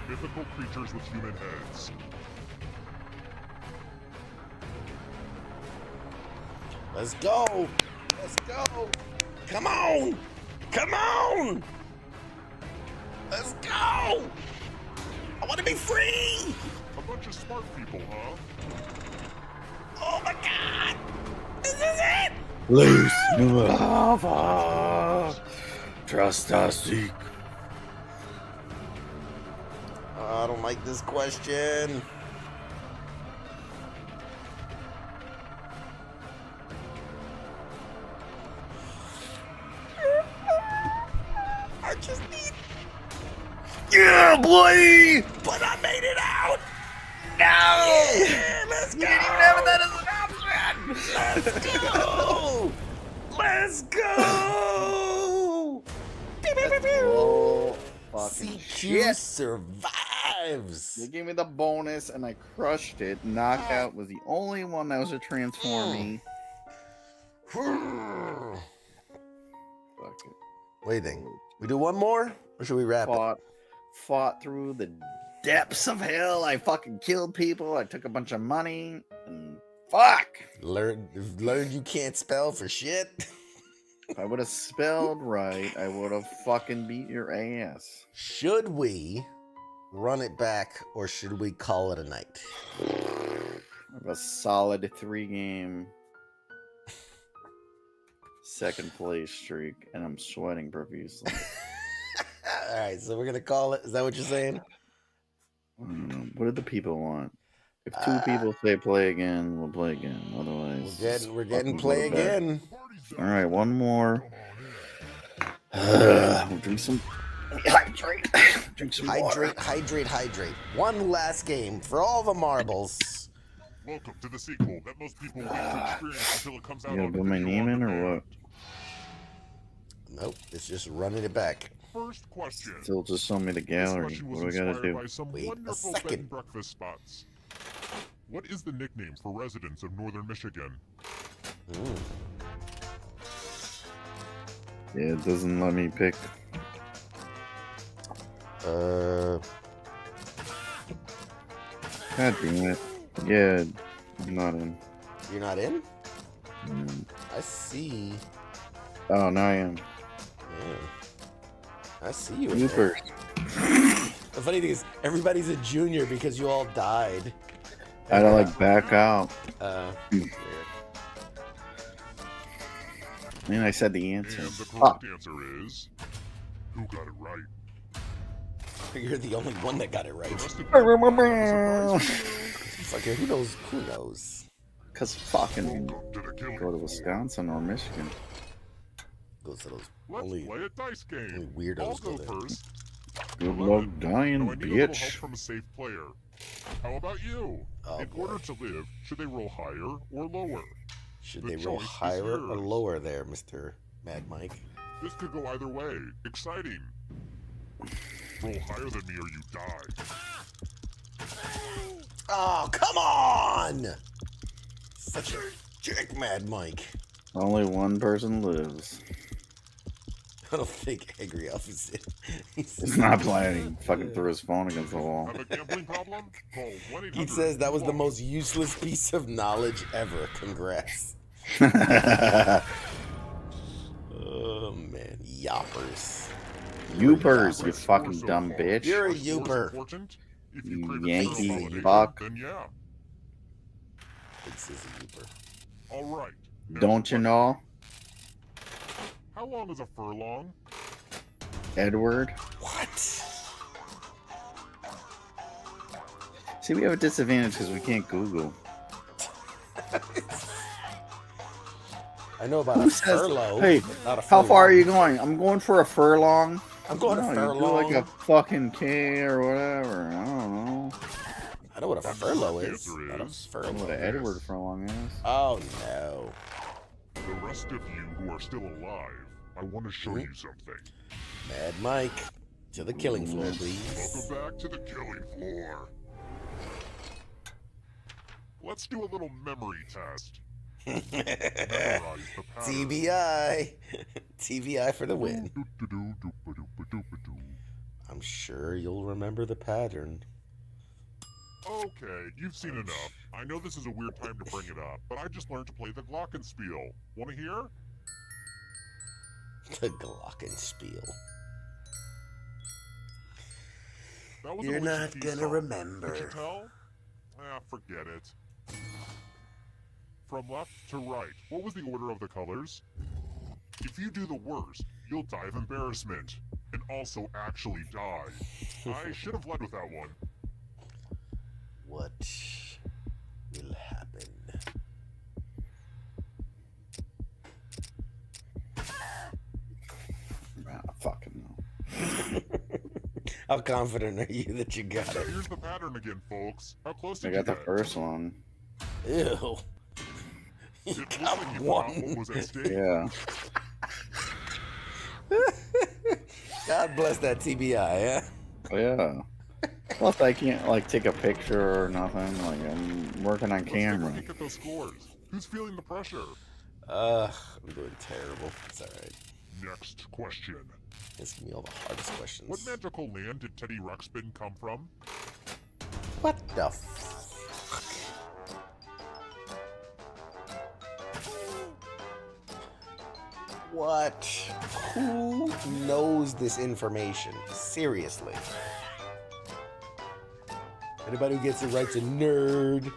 Mythical creatures with human heads. Let's go. Let's go. Come on. Come on. Let's go. I want to be free. A bunch of smart people, huh? Oh my God. This is it. Loose lava. Trust us, seek. I don't like this question. I just need. Yeah, boy. But I made it out. No. Yeah, let's go. Never that as an option. Let's go. Let's go. Pew, pew, pew, pew. Oh, fucking CQ shit. survives. They gave me the bonus and I crushed it. Knockout was the only one that was a transforming. Fuck it. What do you think? We do one more, or should we wrap it? Fought through the depths of hell. I fucking killed people. I took a bunch of money. And fuck. Learned you can't spell for shit. If I would have spelled right, I would have fucking beat your ass. Should we run it back, or should we call it a night? I have a solid 3-game second place streak, and I'm sweating profusely. All right, so we're gonna call it. Is that what you're saying? What do the people want? If two people say play again, we'll play again. Otherwise, We're getting fucking go play to bed. again. All right, one more. We'll drink some. Hydrate. Drink some water. Hydrate. One last game for all the marbles. Welcome to the sequel that most people wait to experience until it comes out. You gonna on put my video name on in or demand. what? Nope, it's just running it back. First question. Still just show me the This gallery. question was What do I gotta inspired do? by some Wait a wonderful bed second. and breakfast spots. What is the nickname for residents of northern Michigan? Yeah, it doesn't let me pick. God damn it. Yeah, I'm not in. You're not in? Mm. I see. Oh, now I am. Yeah. I see you. You there. first. The funny thing is, everybody's a junior because you all died. I had to like back out. Weird. Man, I said the answer. And the correct answer is... Who got it right? You're the only one that got it right. The rest of Okay, who knows? Who knows? Because fucking Welcome to the killing go to floor. Wisconsin or Michigan. Goes to those Let's only play a dice game. only weirdos I'll go go there. first. Good 11. luck dying, Now I need a little help bitch. from a safe player. How about you? Oh, In boy. order to live, should they roll higher or lower? Should The they roll choice is higher or yours. lower there, Mr. Mad Mike? This could go either way. Exciting. Roll higher than me or you die. Oh, come on! Such a jerk, Mad Mike. Only one person lives. I don't think Angry Elf is in. He's not playing. He fucking threw his phone against the wall. Have a gambling problem? Call 1-800. He says that was the most useless piece of knowledge ever. Congrats. Oh, man. Yoppers. Youpers, you fucking dumb bitch. You're a Are scores Youper. important? If You you crave Yankee external validation, fuck. then yeah. Big sissy Youper. All right. Next Don't you question. know, How long is a furlong? Edward? What? See, we have a disadvantage because we can't Google. I know about Who a says, furlough. hey, but not a how far are furlong. you going? I'm going for a furlong. I'm going No, a you do furlong. like a fucking K or whatever. I don't know. I know what a furlough is. Answer Not a is- I don't know furlough. what an Edward furlong is. Oh, no. The rest of you who are still alive, I want to show you something. Mad Mike. To the killing floor, please. Welcome back to the killing floor. Let's do a little memory test. Memorize the pattern. TBI. TBI for the win. Do-do-do-do-ba-do-ba-do-ba-do. I'm sure you'll remember the pattern. Okay, you've seen enough. I know this is a weird time to bring it up, but I just learned to play the glockenspiel. Want to hear? The Glockenspiel. That was You're an Alicia not Keys gonna song. remember. Could you tell? Forget it. From left to right, what was the order of the colors? If you do the worst, you'll die of embarrassment. And also actually die. I should have led with that one. What will happen? Ah, fucking no. How confident are you that you got it? Here's the pattern again, folks. How close I did you got the get? first one. Ew. You It looked got like you forgot one. what was at stake. Yeah. God bless that TBI, yeah? Yeah. Plus, I can't like take a picture or nothing. Like I'm working on Let's take a camera. look at those scores. Who's feeling the pressure? I'm doing terrible. It's alright. Next question. Asking me all the hardest questions. What magical land did Teddy Ruxpin come from? What the fuck? What? Who knows this information? Seriously. Anybody who gets it right's a nerd.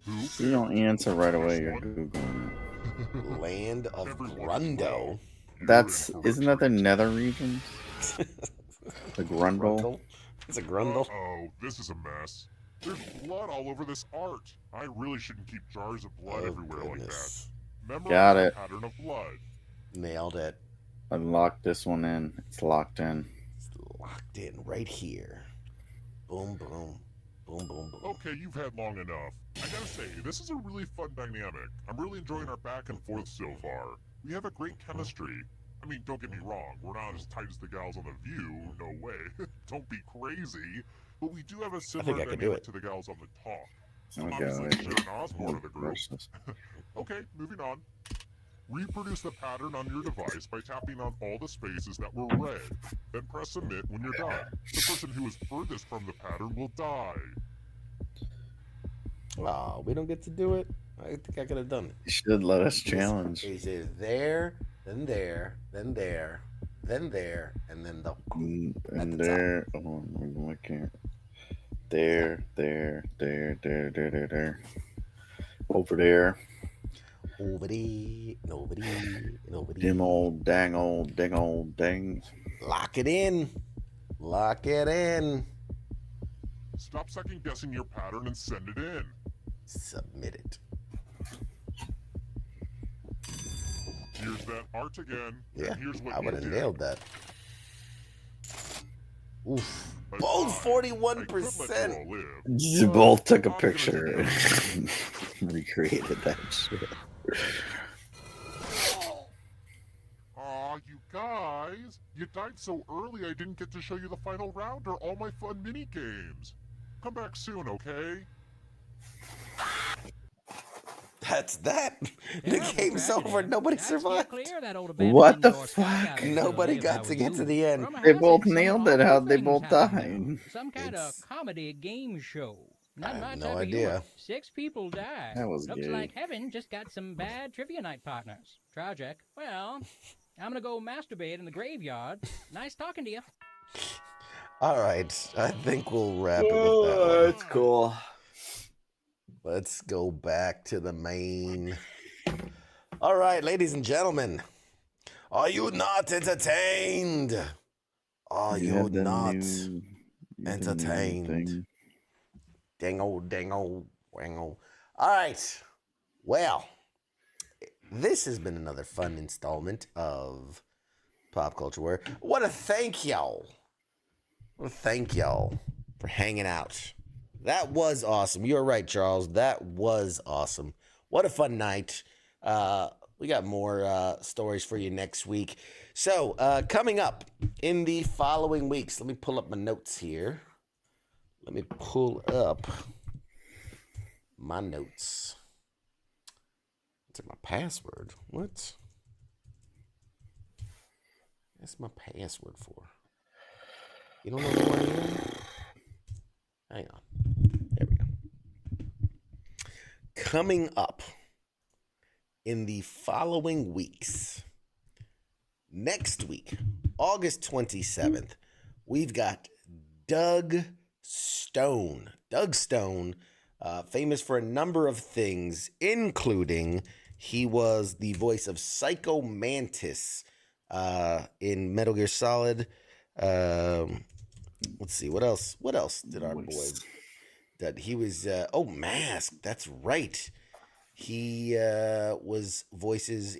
If you don't answer right away, you're Googling it. Land of Everyone is Grundo. well. Isn't that the nether regions? The Grundle? It's a Grundle. Oh, this is a mess. There's blood all over this art. I really shouldn't keep jars of blood everywhere like that. Memorize Got the it. pattern of blood. Nailed it. Unlock this one in. It's locked in. It's locked in right here. Boom, boom. Boom, boom, boom. Okay, you've had long enough. I gotta say, this is a really fun dynamic. I'm really enjoying our back and forth so far. We have a great chemistry. I mean, don't get me wrong, we're not as tight as the gals on The View, no way. Don't be crazy. But we do have a similar dynamic to the gals on The Talk. Obviously, Sharon Osbourne of the group. Okay, moving on. Reproduce the pattern on your device by tapping on all the spaces that were red. Then press submit when you're done. The person who is furthest from the pattern will die. Oh, we don't get to do it? I think I could have done it. You should let us challenge. He says there, then there, then there, then there, and then the... And there. Oh, I can't. There. Over there. Over there, nobody. Dim old, dang. Lock it in. Lock it in. Stop second guessing your pattern and send it in. Submit it. Here's that art again. Yeah, and here's what I would have did. nailed that. Oof. Both 41%. You both took a picture and recreated that shit. Aw, you guys. You died so early I didn't get to show you the final round or all my fun mini games. Come back soon, okay? That's that. The game's over. Nobody survived. What the fuck? Nobody got to get to the end. They both nailed it. How'd they both die? Some kind of comedy game show. Not my no type of idea. humor. 6 people died. That was Looks gay. like heaven just got some bad trivia night partners. Tragic. Well, I'm gonna go masturbate in the graveyard. Nice talking to you. All right. I think we'll wrap it with that one. That's cool. Let's go back to the main. All right, ladies and gentlemen. Are you not entertained? Are you not entertained? Dango, wango. All right. Well, this has been another fun installment of Pop Culture War. I want to thank y'all. For hanging out. That was awesome. You're right, Charles. That was awesome. What a fun night. We got more stories for you next week. So, coming up in the following weeks, let me pull up my notes here. Let me pull up my notes. What's my password? What? That's my password for. You don't know who I am? Hang on. There we go. Coming up in the following weeks, next week, August 27th, we've got Doug Stone. Doug Stone, famous for a number of things, including he was the voice of Psycho Mantis in Metal Gear Solid. Let's see, what else? What else did our boy that he was Mask, that's right. He was voices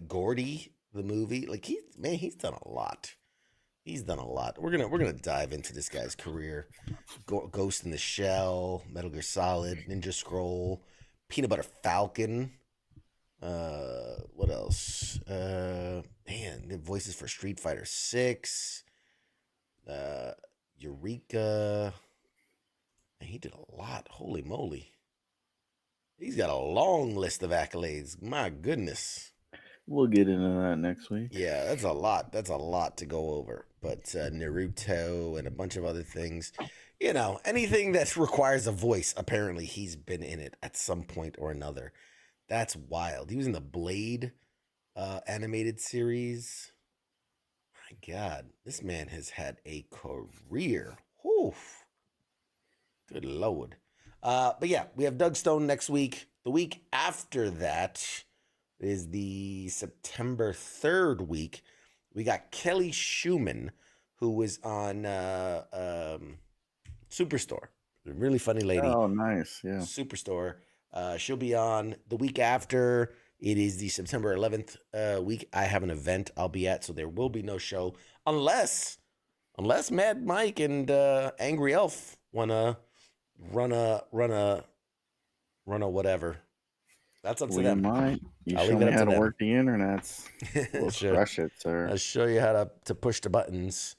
Gordy, the movie. Like he's done a lot. He's done a lot. We're gonna dive into this guy's career. Ghost in the Shell, Metal Gear Solid, Ninja Scroll, Peanut Butter Falcon. What else? The voices for Street Fighter 6. Eureka. Man, he did a lot. Holy moly. He's got a long list of accolades. My goodness. We'll get into that next week. Yeah, that's a lot. That's a lot to go over. But Naruto and a bunch of other things. You know, anything that requires a voice, apparently he's been in it at some point or another. That's wild. He was in the Blade animated series. My God, this man has had a career. Whew. Good Lord. But yeah, we have Doug Stone next week. The week after that, It is the September 3rd week. We got Kelly Schumann, who was on Superstore. A really funny lady. Oh, nice. Yeah. Superstore. She'll be on the week after. It is the September 11th week. I have an event I'll be at, so there will be no show unless Mad Mike and Angry Elf wanna run a whatever. That's up to them. Might. You I'll show leave it me up how to to them. work the internets. We'll Sure. crush it, sir. I'll show you how to push the buttons,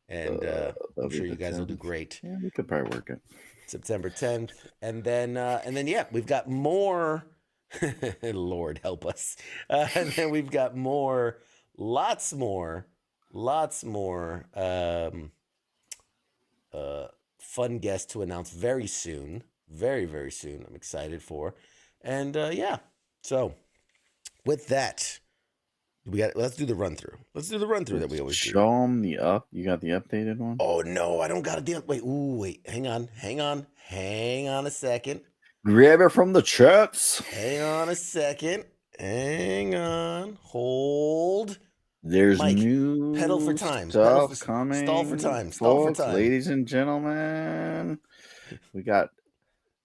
and I'm that'll sure be you the guys will do 10th. great. Yeah, we could probably work it. September 10th, and then yeah, we've got more. Lord help us. And then we've got lots more fun guests to announce very soon, very, very soon. I'm excited for, and yeah. So with that, let's do the run through. Let's do the run through that we always do. Show them the up. You got the updated one? Oh no, I don't got a deal. Wait. Hang on a second. Grab it from the chats. Hang on a second. Hang on. Hold. There's Mike, new pedal for time. stuff coming. Stall for time. Folks, ladies and gentlemen, we got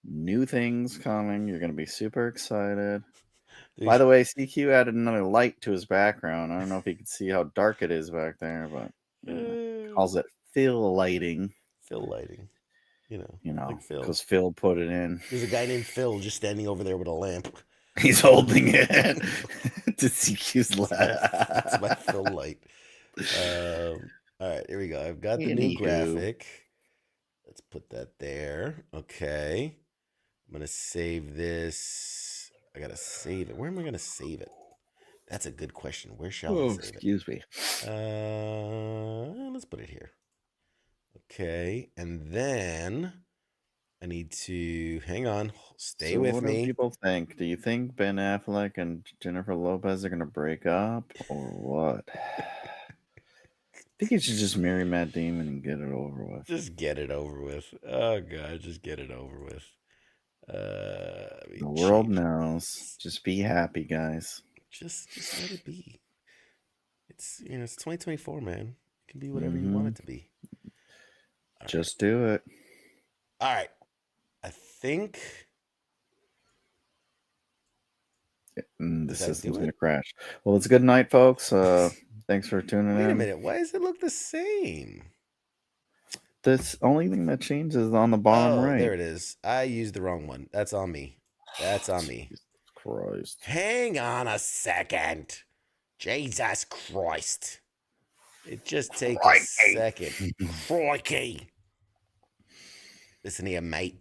new things coming. You're going to be super excited. By the way, CQ added another light to his background. I don't know if you can see how dark it is back there, but calls it fill lighting. Fill lighting. You know, like Phil. Because Phil put it in. There's a guy named Phil just standing over there with a lamp. He's holding it to CQ's light. That's my Phil light. All right, here we go. I've got the new graphic. Let's put that there. Okay. I'm going to save this. I got to save it. Where am I going to save it? That's a good question. Where shall I save it? Excuse me. Let's put it here. Okay, and then I need to hang on. Stay with what me. What do people think? Do you think Ben Affleck and Jennifer Lopez are going to break up or what? I think you should just marry Matt Damon and get it over with. Just get it over with. Oh God, just get it over with. The world knows. Just be happy, guys. Just let it be. It's it's 2024, man. It can be whatever you want it to be. Just do it. All right. I think the system's going to crash. Well, it's a good night, folks. Thanks for tuning in. Wait a minute. Why does it look the same? This only thing that changes is on the bottom right. There it is. I used the wrong one. That's on me. That's on me. Jesus Christ. Hang on a second. Jesus Christ. It just takes a second. Crikey. Listen here, mate.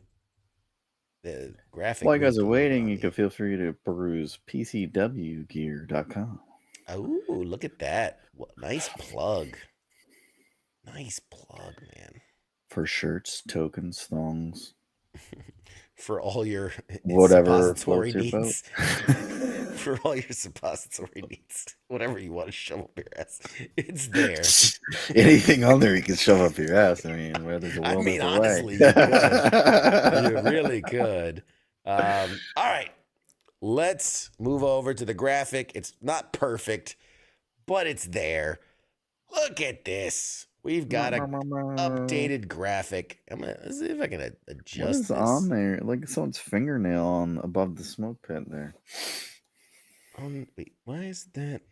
The graphic. While you guys are waiting, you can feel free to peruse PCWgear.com. Oh, look at that. Nice plug. Nice plug, man. For shirts, tokens, thongs. For all your whatever suppository needs. For all your suppository needs. Whatever you want to shove up your ass. It's there. Anything on there you can shove up your ass. I mean, where there's a will, there's a honestly, way. you could. You really could. All right. Let's move over to the graphic. It's not perfect, but it's there. Look at this. We've got an updated graphic. I'm gonna see if I can adjust What is this. on there? Like someone's fingernail on above the smoke pit there. Wait, why is that?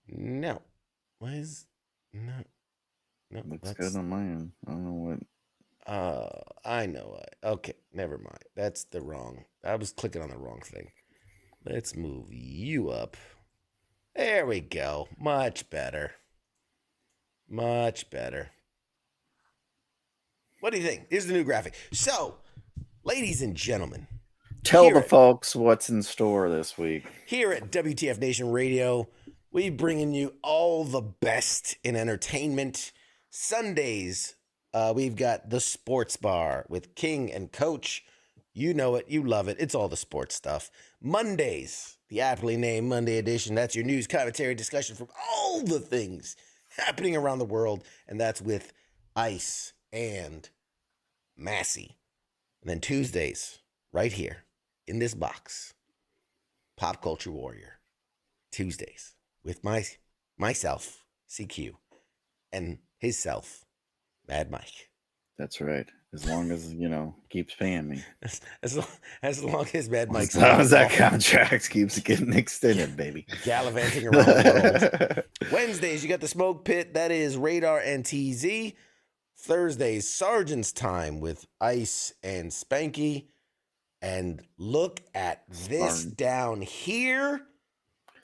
No. Why is no? Looks good on my end. I don't know what. I know. Okay, never mind. That's the wrong. I was clicking on the wrong thing. Let's move you up. There we go. Much better. Much better. What do you think? Here's the new graphic. So, ladies and gentlemen, tell the folks what's in store this week. Here at WTF Nation Radio, we bringing you all the best in entertainment. Sundays, we've got the Sports Bar with King and Coach. You know it. You love it. It's all the sports stuff. Mondays, the aptly named Monday edition. That's your news, commentary, discussion from all the things happening around the world. And that's with Ice and Massey. And then Tuesdays, right here in this box, Pop Culture Warrior Tuesdays with myself, CQ, and his self, Mad Mike. That's right. As long as, keeps paying me. As long as Mad Mike's as long as that contract keeps getting extended, baby. Gallivanting around the world. Wednesdays, you got the Smoke Pit. That is Radar and TZ. Thursdays, Sergeant's Time with Ice and Spanky. And look at this down here.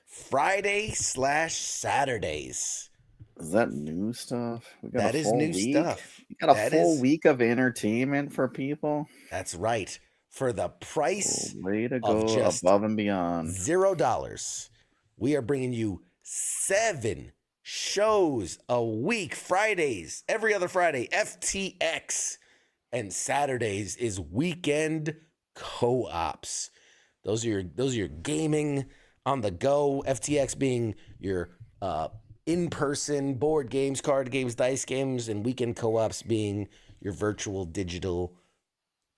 Friday/Saturdays. Is that new stuff? That is new stuff. You got a full week of entertainment for people? That's right. For the price way to go above and beyond. $0. We are bringing you 7 shows a week. Fridays, every other Friday, FTX. And Saturdays is weekend co-ops. Those are your gaming on the go. FTX being your in-person board games, card games, dice games, and weekend co-ops being your virtual digital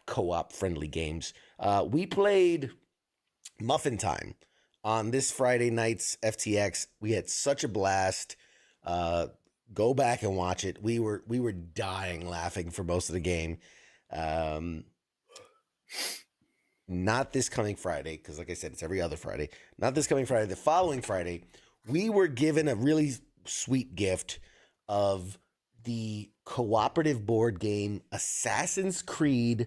co-op friendly games. We played Muffin Time on this Friday night's FTX. We had such a blast. Go back and watch it. We were dying laughing for most of the game. Not this coming Friday, because like I said, it's every other Friday. Not this coming Friday. The following Friday, we were given a really sweet gift of the cooperative board game Assassin's Creed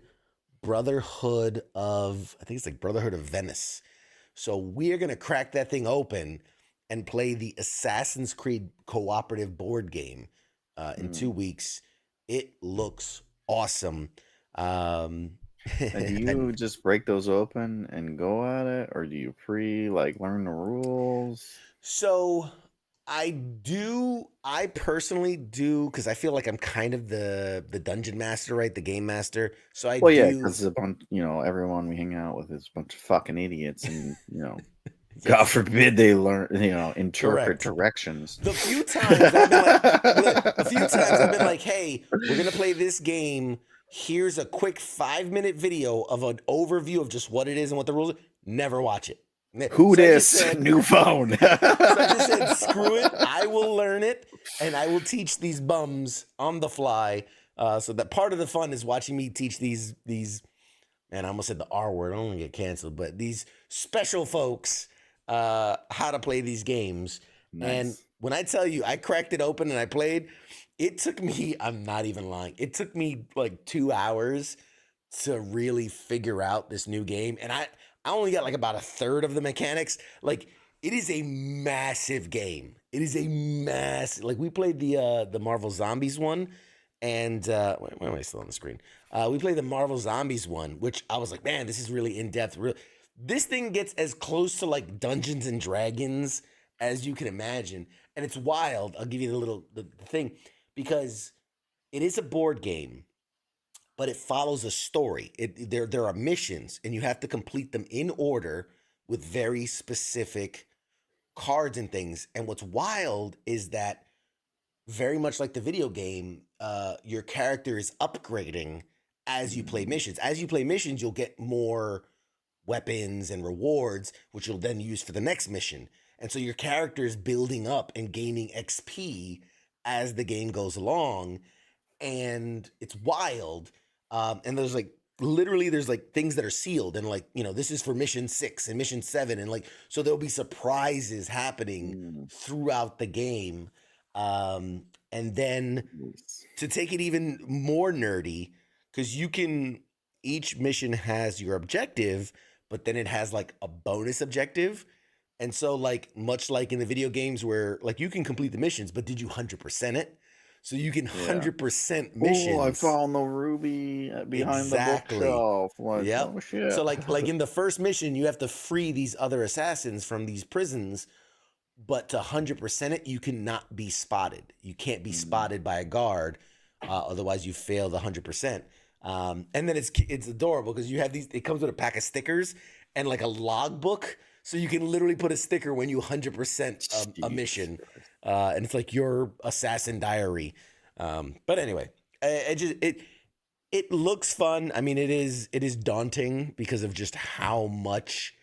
Brotherhood of Venice. So we are going to crack that thing open and play the Assassin's Creed cooperative board game in 2 weeks. It looks awesome. And do you just break those open and go at it, or do you learn the rules? So I personally do, because I feel like I'm kind of the dungeon master, right? The game master. So yeah, because a bunch, everyone we hang out with is a bunch of fucking idiots, and yes. God forbid they learn, interpret Correct. directions. The few times I've been like, hey, we're gonna play this game. Here's a quick 5-minute video of an overview of just what it is and what the rules are. Never watch it. Who this? New phone. So I just said, screw it. I will learn it, and I will teach these bums on the fly. So that part of the fun is watching me teach these. Man, I almost said the R word. I don't want to get canceled, but these special folks how to play these games. Nice. And when I tell you, I cracked it open and I played. It took me, I'm not even lying, it took me like 2 hours to really figure out this new game. And I only got like about a third of the mechanics. Like, it is a massive game. It is a massive, like we played the Marvel Zombies one. And why am I still on the screen? We played the Marvel Zombies one, which I was like, man, this is really in-depth. This thing gets as close to like Dungeons and Dragons as you can imagine. And it's wild. I'll give you the thing. Because it is a board game, but it follows a story. There are missions, and you have to complete them in order with very specific cards and things. And what's wild is that, very much like the video game, your character is upgrading as you play missions. As you play missions, you'll get more weapons and rewards, which you'll then use for the next mission. And so your character is building up and gaining XP as the game goes along, and it's wild. And there's there's things that are sealed, and this is for mission 6 and mission 7, and so there'll be surprises happening throughout the game. And then to take it even more nerdy, because each mission has your objective, but then it has like a bonus objective. And so much like in the video games where you can complete the missions, but did you 100% it? So you can 100% missions. Oh, I found the ruby behind the bookshelf. Yep. Oh, shit. So like in the first mission, you have to free these other assassins from these prisons, but to 100% it, you cannot be spotted. You can't be spotted by a guard, otherwise you fail the 100%. And then it's adorable because you have these. It comes with a pack of stickers and like a logbook. So you can literally put a sticker when you 100% a mission, and it's like your assassin diary. But anyway, it looks fun. I mean, it is daunting because of just how much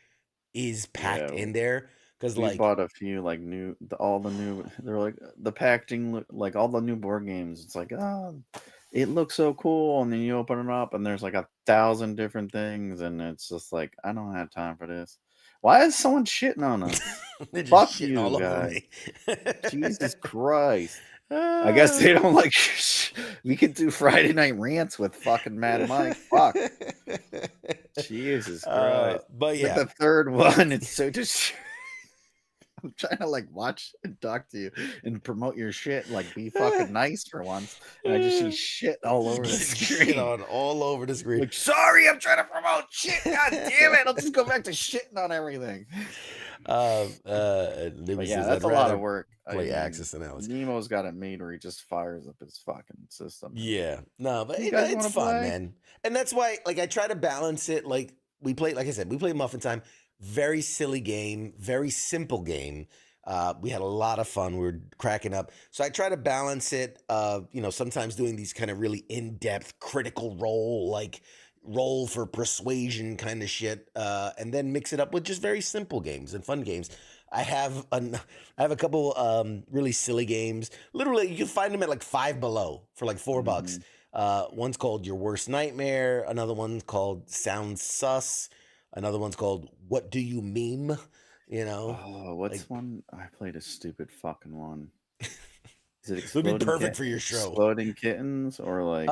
is packed Yeah. in there. Because We like, bought a few like all the new. They're like the packaging, like all the new board games. It's like, oh, it looks so cool, and then you open it up, and there's like 1,000 different things, and it's just like, I don't have time for this. Why is someone shitting on us? they're just Fuck shitting you, all over guy. me. Jesus Christ. I guess they don't like. We could do Friday night rants with fucking Mad Mike. Fuck. Jesus Christ. But yeah, Like the third one, it's so just. I'm trying to like watch and talk to you and promote your shit, like be fucking nice for once, and I just see shit all over the screen. Shit on all over the screen. Like, sorry, I'm trying to promote shit. God damn it! I'll just go back to shitting on everything. But Yeah, that's a lot of work. Play Axis and Alex. Nemo's got it made where he just fires up his fucking system. Yeah, no, but You guys it's wanna fun, play? man. And that's why, like, I try to balance it. Like we play, like I said, we play Muffin Time. Very silly game, very simple game. We had a lot of fun. We were cracking up. So I try to balance it. Sometimes doing these kind of really in-depth critical roll for persuasion kind of shit, and then mix it up with just very simple games and fun games. I have a couple really silly games. Literally, you can find them at like $5 Below for like $4. One's called Your Worst Nightmare. Another one's called Sound Sus. Another one's called What Do You Meme? Oh, what's one? I played a stupid fucking one. Is it It would be Exploding perfect for your show. Exploding Kittens or like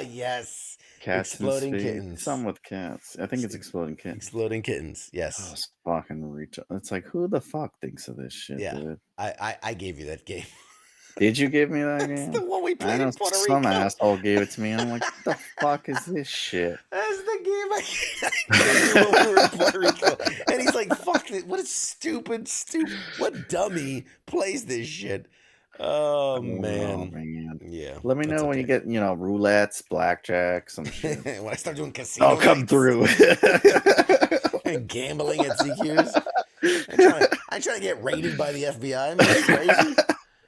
Yes. Cats Exploding in Space? Kittens. Some with cats. I think it's Exploding Kittens. Exploding Kittens. Oh, Yes. it's fucking reach. It's like, who the fuck thinks of this shit, Yeah. dude? I gave you that game. Did you give me that That's game? the one we I played know in Puerto some Rico. asshole gave it to me, and I'm like, what the fuck is this shit? That's the game I gave you when we were in Puerto Rico. And he's like, fuck it. What a stupid, what dummy plays this shit? Oh, man. Yeah. Let me that's know when you okay. get, roulettes, blackjack, some shit. When I start doing casino I'll come nights through. and gambling at CQ's. I'm trying to get raided by the FBI. Am I crazy?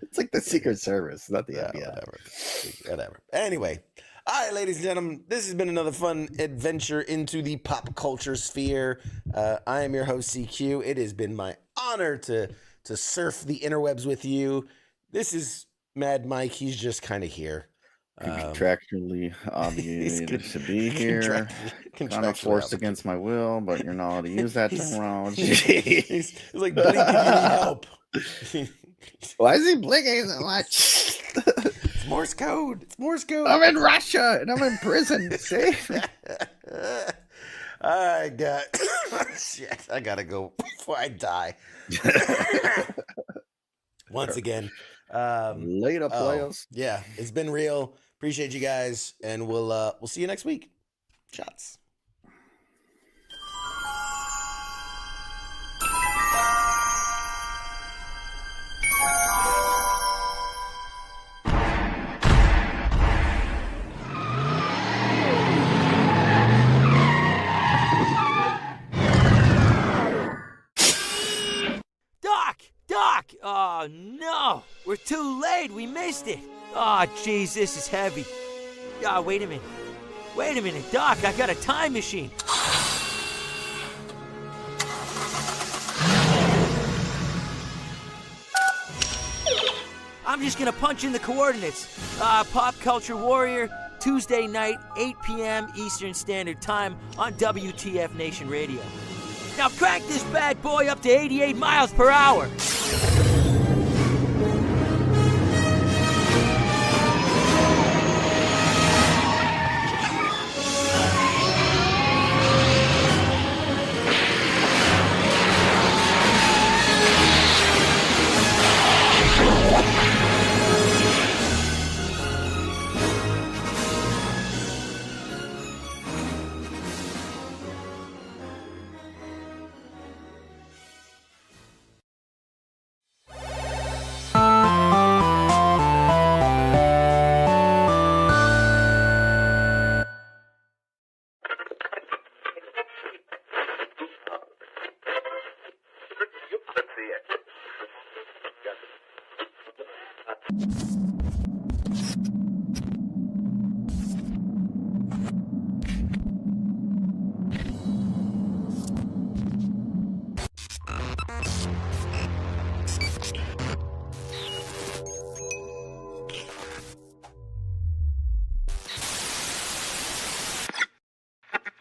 It's like the Secret Service, not the FBI. Whatever. Anyway, all right, ladies and gentlemen, this has been another fun adventure into the pop culture sphere. I am your host, CQ. It has been my honor to surf the interwebs with you. This is Mad Mike. He's just kind of here. Contractually obligated to be here. Kind of forced against my will, but you're not allowed to use that terminology. He's like, buddy, do you need help? Why is he blinking so much? It's Morse code. It's Morse code. I'm in Russia and I'm in prison. Save me. I got shit. I gotta go before I die. Once again. Later, players. Yeah, it's been real. Appreciate you guys, and we'll see you next week. Shots. Doc! Oh, no! We're too late! We missed it! Oh, jeez, this is heavy. Ah, wait a minute. Wait a minute, Doc, I got a time machine. I'm just gonna punch in the coordinates. Pop Culture Warrior, Tuesday night, 8 p.m. Eastern Standard Time on WTF Nation Radio. Now crank this bad boy up to 88 miles per hour. Let's see it.